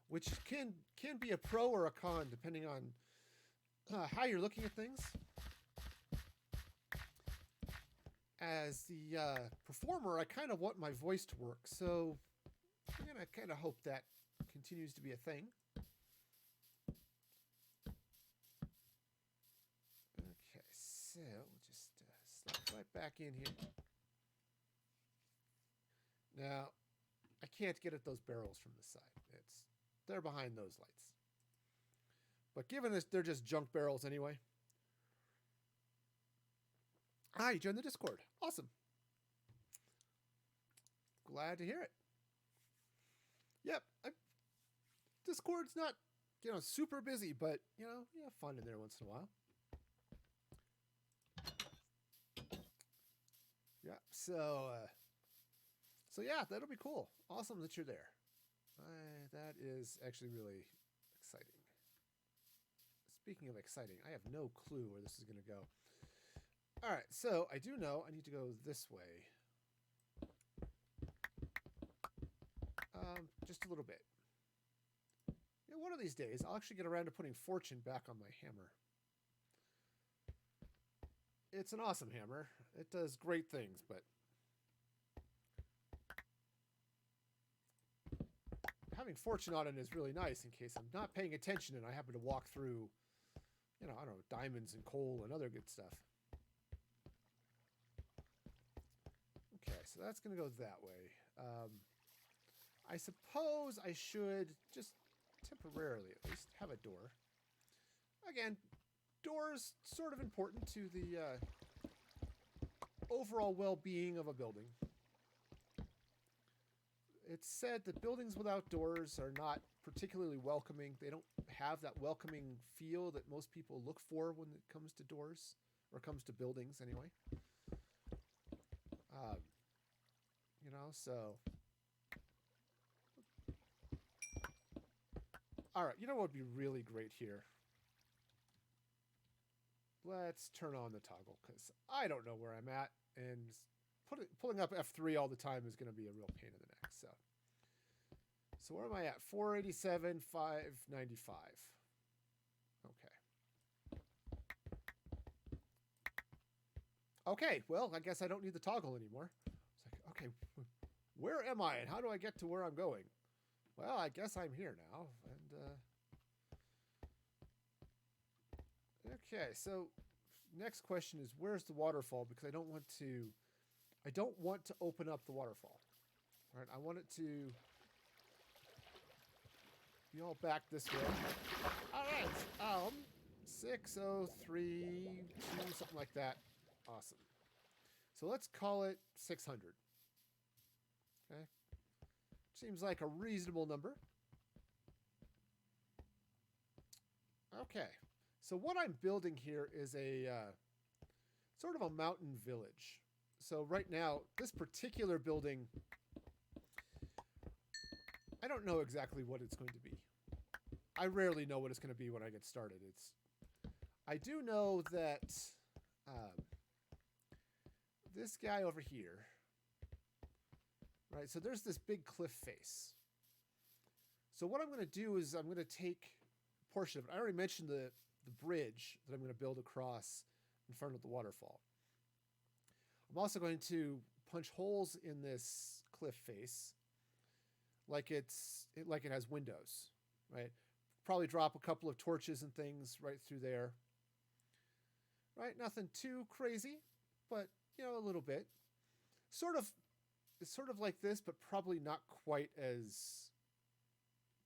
which can be a pro or a con, depending on how you're looking at things. As the performer, I kind of want my voice to work, so I'm going to kind of hope that continues to be a thing. Okay, so we'll just slide right back in here. Now, I can't get at those barrels from the side. They're behind those lights. But given this, they're just junk barrels anyway. Ah, you joined the Discord. Awesome. Glad to hear it. Yep, Discord's not, super busy, but, you have fun in there once in a while. Yeah, so yeah, that'll be cool. Awesome that you're there. That is actually really exciting. Speaking of exciting, I have no clue where this is going to go. All right, so I do know I need to go this way. Just a little bit. One of these days, I'll actually get around to putting fortune back on my hammer. It's an awesome hammer. It does great things, but having fortune on it is really nice in case I'm not paying attention and I happen to walk through, I don't know, diamonds and coal and other good stuff. Okay, so that's going to go that way. I suppose I should just temporarily at least have a door. Again, doors sort of important to the overall well-being of a building. It's said that buildings without doors are not particularly welcoming. They don't have that welcoming feel that most people look for when it comes to doors, or comes to buildings anyway. So... All right, you know what would be really great here? Let's turn on the toggle, because I don't know where I'm at, and pulling up F3 all the time is going to be a real pain in the neck. So where am I at? 487, 595. Okay, well, I guess I don't need the toggle anymore. It's like, okay, where am I, and how do I get to where I'm going? Well, I guess I'm here now, and okay, so next question is, where's the waterfall? Because I don't want to open up the waterfall. All right, I want it to be all back this way. All right, 603, something like that. Awesome. So let's call it 600. Okay. Seems like a reasonable number. Okay. So what I'm building here is a sort of a mountain village. So right now, this particular building, I don't know exactly what it's going to be. I rarely know what it's going to be when I get started. I do know that this guy over here, right? So there's this big cliff face. So what I'm going to do is I'm going to take a portion of it. I already mentioned the bridge that I'm going to build across in front of the waterfall. I'm also going to punch holes in this cliff face like it has windows, right? Probably drop a couple of torches and things right through there. Right? Nothing too crazy, but a little bit. It's sort of like this, but probably not quite as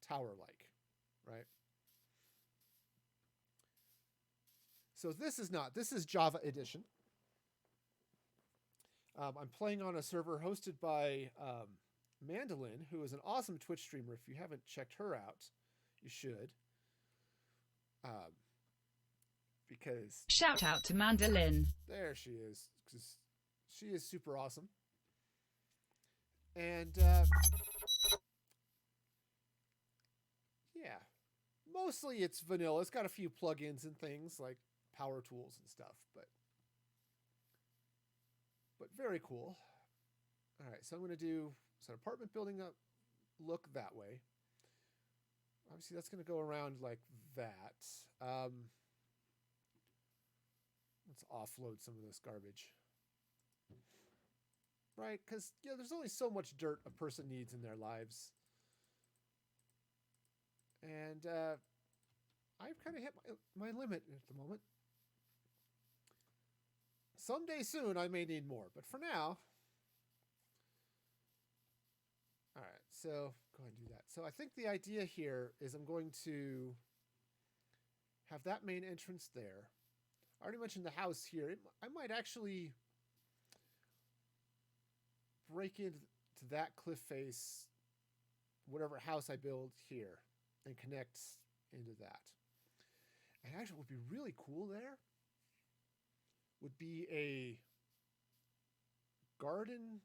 tower-like, right? So this is Java Edition. I'm playing on a server hosted by Mandolin, who is an awesome Twitch streamer. If you haven't checked her out, you should. Because shout out to Mandolin. There she is. She is super awesome. And yeah, mostly it's vanilla. It's got a few plugins and things like power tools and stuff, but very cool. All right, so I'm going to do an apartment building up look that way. Obviously, that's going to go around like that. Let's offload some of this garbage. Right? Because, there's only so much dirt a person needs in their lives. And I've kind of hit my limit at the moment. Someday soon I may need more, but for now... Alright, so go ahead and do that. So I think the idea here is I'm going to have that main entrance there. I already mentioned the house here. I might actually break into that cliff face, whatever house I build here, and connect into that. And actually what would be really cool there would be a garden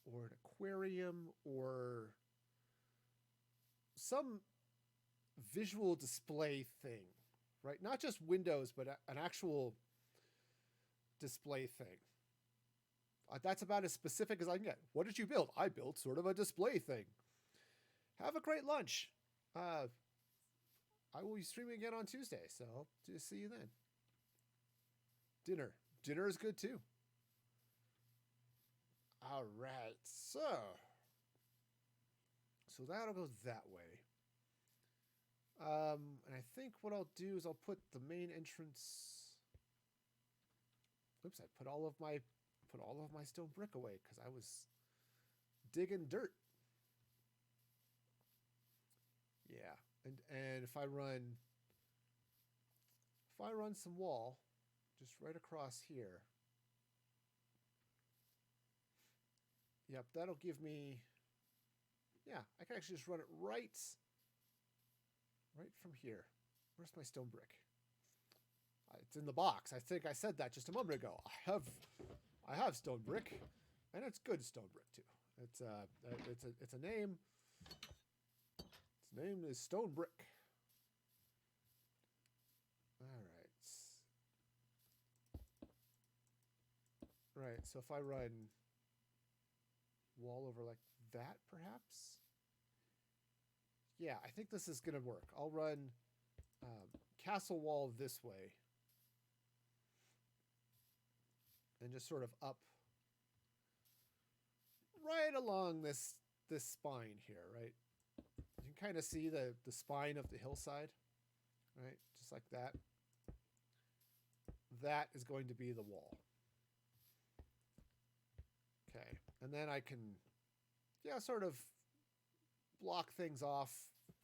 or an aquarium or some visual display thing, right? Not just windows, but an actual display thing. That's about as specific as I can get. What did you build? I built sort of a display thing. Have a great lunch. I will be streaming again on Tuesday, so hope to see you then. Dinner is good too. All right, so that'll go that way. And I think what I'll do is I'll put the main entrance. Oops, I put all of my stone brick away because I was digging dirt. Yeah, and if I run some wall just right across here. Yep, that'll give me, yeah, I can actually just run it right from here. Where's my stone brick? It's in the box. I think I said that just a moment ago. I have stone brick, and it's good stone brick too. It's a name. Its name is Stone Brick. All right. Right. So if I run wall over like that, perhaps. Yeah, I think this is gonna work. I'll run castle wall this way. And just sort of up right along this spine here, right? You can kind of see the spine of the hillside, right? Just like that. That is going to be the wall. Okay, and then I can, yeah, sort of block things off.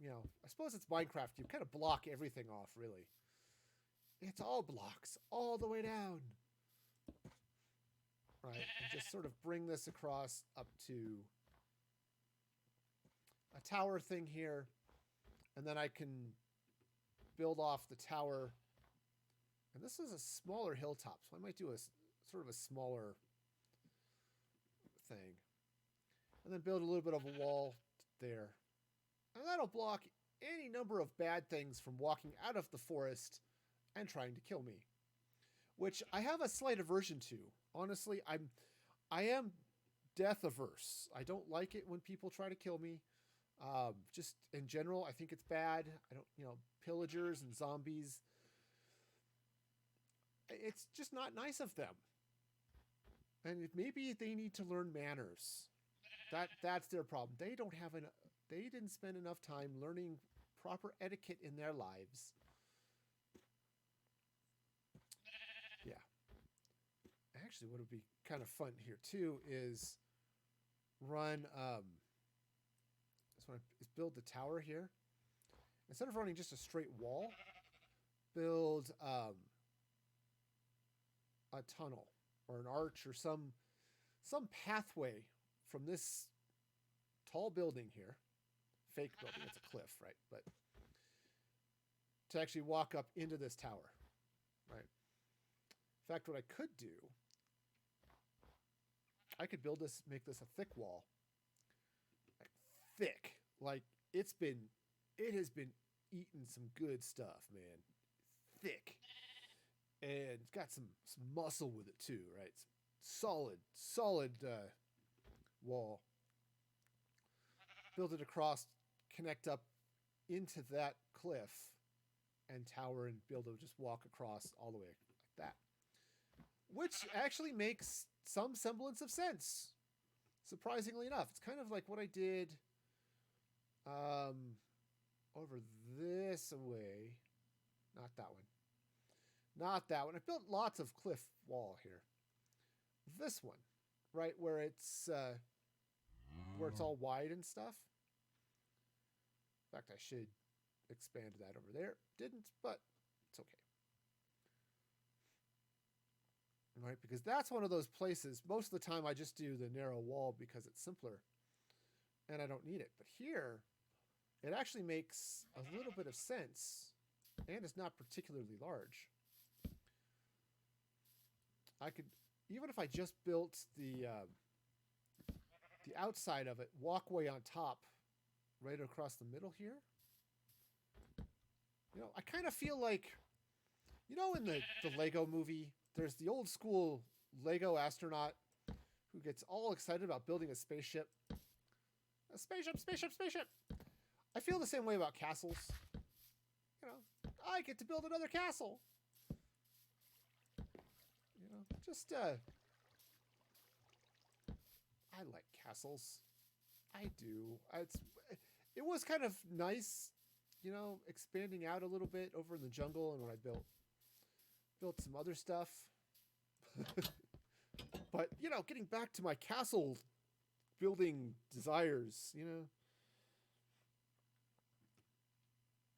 I suppose it's Minecraft. You kind of block everything off, really. It's all blocks all the way down. Right, and just sort of bring this across up to a tower thing here, and then I can build off the tower. And this is a smaller hilltop, so I might do a sort of a smaller thing, and then build a little bit of a wall there, and that'll block any number of bad things from walking out of the forest and trying to kill me, which I have a slight aversion to. Honestly, I am death averse. I don't like it when people try to kill me. Just in general, I think it's bad. I don't, pillagers and zombies. It's just not nice of them. And maybe they need to learn manners. That's their problem. They didn't spend enough time learning proper etiquette in their lives. Yeah. Actually, what would be kind of fun here too is run build the tower here. Instead of running just a straight wall, build a tunnel or an arch or some pathway from this tall building here. Fake building, it's a cliff, right? But to actually walk up into this tower, right? In fact, what I could do, I could make this a thick wall. Like, thick. Like, it has been eating some good stuff, man. Thick. And it's got some muscle with it too, right? Solid wall. Build it across, connect up into that cliff and tower, and be able to just walk across all the way like that. Which actually makes some semblance of sense. Surprisingly enough. It's kind of like what I did over this way. Not that one. Not that one. I built lots of cliff wall here. This one, right, where it's all wide and stuff. In fact, I should expand that over there. Didn't, but it's okay. Right, because that's one of those places. Most of the time I just do the narrow wall because it's simpler and I don't need it. But here, it actually makes a little bit of sense and it's not particularly large. I could, even if I just built the outside of it, walkway on top, right across the middle here. You know, I kind of feel like, you know, in the Lego movie, there's the old school Lego astronaut who gets all excited about building a spaceship. A spaceship, spaceship, spaceship. I feel the same way about castles. You know, I get to build another castle. You know, just, I like castles. I do. It was kind of nice, you know, expanding out a little bit over in the jungle and when I built some other stuff. But, you know, getting back to my castle building desires, you know,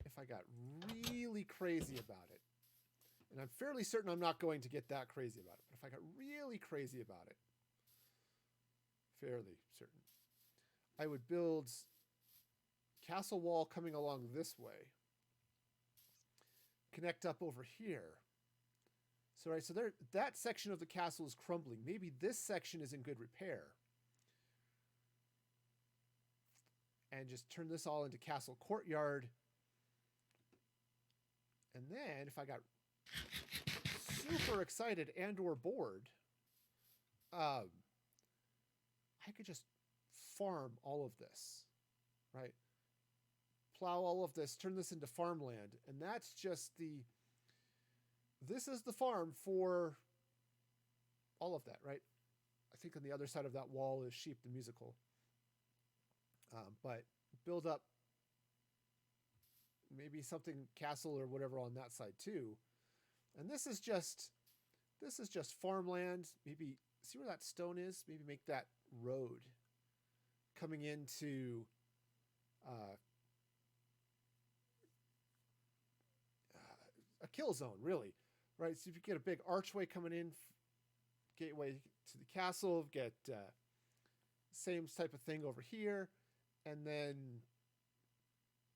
if I got really crazy about it, and I'm fairly certain I'm not going to get that crazy about it, but if I got really crazy about it, fairly certain, I would build castle wall coming along this way, connect up over here. So, right, so there, that section of the castle is crumbling. Maybe this section is in good repair. And just turn this all into castle courtyard. And then if I got super excited and or bored, I could just farm all of this, right? Plow all of this, turn this into farmland. And that's just this is the farm for all of that, right? I think on the other side of that wall is Sheep the Musical. But build up maybe something castle or whatever on that side too. And this is just farmland. Maybe see where that stone is? Maybe make that road coming into a kill zone, really. Right, so if you get a big archway coming in, gateway to the castle, get same type of thing over here, and then,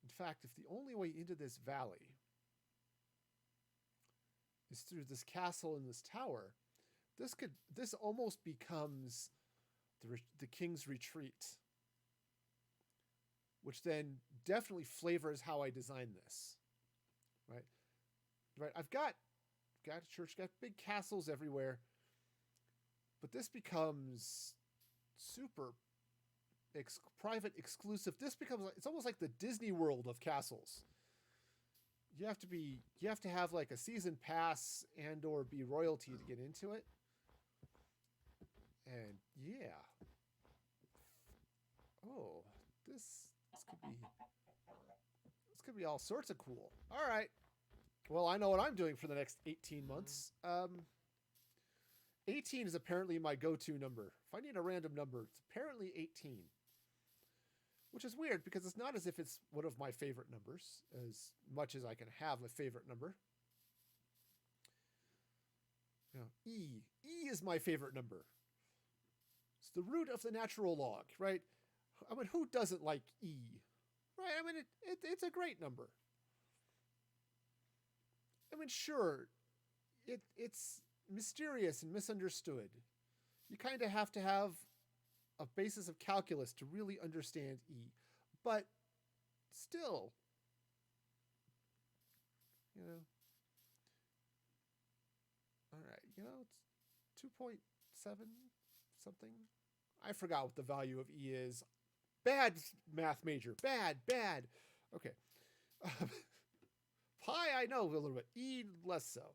in fact, if the only way into this valley is through this castle and this tower, this almost becomes the King's Retreat, which then definitely flavors how I design this, right? Right, I've got a church, got big castles everywhere, but this becomes super private, exclusive. This becomes it's almost like the Disney World of castles. You have to have like a season pass and or be royalty to get into it. And yeah. Oh, this could be all sorts of cool. All right. Well, I know what I'm doing for the next 18 months. 18 is apparently my go-to number. If I need a random number, it's apparently 18. Which is weird because it's not as if it's one of my favorite numbers, as much as I can have a favorite number. You know, E. E is my favorite number. It's the root of the natural log, right? I mean, who doesn't like E? Right? I mean, it's a great number. I mean, sure, it's mysterious and misunderstood. You kind of have to have a basis of calculus to really understand E. But still, you know, all right, you know, it's 2.7 something. I forgot what the value of E is. Bad math major. Bad. Okay. Pi, I know a little bit. E, less so.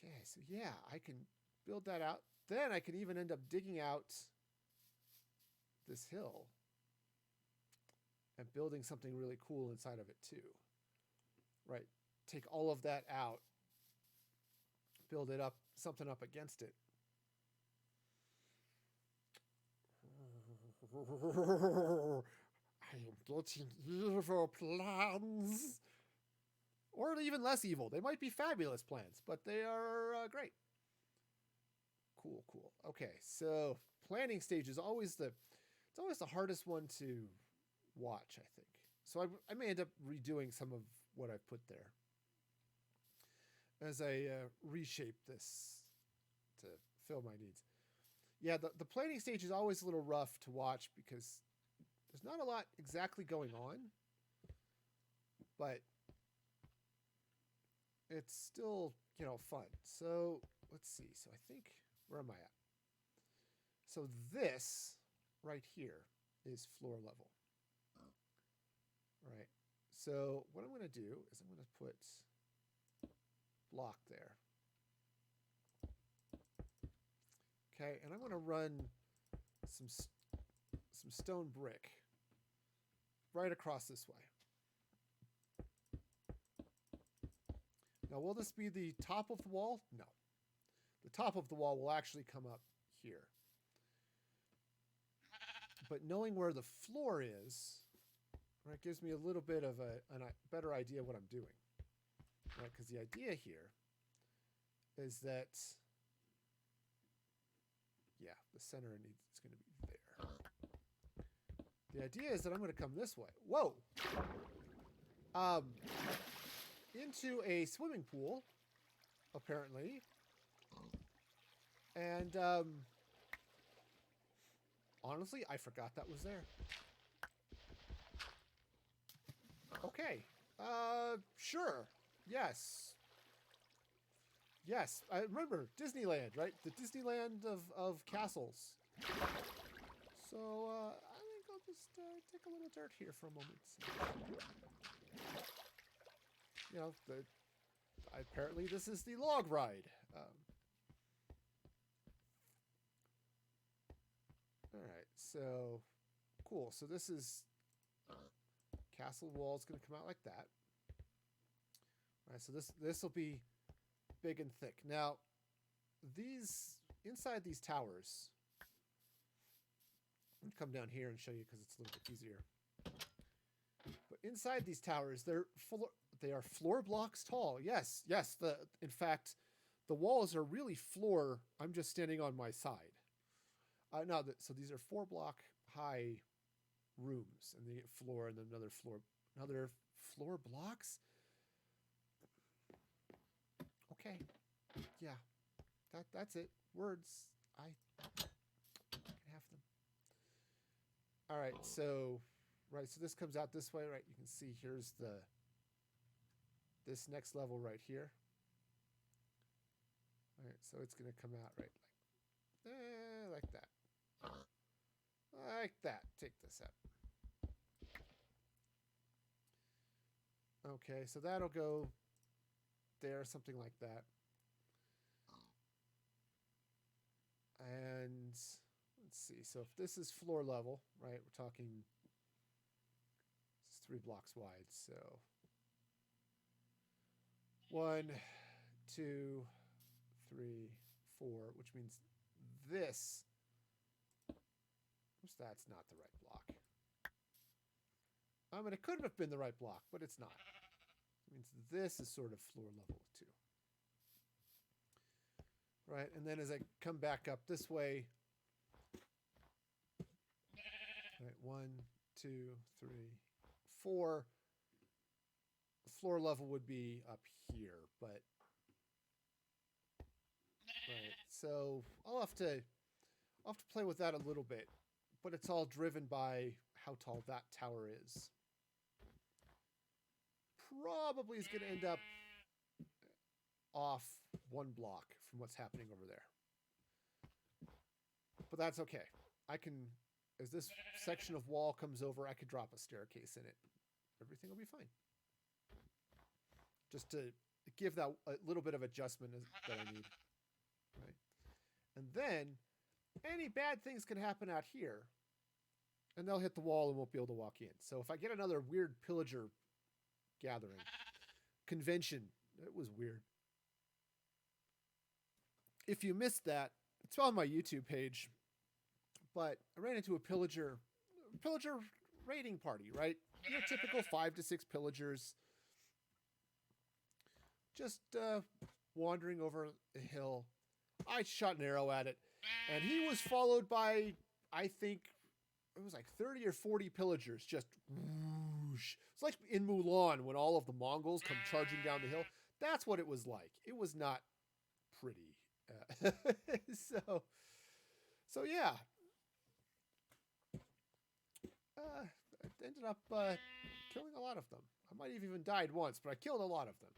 Okay, so yeah, I can build that out. Then I can even end up digging out this hill and building something really cool inside of it too. Right? Take all of that out, build it up, something up against it. I am getting evil plans. Or even less evil. They might be fabulous plans, but they are great. Cool. Okay, so planning stage is always the hardest one to watch, I think. So I may end up redoing some of what I've put there as I reshape this to fill my needs. Yeah, the planning stage is always a little rough to watch because there's not a lot exactly going on, but it's still, you know, fun. So let's see. So I think, where am I at? So this right here is floor level. Right. So what I'm going to do is I'm going to put block there. Okay, and I'm going to run some stone brick right across this way. Now, will this be the top of the wall? No. The top of the wall will actually come up here. But knowing where the floor is, right, gives me a little bit of a better idea of what I'm doing. Right, because the idea here is that, yeah, the center is going to be there. The idea is that I'm going to come this way. Whoa! Into a swimming pool, apparently. And honestly, I forgot that was there. Okay. Sure. Yes. Yes. I remember Disneyland, right? The Disneyland of castles. So I think I'll just take a little dirt here for a moment. You know, apparently this is the log ride. All right, so cool. So this is castle wall is going to come out like that. All right, so this will be big and thick. Now, these inside these towers. I'm going to come down here and show you because it's a little bit easier. But inside these towers, they are floor blocks tall. Yes. In fact, the walls are really floor. I'm just standing on my side. So these are 4-block high rooms, and they get floor and then another floor blocks. Okay, yeah, that's it. Words, I can have them. All right, so this comes out this way, right? You can see here's this next level right here. All right, so it's going to come out right like that. Like that. Take this out. Okay, so that'll go there, something like that. And let's see. So if this is floor level, right, we're talking it's 3 blocks wide. So 1, 2, 3, 4, which means this. Oops, that's not the right block. I mean, it could have been the right block, but it's not. It means this is sort of floor level too. Right, and then as I come back up this way, right, 1, 2, 3, 4. The floor level would be up here, but right. So I'll have to play with that a little bit, but it's all driven by how tall that tower is. Probably is going to end up off 1 block from what's happening over there. But that's okay. I can, as this section of wall comes over, I could drop a staircase in it. Everything will be fine. Just to give that a little bit of adjustment that I need. Right? And then any bad things can happen out here, and they'll hit the wall and won't be able to walk in. So if I get another weird pillager gathering, convention, it was weird. If you missed that, it's on my YouTube page. But I ran into a pillager raiding party, right? Your typical 5 to 6 pillagers just wandering over the hill. I shot an arrow at it, and he was followed by, I think, it was like 30 or 40 pillagers, just whoosh. It's like in Mulan when all of the Mongols come charging down the hill. That's what it was like. It was not pretty. So yeah. I ended up killing a lot of them. I might have even died once, but I killed a lot of them.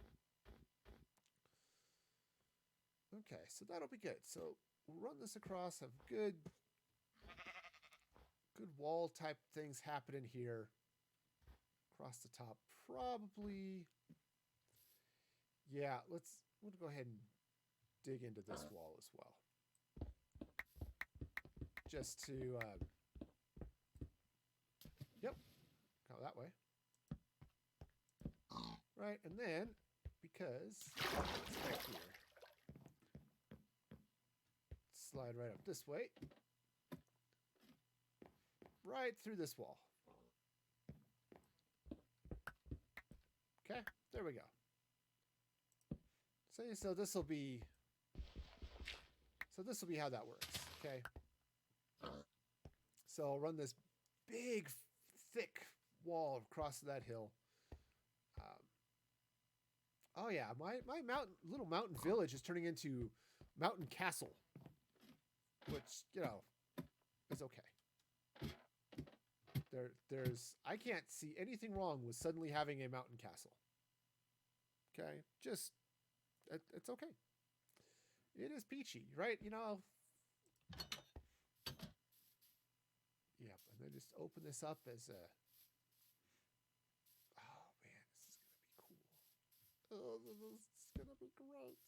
Okay, so that'll be good. So we'll run this across, have good wall type things happening here. Across the top, probably. Yeah, we'll go ahead and dig into this wall as well. Just to, yep, go that way. Right, and then, because, it's back here. Slide right up this way. Right through this wall. Okay, there we go. So this will be how that works. Okay. So I'll run this big, thick wall across that hill. Oh yeah, my little mountain village is turning into mountain castle, which is okay. I can't see anything wrong with suddenly having a mountain castle. Okay, just it's okay. It is peachy, right? Yep, and then just open this up as a. Oh man, this is gonna be cool. Oh, this is gonna be great.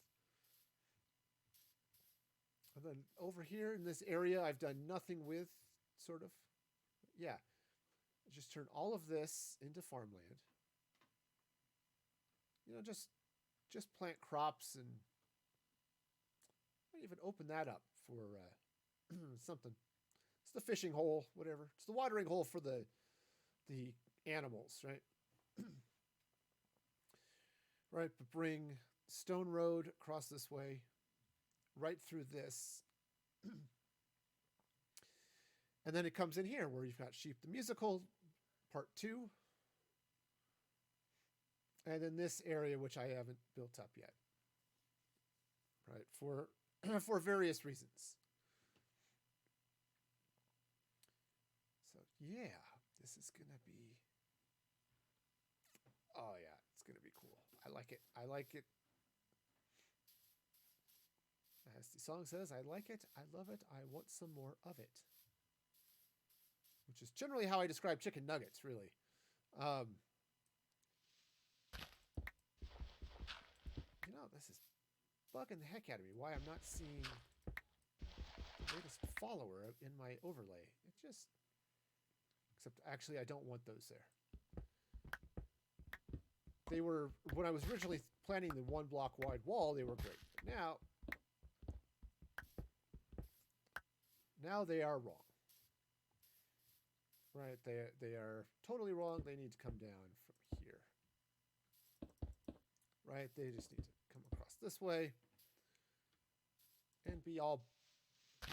And then over here in this area, I've done nothing with, sort of. Yeah, just turn all of this into farmland. Just plant crops and even open that up for something. It's the fishing hole, whatever. It's the watering hole for the animals, right? Right, but bring stone road across this way, right through this. And then it comes in here where you've got Sheep the Musical, part 2. And then this area, which I haven't built up yet. Right, for various reasons. So yeah, this is going to be, oh yeah, it's going to be cool. I like it. I like it. As the song says, I like it, I love it, I want some more of it. Which is generally how I describe chicken nuggets, really. This is bugging the heck out of me. Why I'm not seeing the latest follower in my overlay. It just... Except, actually, I don't want those there. They were... When I was originally planning the 1 block wide wall, they were great. But now they are wrong. Right? They are totally wrong. They need to come down from here. Right? They just need to come across this way and be all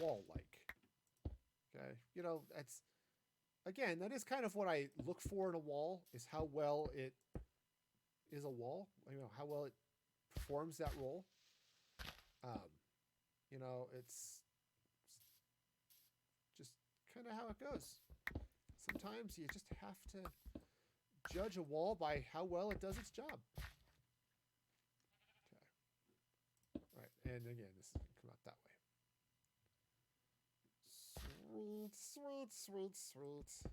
wall-like. Okay? You know, that's... Again, that is kind of what I look for in a wall, is how well it is a wall. You know, how well it performs that role. You know, it's just kind of how it goes. Sometimes you just have to judge a wall by how well it does its job. Okay. Right, and again, this is going to come out that way. Sweet, sweet, sweet, sweet.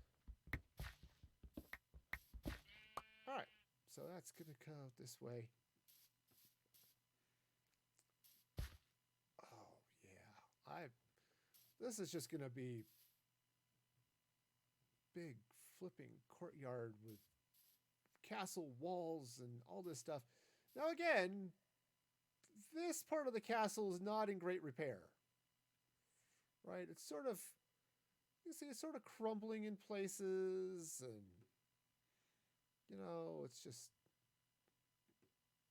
Alright, so that's going to go this way. Oh, yeah. This is just going to be big flipping courtyard with castle walls and all this stuff. Now again, this part of the castle is not in great repair. Right? It's sort of, you see, it's sort of crumbling in places, and, you know, it's just,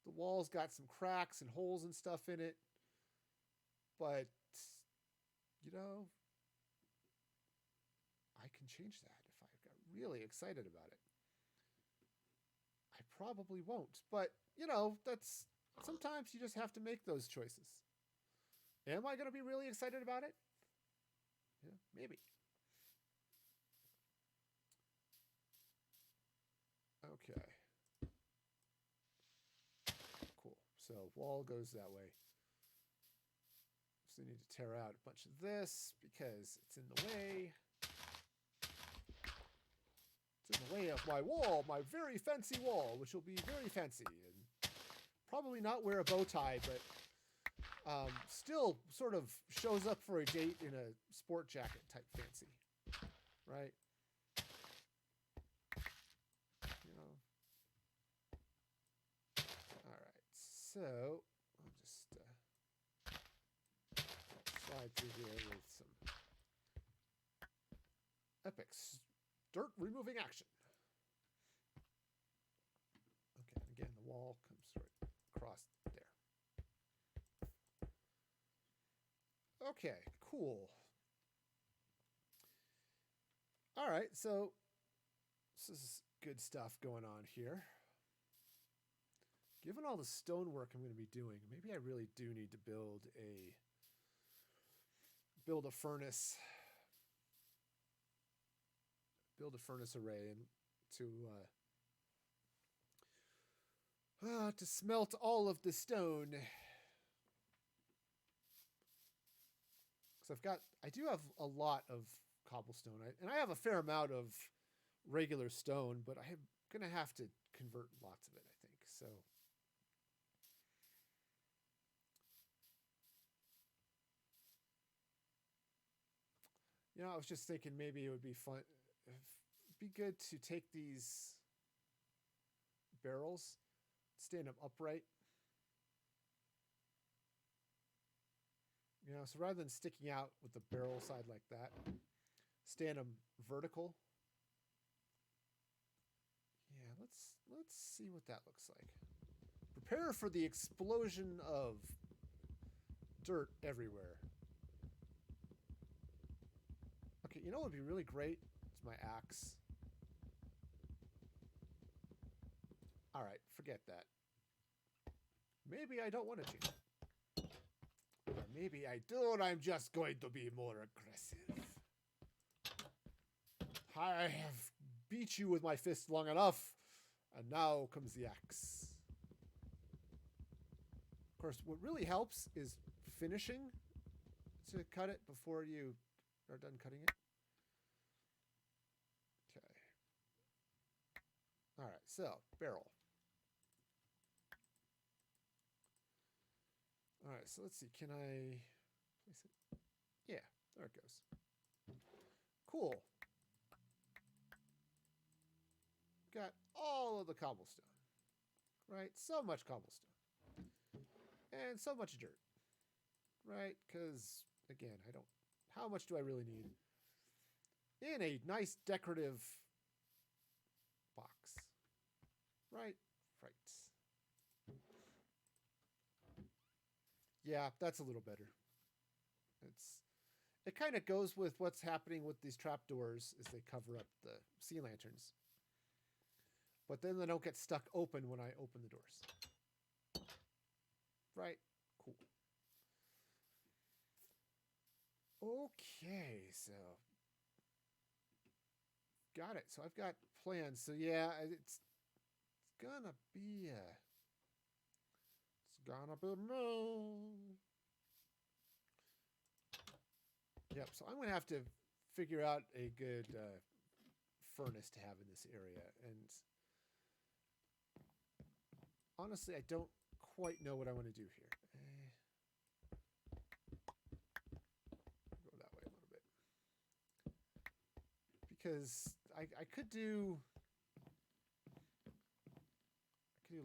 the wall's got some cracks and holes and stuff in it, but, you know, I can change that if I got really excited about it. I probably won't, but, you know, that's, sometimes you just have to make those choices. Am I going to be really excited about it? Yeah, maybe. Okay. Cool. So wall goes that way. So I need to tear out a bunch of this because it's in the way. It's in the way of my wall, my very fancy wall, which will be very fancy and probably not wear a bow tie, but still sort of shows up for a date in a sport jacket type fancy, right? You know. All right, so I'll just slide through here with some epic dirt removing action. Okay, again, the wall comes right across there. Okay, cool. All right, so this is good stuff going on here. Given all the stonework I'm going to be doing, maybe I really do need to build a furnace. Build a furnace array and to smelt all of the stone. I do have a lot of cobblestone, and I have a fair amount of regular stone, but I'm going to have to convert lots of it, I think. So, you know, I was just thinking maybe it would be fun, it'd be good to take these barrels, stand them upright. You know, so rather than sticking out with the barrel side like that, stand them vertical. Yeah, let's see what that looks like. Prepare for the explosion of dirt everywhere. Okay, you know what would be really great? It's my axe. All right, forget that. Maybe I don't want to change it. Or maybe I do, and I'm just going to be more aggressive. I have beat you with my fist long enough, and now comes the axe. Of course, what really helps is finishing to cut it before you are done cutting it. Okay. All right, so barrel. All right, so let's see. Can I place it? Yeah, there it goes. Cool. Got all of the cobblestone. Right? So much cobblestone. And so much dirt. Right? Because, again, I don't... How much do I really need? In a nice decorative box. Right? Right. Yeah, that's a little better. It kind of goes with what's happening with these trapdoors as they cover up the sea lanterns. But then they don't get stuck open when I open the doors. Right? Cool. Okay, so got it. So I've got plans. So yeah, it's gonna be me. Yep. So I'm gonna have to figure out a good furnace to have in this area, and honestly, I don't quite know what I want to do here. Go that way a little bit because I could do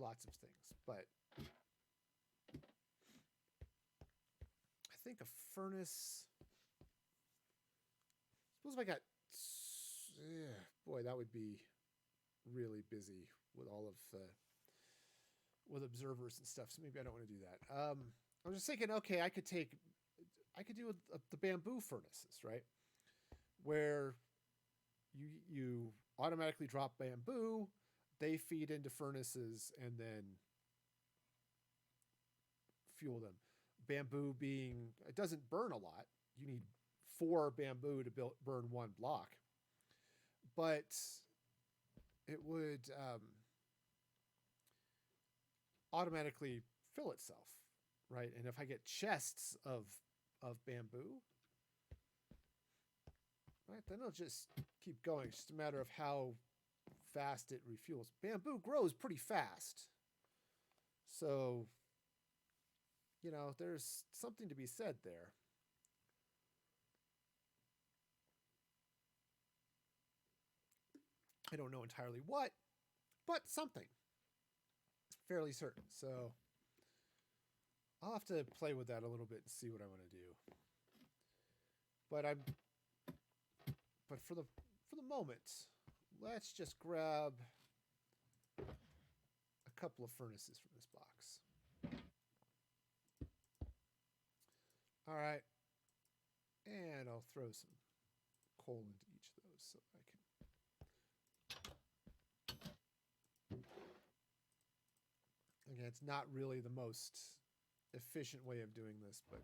lots of things, but I think a furnace. Suppose if I got, boy, that would be really busy with all of with observers and stuff. So maybe I don't want to do that. I was just thinking, okay, I could do the bamboo furnaces, right? Where you automatically drop bamboo, they feed into furnaces and then fuel them. Bamboo being, it doesn't burn a lot. You need 4 bamboo to burn 1 block. But it would automatically fill itself, right? And if I get chests of bamboo, right, then it'll just keep going. It's just a matter of how fast it refuels. Bamboo grows pretty fast. So, you know, there's something to be said there. I don't know entirely what, but something. Fairly certain. So I'll have to play with that a little bit and see what I want to do. But for the moment, let's just grab a couple of furnaces from this box. All right. And I'll throw some coal into each of those so I can. Again, it's not really the most efficient way of doing this, but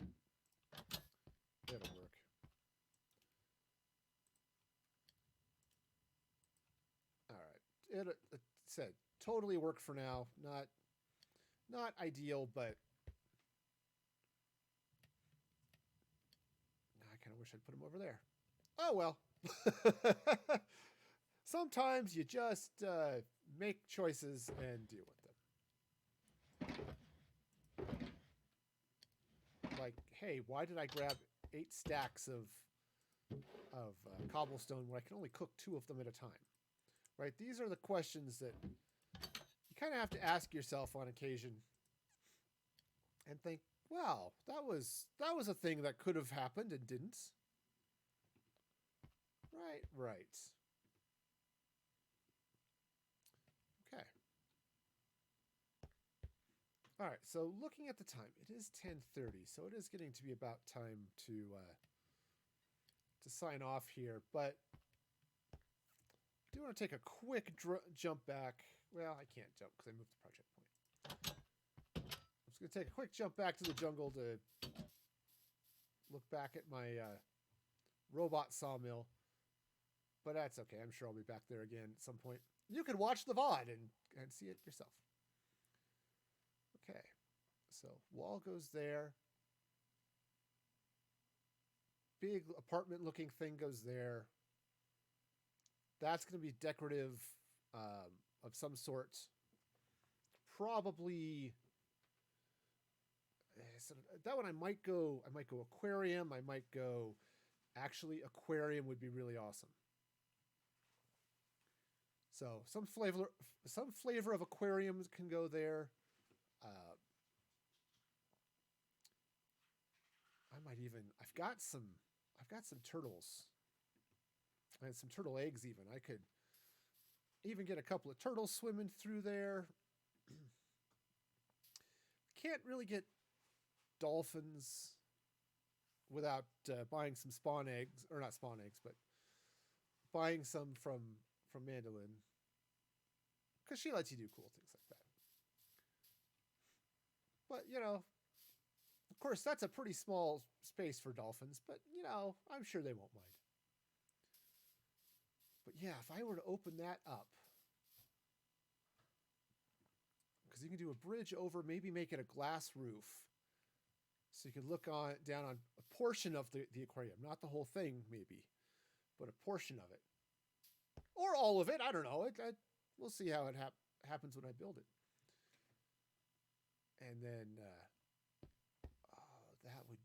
it'll work. All right. It said totally work for now. Not ideal, but I kind of wish I'd put them over there. Oh well. Sometimes you just make choices and deal with them. Like, hey, why did I grab 8 stacks of cobblestone when I can only cook 2 of them at a time? Right? These are the questions that you kind of have to ask yourself on occasion and think, wow, that was a thing that could have happened and didn't. Right. Okay. All right, so looking at the time, it is 10:30, so it is getting to be about time to sign off here. But I do want to take a quick jump back. Well, I can't jump because I moved the project point. I'm just going to take a quick jump back to the jungle to look back at my robot sawmill. But that's okay. I'm sure I'll be back there again at some point. You can watch the VOD and see it yourself. Okay, so wall goes there. Big apartment looking thing goes there. That's going to be decorative of some sort. Probably, So that one I might go. I might go aquarium. I might go. Actually, aquarium would be really awesome. So some flavor of aquariums can go there. I might even. I've got some turtles. I had some turtle eggs. Even I could even get a couple of turtles swimming through there. Can't really get dolphins without buying some spawn eggs, or not spawn eggs, but buying some from Mandolin, because she lets you do cool things like that. But of course, that's a pretty small space for dolphins. But I'm sure they won't mind. But yeah, if I were to open that up, because you can do a bridge over, maybe make it a glass roof, so you can look down on a portion of the aquarium, not the whole thing, maybe, but a portion of it, or all of it. I don't know. We'll see how it happens when I build it. And then, that would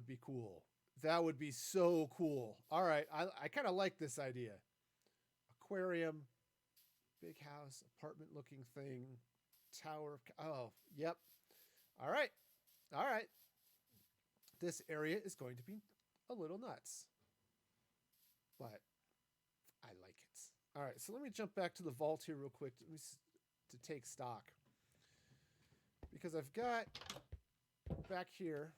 be cool. That would be so cool. All right, I kind of like this idea. Aquarium, big house, apartment looking thing, tower. Oh, yep. All right. All right. This area is going to be a little nuts, but I like it. All right. So let me jump back to the vault here real quick to take stock, because I've got back here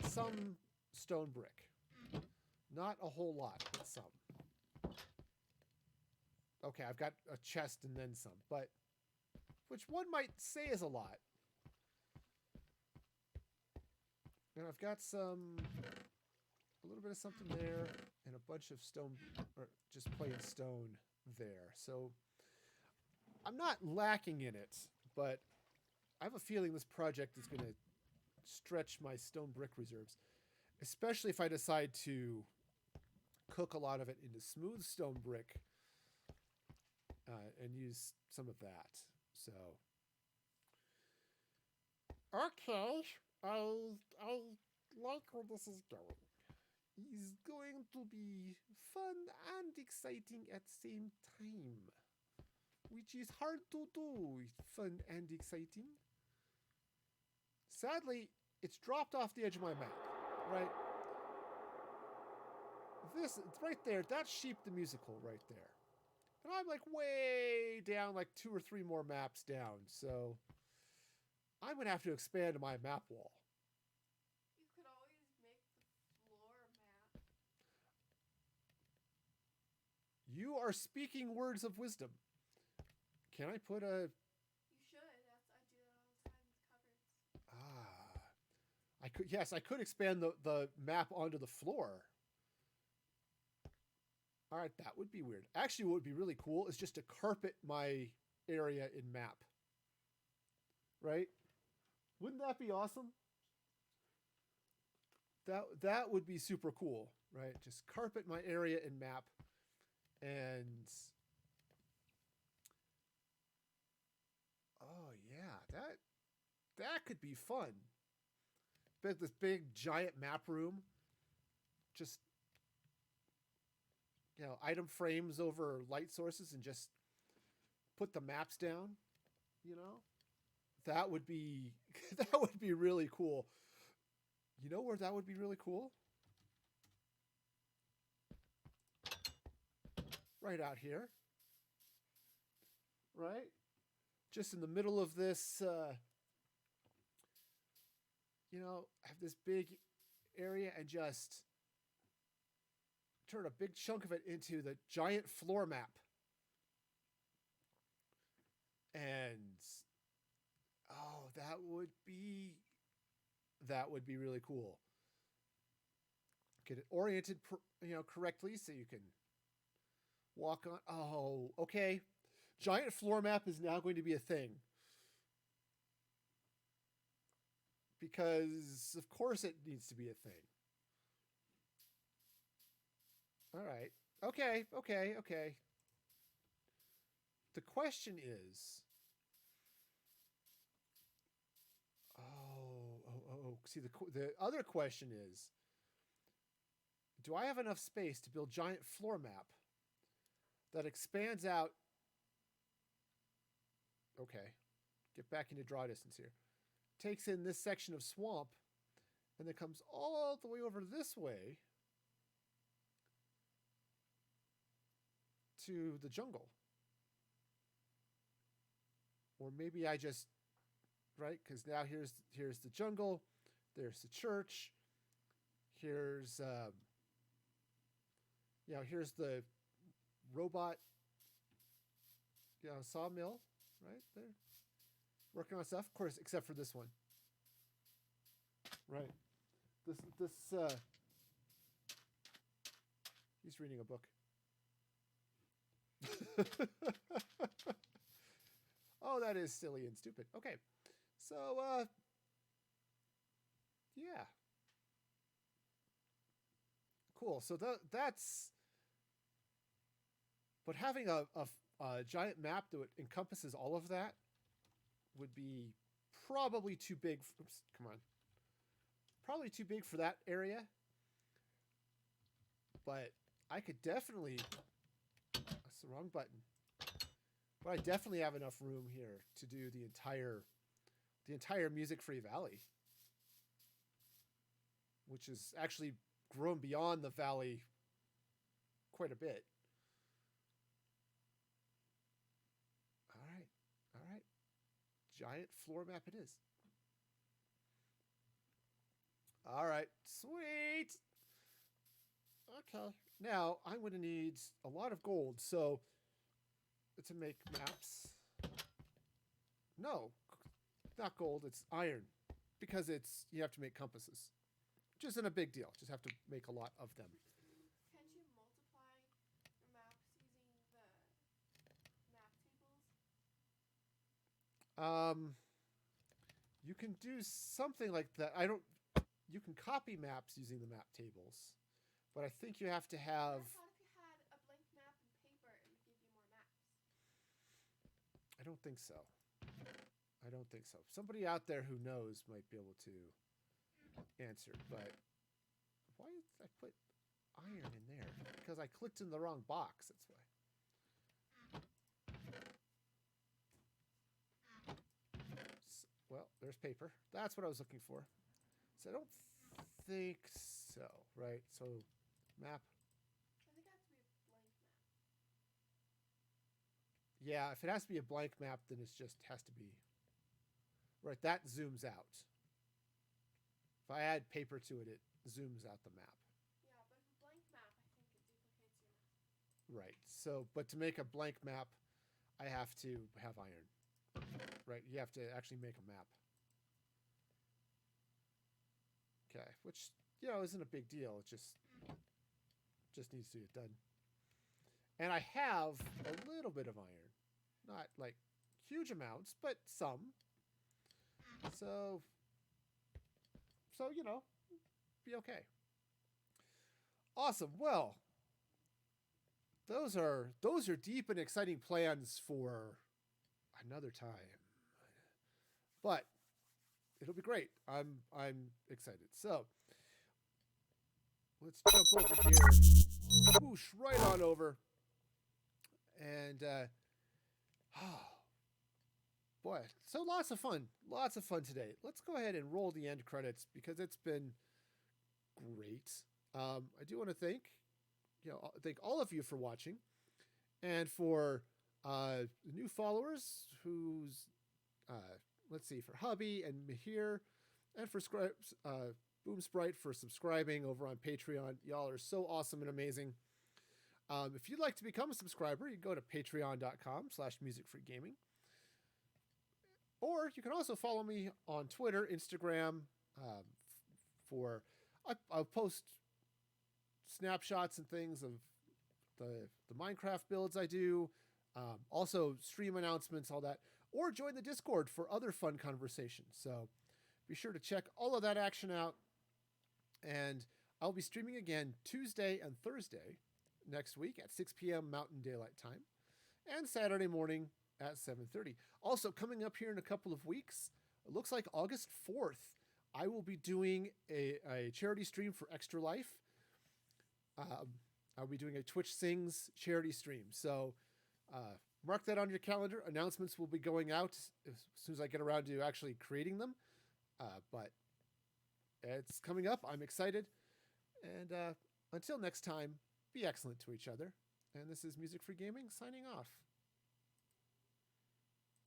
some stone brick. Not a whole lot, but some. Okay, I've got a chest and then some, but which one might say is a lot. And I've got a little bit of something there, and a bunch of stone, or just plain stone there. So I'm not lacking in it, but I have a feeling this project is going to stretch my stone brick reserves, especially if I decide to cook a lot of it into smooth stone brick and use some of that. So, okay, I like where this is going. It's going to be fun and exciting at the same time, which is hard to do. Fun and exciting. Sadly, it's dropped off the edge of my map, right? It's right there. That's Sheep the Musical right there. And I'm like way down, like 2 or 3 more maps down. So I'm going to have to expand my map wall. You could always make the floor map. You are speaking words of wisdom. Can I put a... You should. I do that all the time with cupboards. I could, yes, I could expand the map onto the floor. All right, that would be weird. Actually, what would be really cool is just to carpet my area in map. Right? Wouldn't that be awesome? That would be super cool, right? Just carpet my area in map, and oh yeah, that could be fun. This big giant map room, just item frames over light sources, and just put the maps down. That would be that would be really cool. You know where that would be really cool? Right out here. Right? Just in the middle of this, have this big area and just turn a big chunk of it into the giant floor map. And oh, that would be really cool. Get it oriented, correctly so you can walk on. Oh, okay. Giant floor map is now going to be a thing. Because of course it needs to be a thing. All right. Okay. The question is, See, the other question is, do I have enough space to build giant floor map that expands out? Okay, get back into draw distance here. Takes in this section of swamp and then comes all the way over this way to the jungle. Or maybe I just, right? Because now here's the jungle, there's the church, here's here's the robot, sawmill, right there, working on stuff. Of course, except for this one, right? This he's reading a book. Oh, that is silly and stupid. Okay. So, yeah. Cool. So that's... But having a giant map that encompasses all of that would be probably too big. Oops, come on. Probably too big for that area. But I could definitely... That's the wrong button. But I definitely have enough room here to do the entire music-free valley, which has actually grown beyond the valley quite a bit. All right. Giant floor map it is. All right, sweet. Okay, now I'm going to need a lot of gold, so to make maps. No, not gold, it's iron, because you have to make compasses, which isn't a big deal. Just have to make a lot of them. Can't you multiply your maps using the map tables? You can do something like that. You can copy maps using the map tables, but I think you have to have... I thought if you had a blank map and paper, it would give you more maps. I don't think so. Somebody out there who knows might be able to answer, but why did I put iron in there? Because I clicked in the wrong box, that's why. Well, there's paper. That's what I was looking for. So I don't think so, right? So map. I think it has to be a blank map. Yeah, if it has to be a blank map, then it just has to be... Right, that zooms out. If I add paper to it, it zooms out the map. Yeah, but if a blank map, I think it duplicates your map. Right, so, but to make a blank map, I have to have iron. Right, you have to actually make a map. Okay, which, isn't a big deal. It just needs to get done. And I have a little bit of iron. Not like huge amounts, but some. So be okay. Awesome. Well, those are deep and exciting plans for another time. But it'll be great. I'm excited. So let's jump over here. Whoosh, right on over. And boy, so lots of fun today. Let's go ahead and roll the end credits because it's been great. I do want to thank all of you for watching, and for new followers who's let's see, for Hubby and Mahir, and for Boom Sprite for subscribing over on Patreon. Y'all are so awesome and amazing. If you'd like to become a subscriber, you can go to patreon.com/musicfreegaming. Or you can also follow me on Twitter, Instagram. I'll post snapshots and things of the Minecraft builds I do. Also stream announcements, all that. Or join the Discord for other fun conversations. So be sure to check all of that action out. And I'll be streaming again Tuesday and Thursday next week at 6 p.m. Mountain Daylight Time. And Saturday morning at 7:30. Also, coming up here in a couple of weeks, it looks like August 4th, I will be doing a charity stream for Extra Life. I'll be doing a Twitch Sings charity stream. So mark that on your calendar. Announcements will be going out as soon as I get around to actually creating them. But it's coming up. I'm excited. And until next time, be excellent to each other. And this is Music Free Gaming signing off.